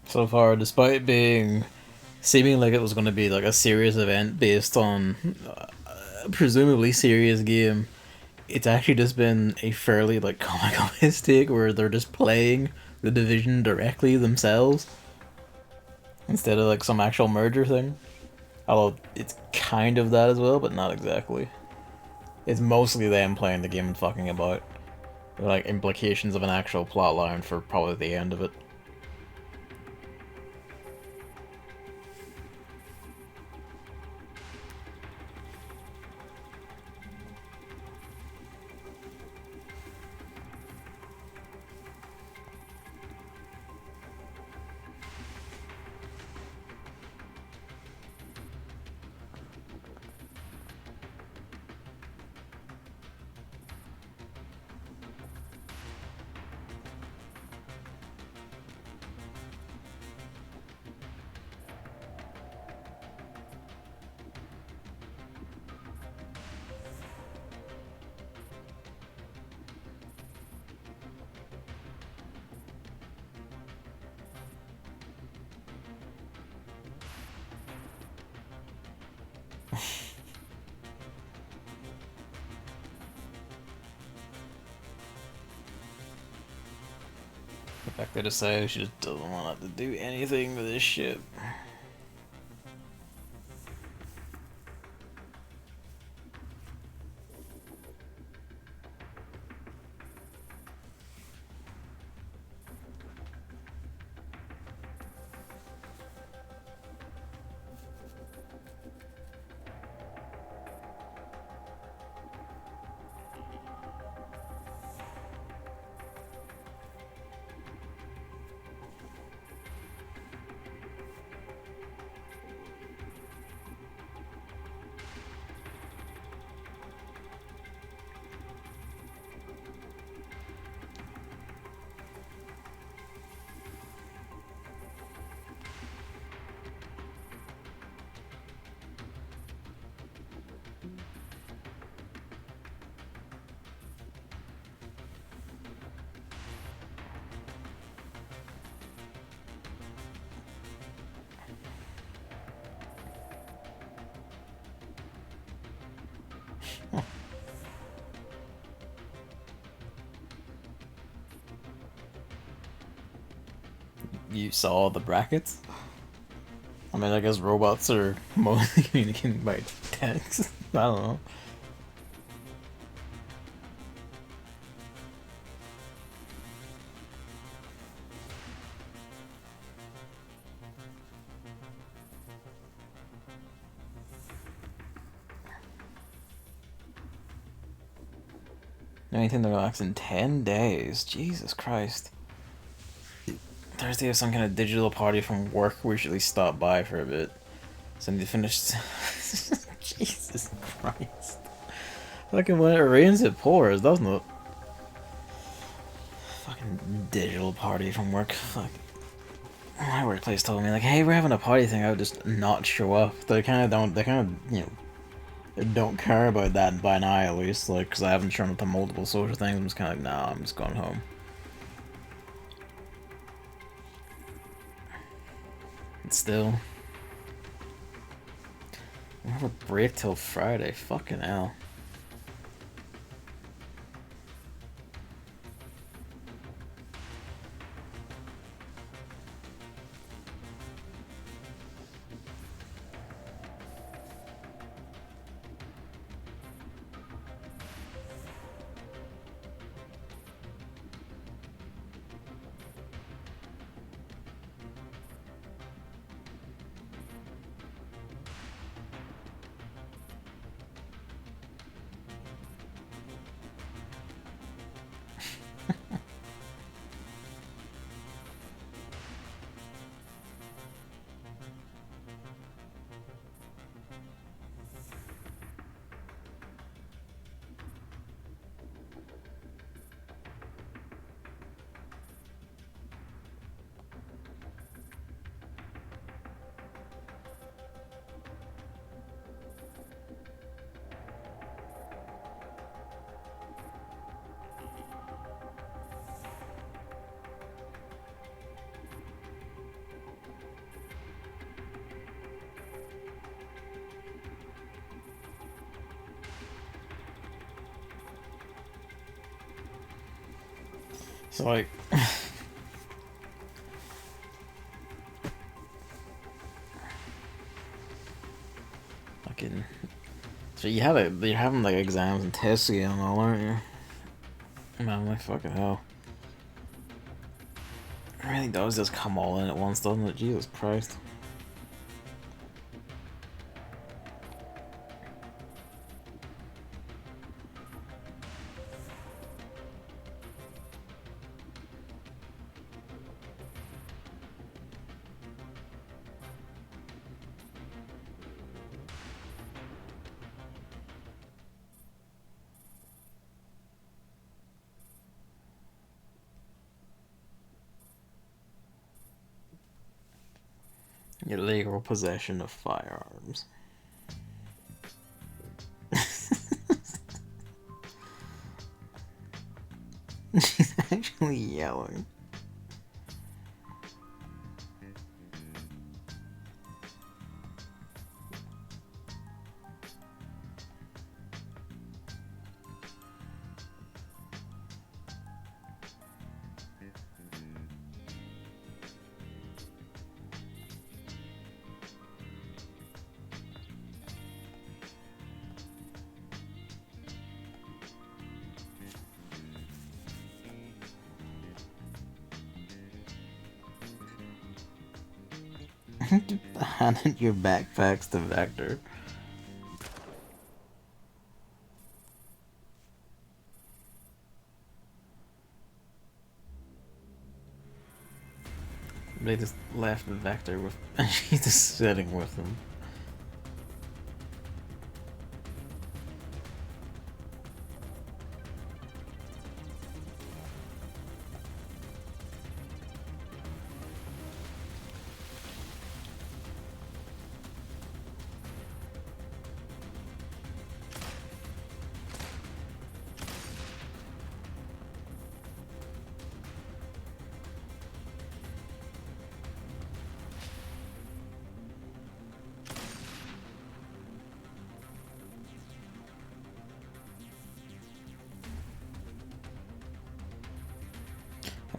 So far, despite being seeming like it was going to be like a serious event based on a presumably serious game, it's actually just been a fairly like comical mistake where they're just playing the Division directly themselves instead of like some actual merger thing. Although it's kind of that as well, but not exactly. It's mostly them playing the game and fucking about. Like implications of an actual plot line for probably the end of it. The fact they decide she just doesn't want to do anything with this shit. You saw the brackets? I mean, I guess robots are mostly communicating by text. I don't know. Anything to relax in 10 days? Jesus Christ. Thursday has some kind of digital party from work. We should at least stop by for a bit. So I need to finish. Jesus Christ. Fucking when it rains, it pours, doesn't it? Fucking digital party from work. Fuck. My workplace told me, like, hey, we're having a party thing. I would just not show up. They kind of don't, they kind of, they don't care about that by now, at least. Like, because I haven't shown up to multiple social things. I'm just kind of like, nah, I'm just going home. And still. I have a break till Friday. Fucking hell. So like fucking so you're having like exams and tests again and all, aren't you? Man, like fucking hell. It really does just come all in at once, doesn't it? Jesus Christ. Illegal possession of firearms. She's actually yelling. Handed your backpacks to Vector. They just left the Vector with, and she's just sitting with them.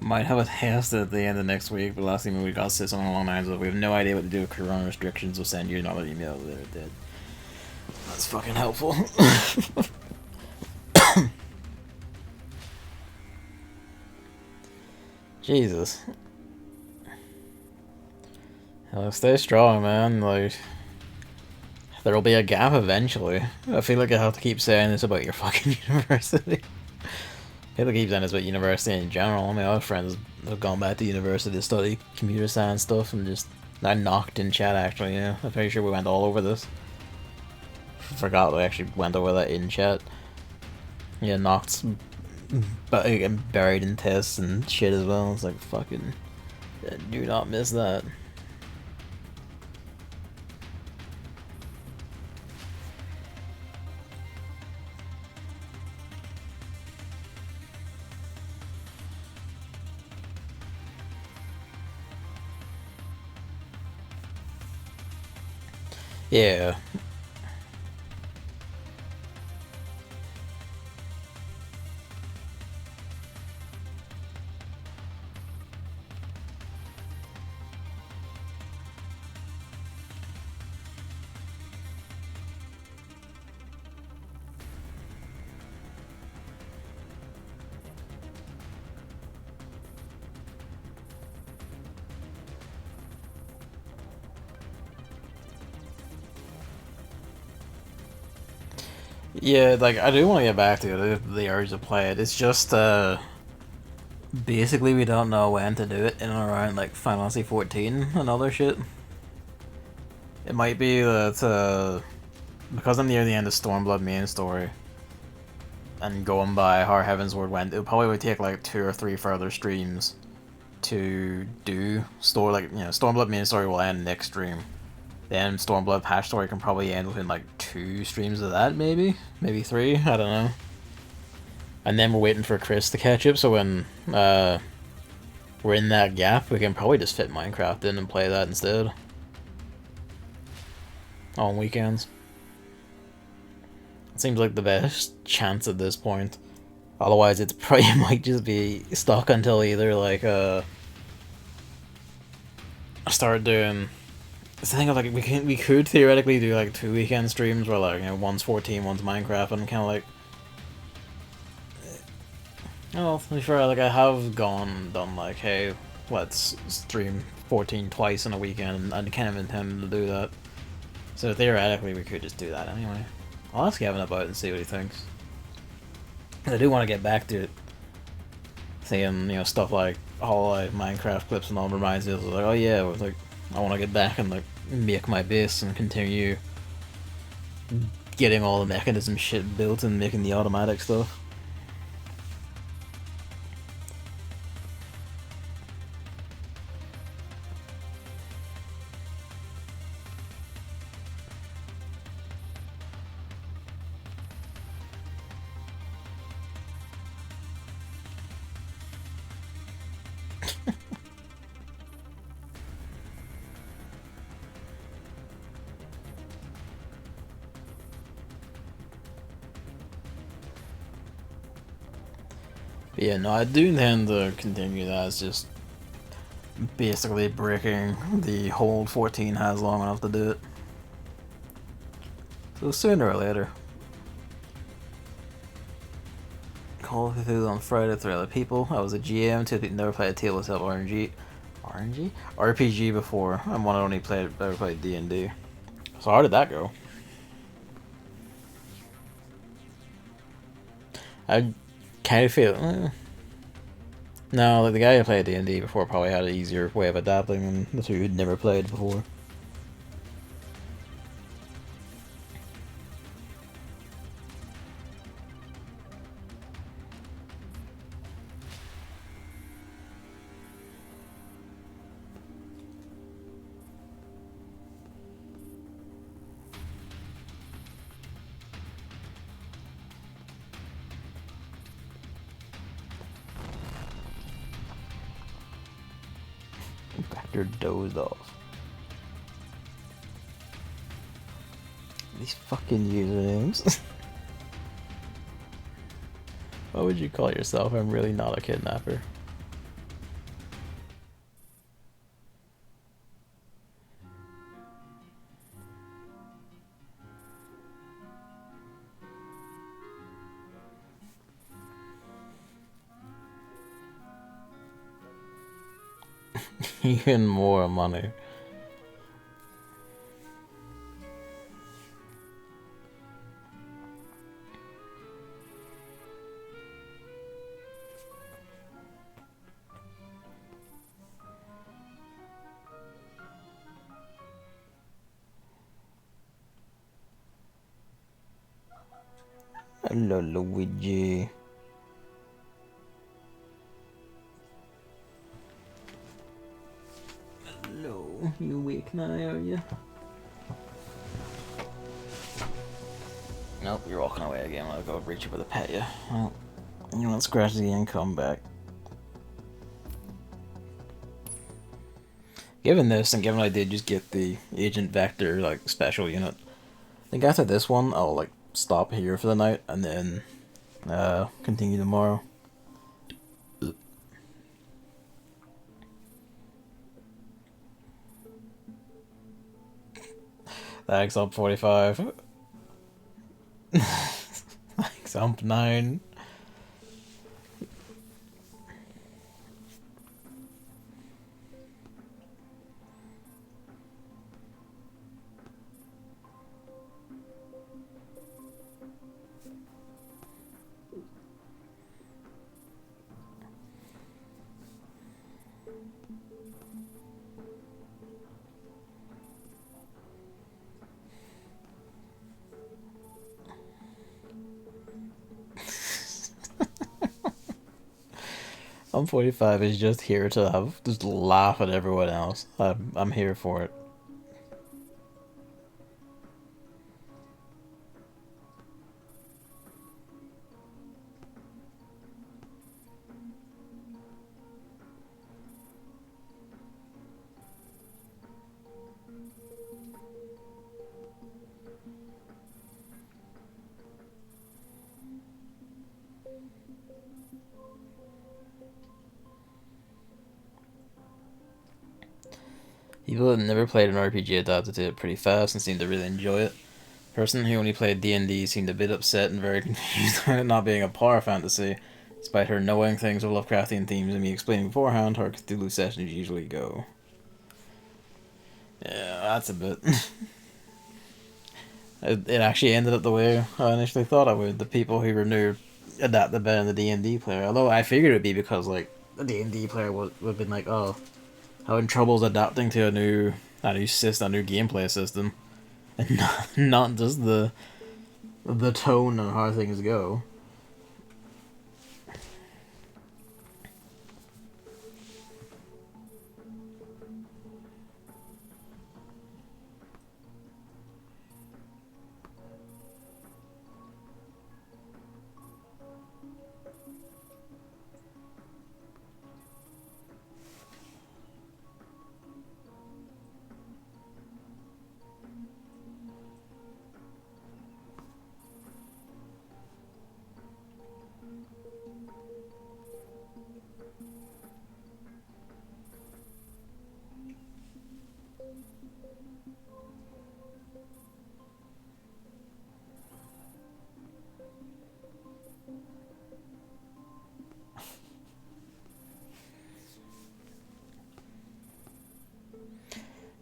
Might have a test at the end of next week, but last thing we got said something along the lines of we have no idea what to do with corona restrictions, we'll send you another email that it did. That's fucking helpful. Jesus. Hell, stay strong, man. Like, there'll be a gap eventually. I feel like I have to keep saying this about your fucking university. People keep saying this about university in general. My other friends have gone back to university to study computer science stuff and just... I knocked in chat actually, yeah. I'm pretty sure we went all over this. Forgot we actually went over that in chat. Yeah, knocked... buried in tests and shit as well. It's like, fucking... do not miss that. Yeah. Yeah, like, I do want to get back to it, the urge to play it. It's just, basically we don't know when to do it in and around, like, Final Fantasy 14 and other shit. It might be that, because I'm near the end of Stormblood main story, and going by how Heavensward went, it probably would take, like, 2 or 3 further streams to do Stormblood main story will end next stream. Then Stormblood patch story can probably end within like 2 streams of that, maybe 3. I don't know. And then we're waiting for Chris to catch up. So when we're in that gap, we can probably just fit Minecraft in and play that instead on weekends. It seems like the best chance at this point. Otherwise, it's probably might just be stuck until either like start doing. It's the thing of like we could theoretically do like 2 weekend streams where like one's 14, one's Minecraft, and kind of like. Well, to be fair, like I have done like, hey, let's stream 14 twice in a weekend, and I kind of intend to do that. So theoretically, we could just do that anyway. I'll ask Gavin about it and see what he thinks. I do want to get back to it. Seeing, stuff like all like Minecraft clips and all reminds me of like, oh yeah, like I want to get back and like make my base and continue getting all the mechanism shit built and making the automatic stuff. But yeah, no, I do intend to continue that. It's just basically breaking the hold 14 has long enough to do it. So sooner or later. Call of Cthulhu on Friday with 3 other people. I was a GM, 2 people never played a tabletop RPG before, and one only ever played D&D. So how did that go? I kind of feel... No, like the guy who played D&D before probably had an easier way of adapting than the two who'd never played before. Vector dozed off. These fucking usernames. What would you call yourself? I'm really not a kidnapper. Even more money. Hello, Luigi. Hello, you awake now, are you? Nope, you're walking away again. I'll go reach you with a pet you. Well, you want to scratch the and come back. Given this, and given I did just get the Agent Vector, like, special unit, I think after this one, I'll, like, stop here for the night, and then, continue tomorrow. Thanks, up 45. Thanks, ump 9. I'm 45 is just here to just laugh at everyone else. I'm here for it. People that never played an RPG adapted to it pretty fast and seemed to really enjoy it. Person who only played D&D seemed a bit upset and very confused about it not being a power fantasy, despite her knowing things with Lovecraftian themes and me explaining beforehand how Cthulhu sessions usually go. Yeah, that's a bit... it actually ended up the way I initially thought it would. The people who were new adapted better than the D&D player. Although I figured it would be because, like, the D&D player would have been like, oh, how in trouble is adapting to a new system, a new gameplay system. And not just the tone and how things go.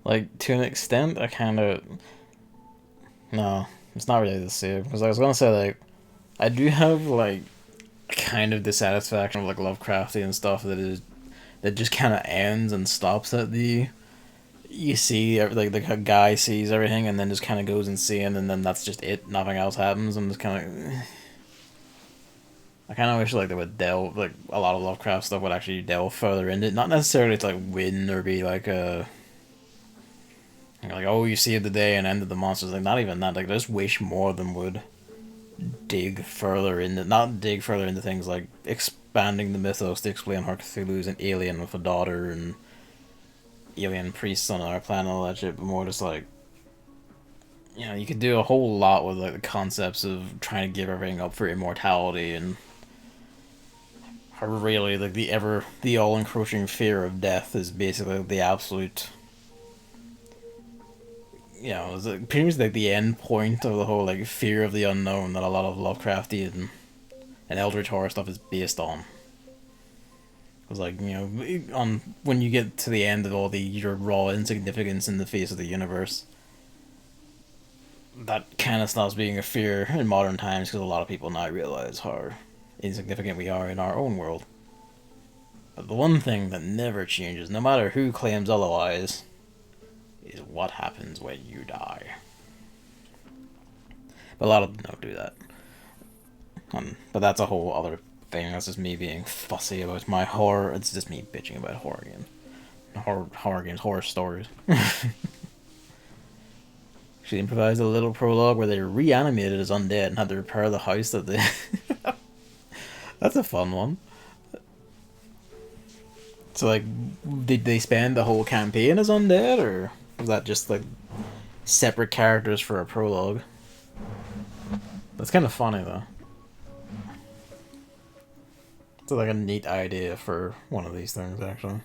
Like, to an extent, I kind of... No, it's not really the same. Because I was going to say, like, I do have, like, kind of dissatisfaction with, like, Lovecraftian stuff that just kind of ends and stops at the... You see, like, the guy sees everything and then just kind of goes insane and then that's just it. Nothing else happens and just kind of... I kind of wish, like, they would delve, like, a lot of Lovecraft stuff would actually delve further into it. Not necessarily to, like, win or be, like, a... Like, oh, you saved the day and ended the monsters. Like, not even that. Like, I just wish more of them would dig further into... Not dig further into things like expanding the mythos to explain how Cthulhu's an alien with a daughter and alien priests on our planet and all that shit, but more just, like... You know, you could do a whole lot with, like, the concepts of trying to give everything up for immortality and... How really, like, the all-encroaching fear of death is basically the absolute... You know, it's like, pretty much like the end point of the whole like fear of the unknown that a lot of Lovecraftian and Eldritch horror stuff is based on. Because like, you know, on when you get to the end of all your raw insignificance in the face of the universe, that kind of stops being a fear in modern times because a lot of people now realize how insignificant we are in our own world. But the one thing that never changes, no matter who claims otherwise, is what happens when you die. But a lot of them don't do that. But that's a whole other thing. That's just me being fussy about my horror. It's just me bitching about horror games. Horror games, horror stories. She improvised a little prologue where they reanimated as undead and had to repair the house that they... That's a fun one. So, like, did they spend the whole campaign as undead, or was that just, like, separate characters for a prologue? That's kind of funny, though. It's like a neat idea for one of these things, actually.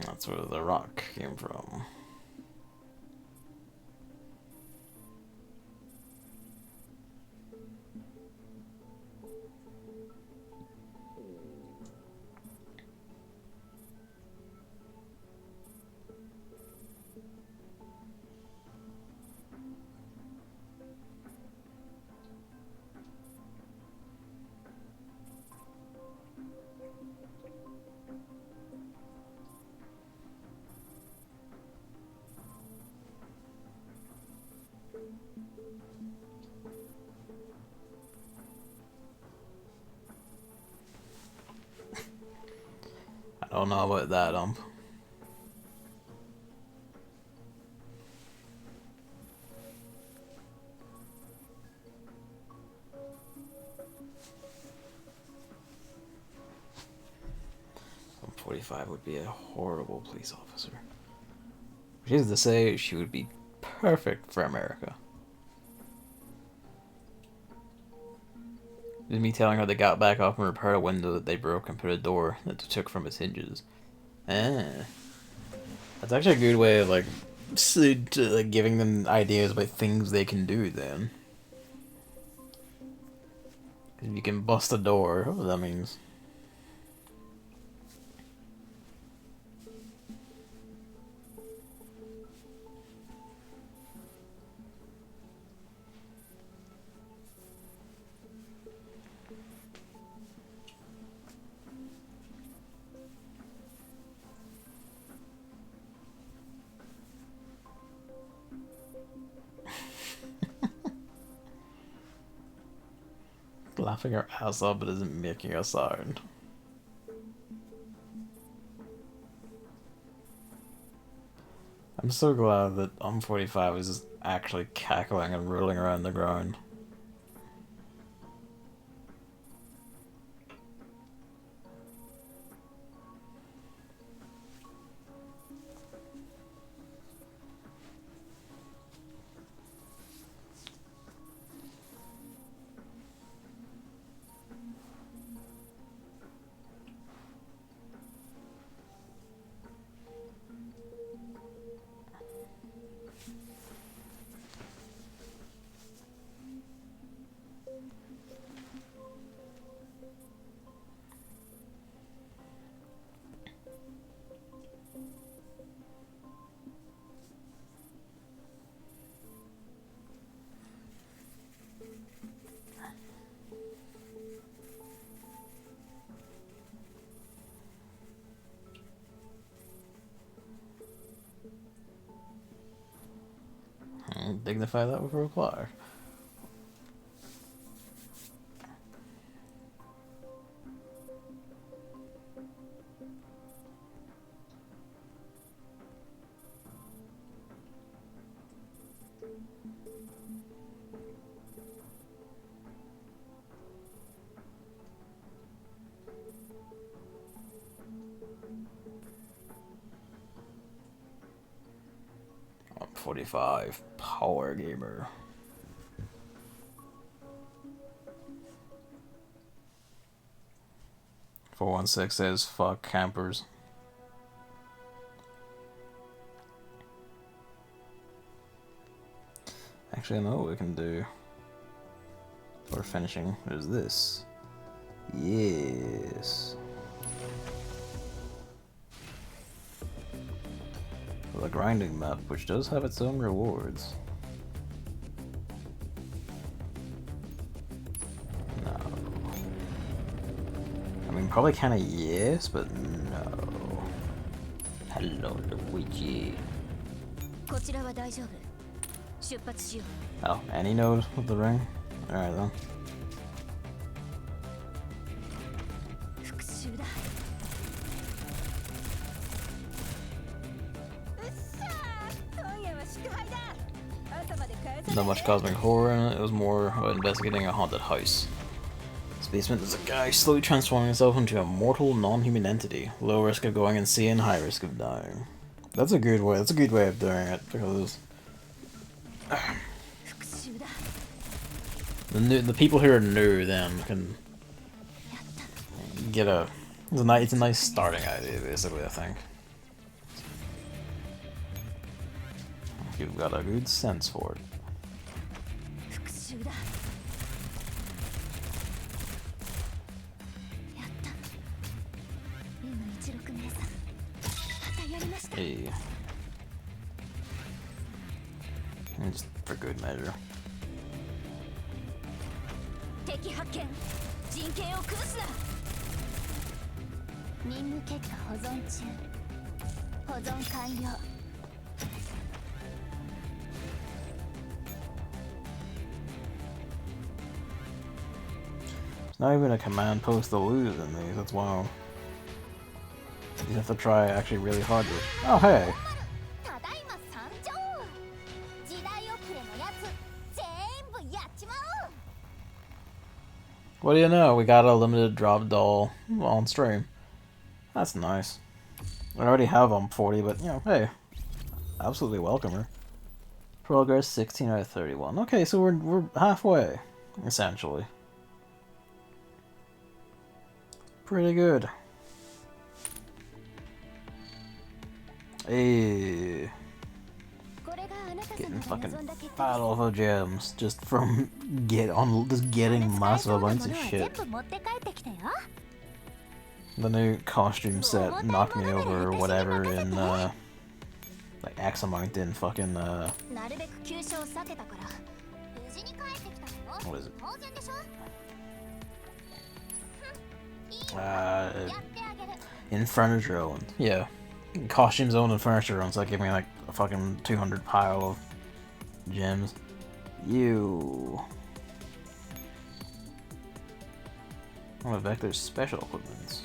That's where the rock came from. I don't know about that, 45 would be a horrible police officer. Which is to say, she would be perfect for America. Just me telling her they got back up and repaired a window that they broke and put a door that they took from its hinges. That's actually a good way of like giving them ideas about things they can do then. If you can bust a door, that means. Laughing her ass off but isn't making a sound. I'm so glad that 45 is just actually cackling and rolling around the ground. Dignify that with a reply. I'm 45 power gamer. .416 says fuck campers. Actually, I know what we can do for finishing is this. Yes. The grinding map, which does have its own rewards. No. I mean, probably kind of yes, but no. Hello, Luigi. Oh, any node with the ring? Alright then. Not much cosmic horror in it, it was more about investigating a haunted house. This basement is a guy slowly transforming himself into a mortal, non-human entity. Low risk of going insane, high risk of dying. That's a good way, of doing it, because the people who are new then can get it's a nice starting idea, basically, I think. You've got a good sense for it. Hey. Just for good measure. It's not even a command post to lose in these, that's wild. You have to try actually really hard to. Oh, hey! What do you know? We got a limited drop doll on stream. That's nice. I already have 40, but, you know, hey. Absolutely welcome her. Progress 16 out of 31. Okay, so we're halfway, essentially. Pretty good. Hey. Getting fucking fat off of gems just from getting massive amounts of shit. The new costume set knocked me over or whatever in like X amount in fucking what is it? In furniture zone. Yeah. Costume zone and furniture zone, so that gave me like a fucking 200 pile of gems. You. Oh, Vector's special equipment.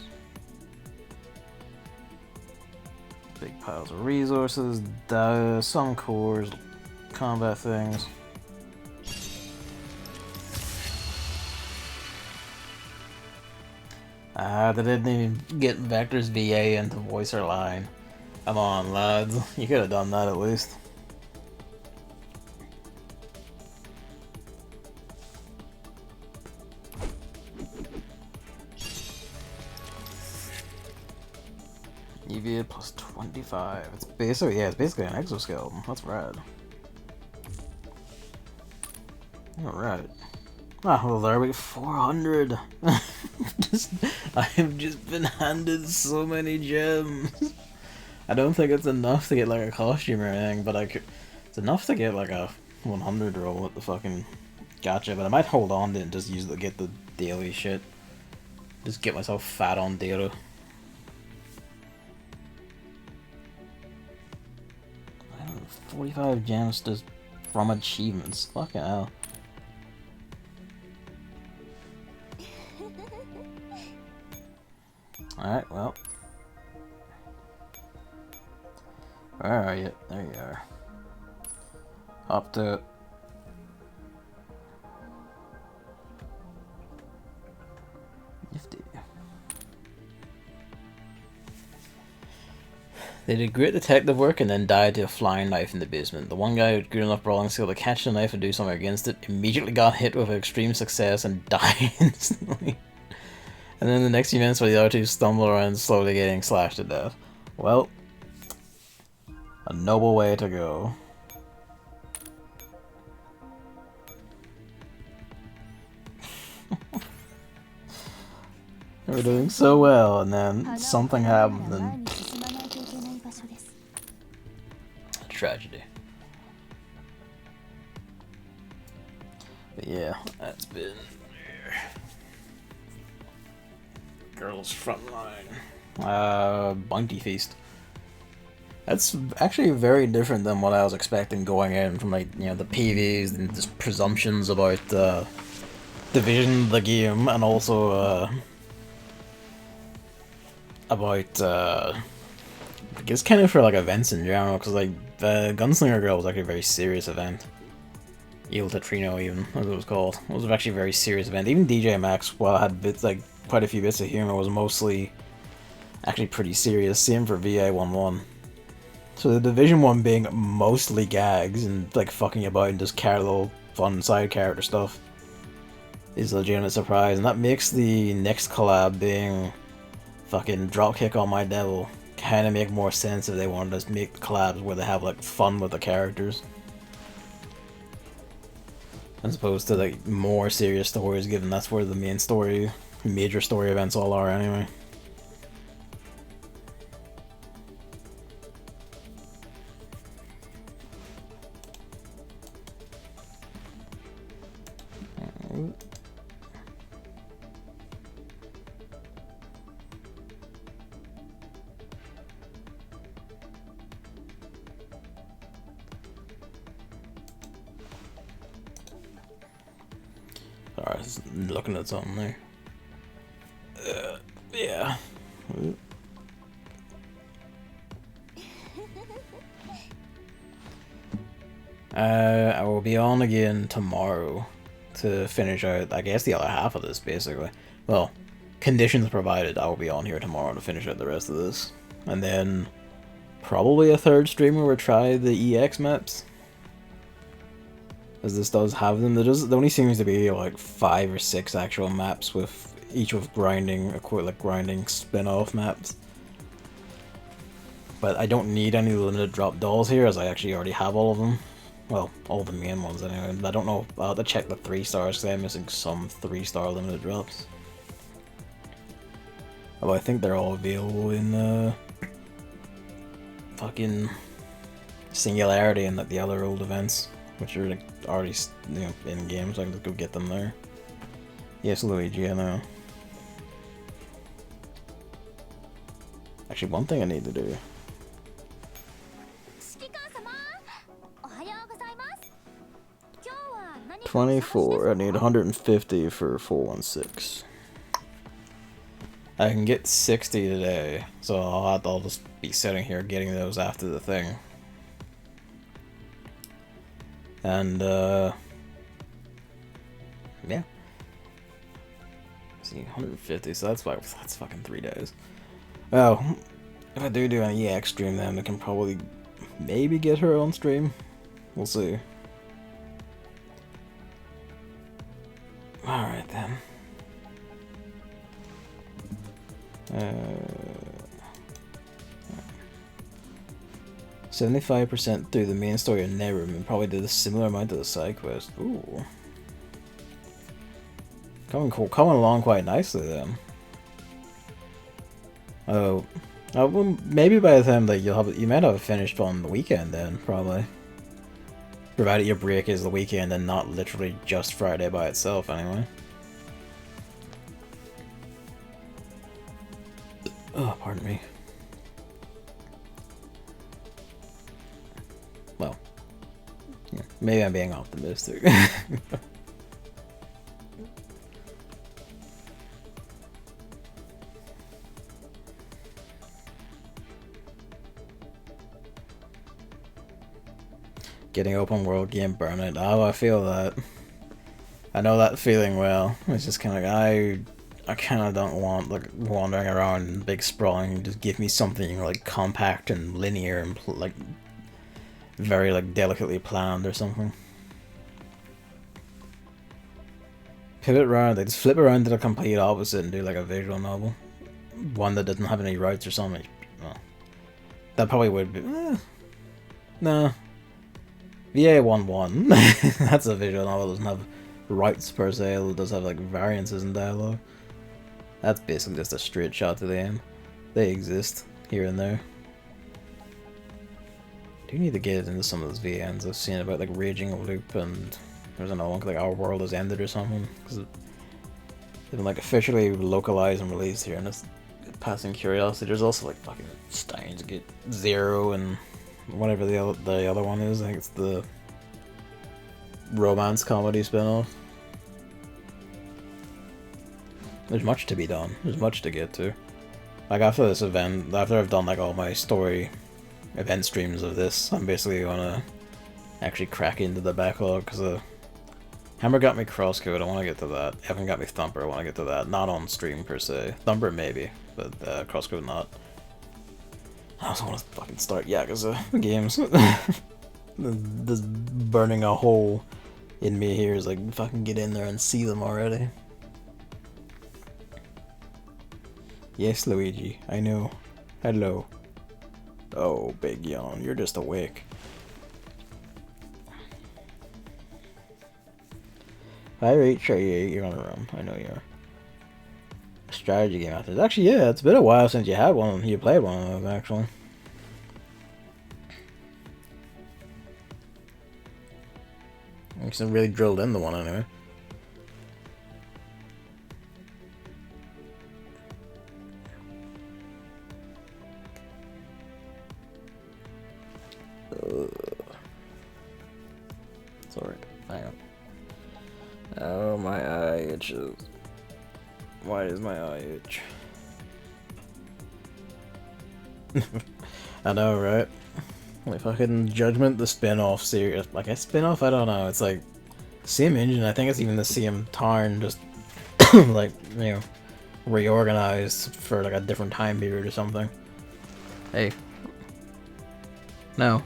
Big piles of resources, some cores, combat things. They didn't even get Vector's VA into voice her line. Come on, lads. You could have done that at least. EVA plus 25. It's basically, yeah, it's basically an exoskeleton. That's rad. Alright. Ah, well, there we go. 400. I have just been handed so many gems. I don't think it's enough to get like a costume or anything, but it's enough to get like a 100 roll at the fucking gacha. But I might hold on to it and just use it to get the daily shit. Just get myself fat on data. I don't know, 45 gems just from achievements. Fucking hell. Alright, well. Where are you? There you are. Up to it. Nifty. They did great detective work and then died to a flying knife in the basement. The one guy with good enough brawling skill to catch the knife and do something against it immediately got hit with extreme success and died instantly. And then the next few minutes where the other two stumble around slowly getting slashed to death. Well, a noble way to go. We're doing so well, and then something happened, and tragedy. But yeah, that's been Girls Frontline. Bounty Feast. That's actually very different than what I was expecting going in from, like, you know, the PVs and just presumptions about division of the game, and also about I guess kind of for like events in general, because like the Gunslinger Girl was actually a very serious event. Il Tetrino, even as it was called, it was actually a very serious event. Even DJ Max, while I had bits like quite a few bits of humor, was mostly actually pretty serious. Same for VA11. So the Division 1 being mostly gags and like fucking about and just little fun side character stuff is a legitimate surprise, and that makes the next collab being fucking Dropkick on My Devil kind of make more sense if they wanted to make collabs where they have like fun with the characters, as opposed to like more serious stories, given that's where the main story, major story events all are anyway. Alright, looking at something there. Yeah. I will be on again tomorrow to finish out, I guess, the other half of this, basically. Well, conditions provided, I will be on here tomorrow to finish out the rest of this. And then probably a third stream where we try the EX maps. As this does have them. There only seems to be like 5 or 6 actual maps, with each with grinding, like grinding spin-off maps. But I don't need any limited drop dolls here, as I actually already have all of them. Well, all the main ones anyway. I don't know, I'll have to check the 3 stars, because I'm missing some 3-star limited drops. Although I think they're all available in fucking Singularity and like the other old events, which are like already, you know, in game, so I can just go get them there. Yes, Luigi, I know. Actually, one thing I need to do. 24, I need 150 for 416. I can get 60 today, so I'll just be sitting here getting those after the thing. And, yeah. See, 150, so that's fucking 3 days. Well, if I do an EX stream, then we can probably maybe get her on stream. We'll see. Alright then. 75% through the main story of Nerum, and probably did a similar amount to the side quest. Ooh. Coming along quite nicely then. Oh, well, maybe by the time that you might have it finished on the weekend then, probably. Provided your break is the weekend and not literally just Friday by itself, anyway. Oh, pardon me. Well, yeah, maybe I'm being optimistic. Getting open world game burnout. Oh, I feel that. I know that feeling well. It's just kind of like, I kind of don't want like wandering around and big sprawling. Just give me something like compact and linear and like very like delicately planned or something. Pivot around, like just flip around to the complete opposite and do like a visual novel. One that doesn't have any routes or something. Well, that probably would be. No. VA 1-1. That's a visual novel. It doesn't have routes per se. It does have like variances in dialogue. That's basically just a straight shot to the aim. They exist here and there. Do need to get into some of those VNs. I've seen about like Raging Loop, and there's another one like Our World Has Ended or something. Because they've been like officially localized and released here, and it's passing curiosity. There's also like fucking Steins Gate 0 and whatever the other one is. I think it's the romance comedy spinoff. There's much to be done. There's much to get to. Like after this event, after I've done like all my story event streams of this, I'm basically gonna actually crack into the backlog, because Hammer got me Crosscode, I want to get to that. Evan got me Thumper, I want to get to that. Not on stream per se. Thumper maybe, but Crosscode not. I also want to fucking start Yakuza games. This burning a hole in me here is like, fucking get in there and see them already. Yes, Luigi, I know. Hello. Oh, big yawn, you're just awake. Hi, Rach, you're on the room. I know you are. Strategy game after this. Actually, yeah, it's been a while since you had one. You played one of those, actually. It's really drilled into one anyway. Sorry, hang on. Oh, my eye itches. Why does my eye itch? I know, right? Like fucking Judgment, the spin-off series. Like a spin-off? I don't know. It's like same engine. I think it's even the same Tarn, just like, you know, reorganized for like a different time period or something. Hey. No.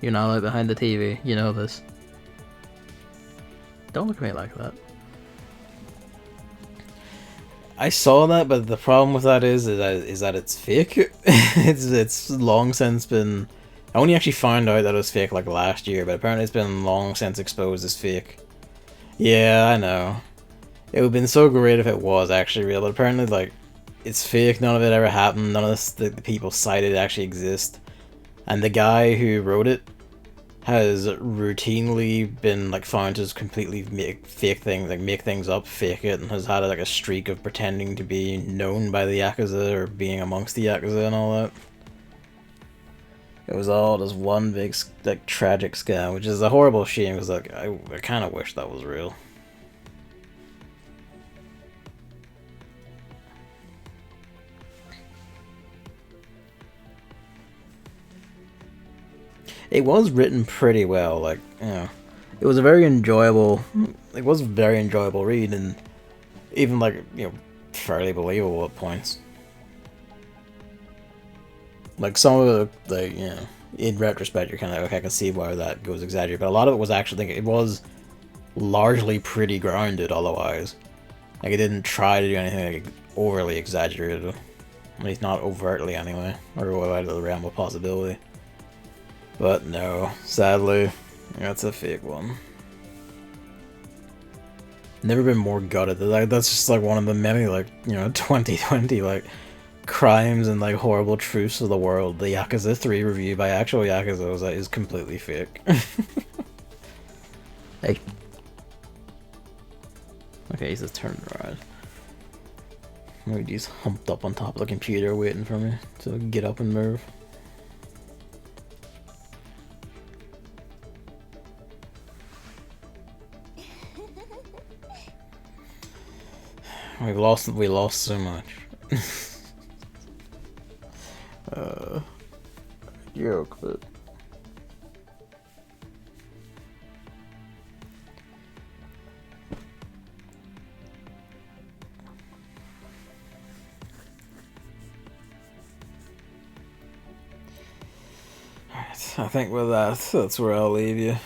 You're not like behind the TV, you know this. Don't look at me like that. I saw that, but the problem with that is that it's fake. it's long since been. I only actually found out that it was fake like last year, but apparently it's been long since exposed as fake. Yeah, I know. It would have been so great if it was actually real, but apparently like it's fake. None of it ever happened. None of this, the people cited actually exist, and the guy who wrote it has routinely been like found to completely make fake things, like make things up, fake it, and has had like a streak of pretending to be known by the Yakuza or being amongst the Yakuza and all that. It was all just one big like tragic scam, which is a horrible shame because like I kind of wish that was real. It was written pretty well, like, you know, it was a very enjoyable, it was a very enjoyable read, and even, like, you know, fairly believable at points. Like, some of the, like, you know, in retrospect, you're kind of like, okay, I can see why that goes exaggerated, but a lot of it was actually, it was largely pretty grounded otherwise. Like, it didn't try to do anything, like, overly exaggerated. At least not overtly, anyway, or out of the realm of possibility. But no, sadly, that's a fake one. Never been more gutted. That's just like one of the many, like, you know, 2020, like, crimes and, like, horrible truths of the world. The Yakuza 3 review by actual Yakuza is completely fake. Hey. Okay, he's just turned around. Maybe he's humped up on top of the computer waiting for me to get up and move. We lost so much. Joke, but alright, I think with that's where I'll leave you.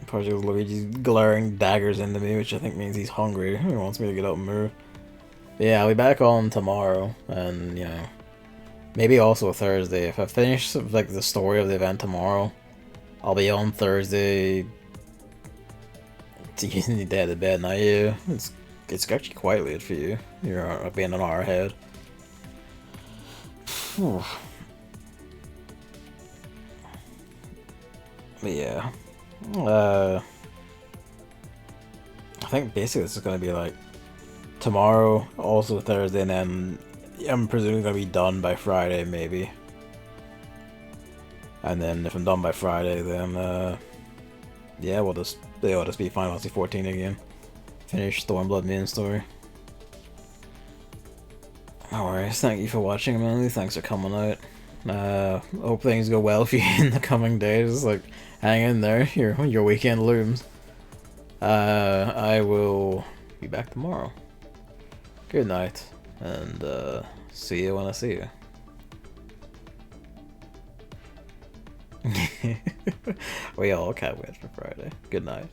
Project Luigi's glaring daggers into me, which I think means he's hungry. He wants me to get up and move. But yeah, I'll be back on tomorrow, and, you know, maybe also Thursday. If I finish, like, the story of the event tomorrow, I'll be on Thursday to using the day to bed. Now, yeah, it's actually quite late for you. You're being an hour ahead. But yeah. I think basically this is going to be like tomorrow, also Thursday, and then I'm presuming going to be done by Friday, maybe. And then if I'm done by Friday, then yeah, it'll just be Final Fantasy 14 again. Finish Stormblood main story. No worries, thank you for watching, Emily. Thanks for coming out. Hope things go well for you in the coming days. Like, hang in there, your weekend looms. I will be back tomorrow. Good night, and see you when I see you. We all can't wait for Friday. Good night.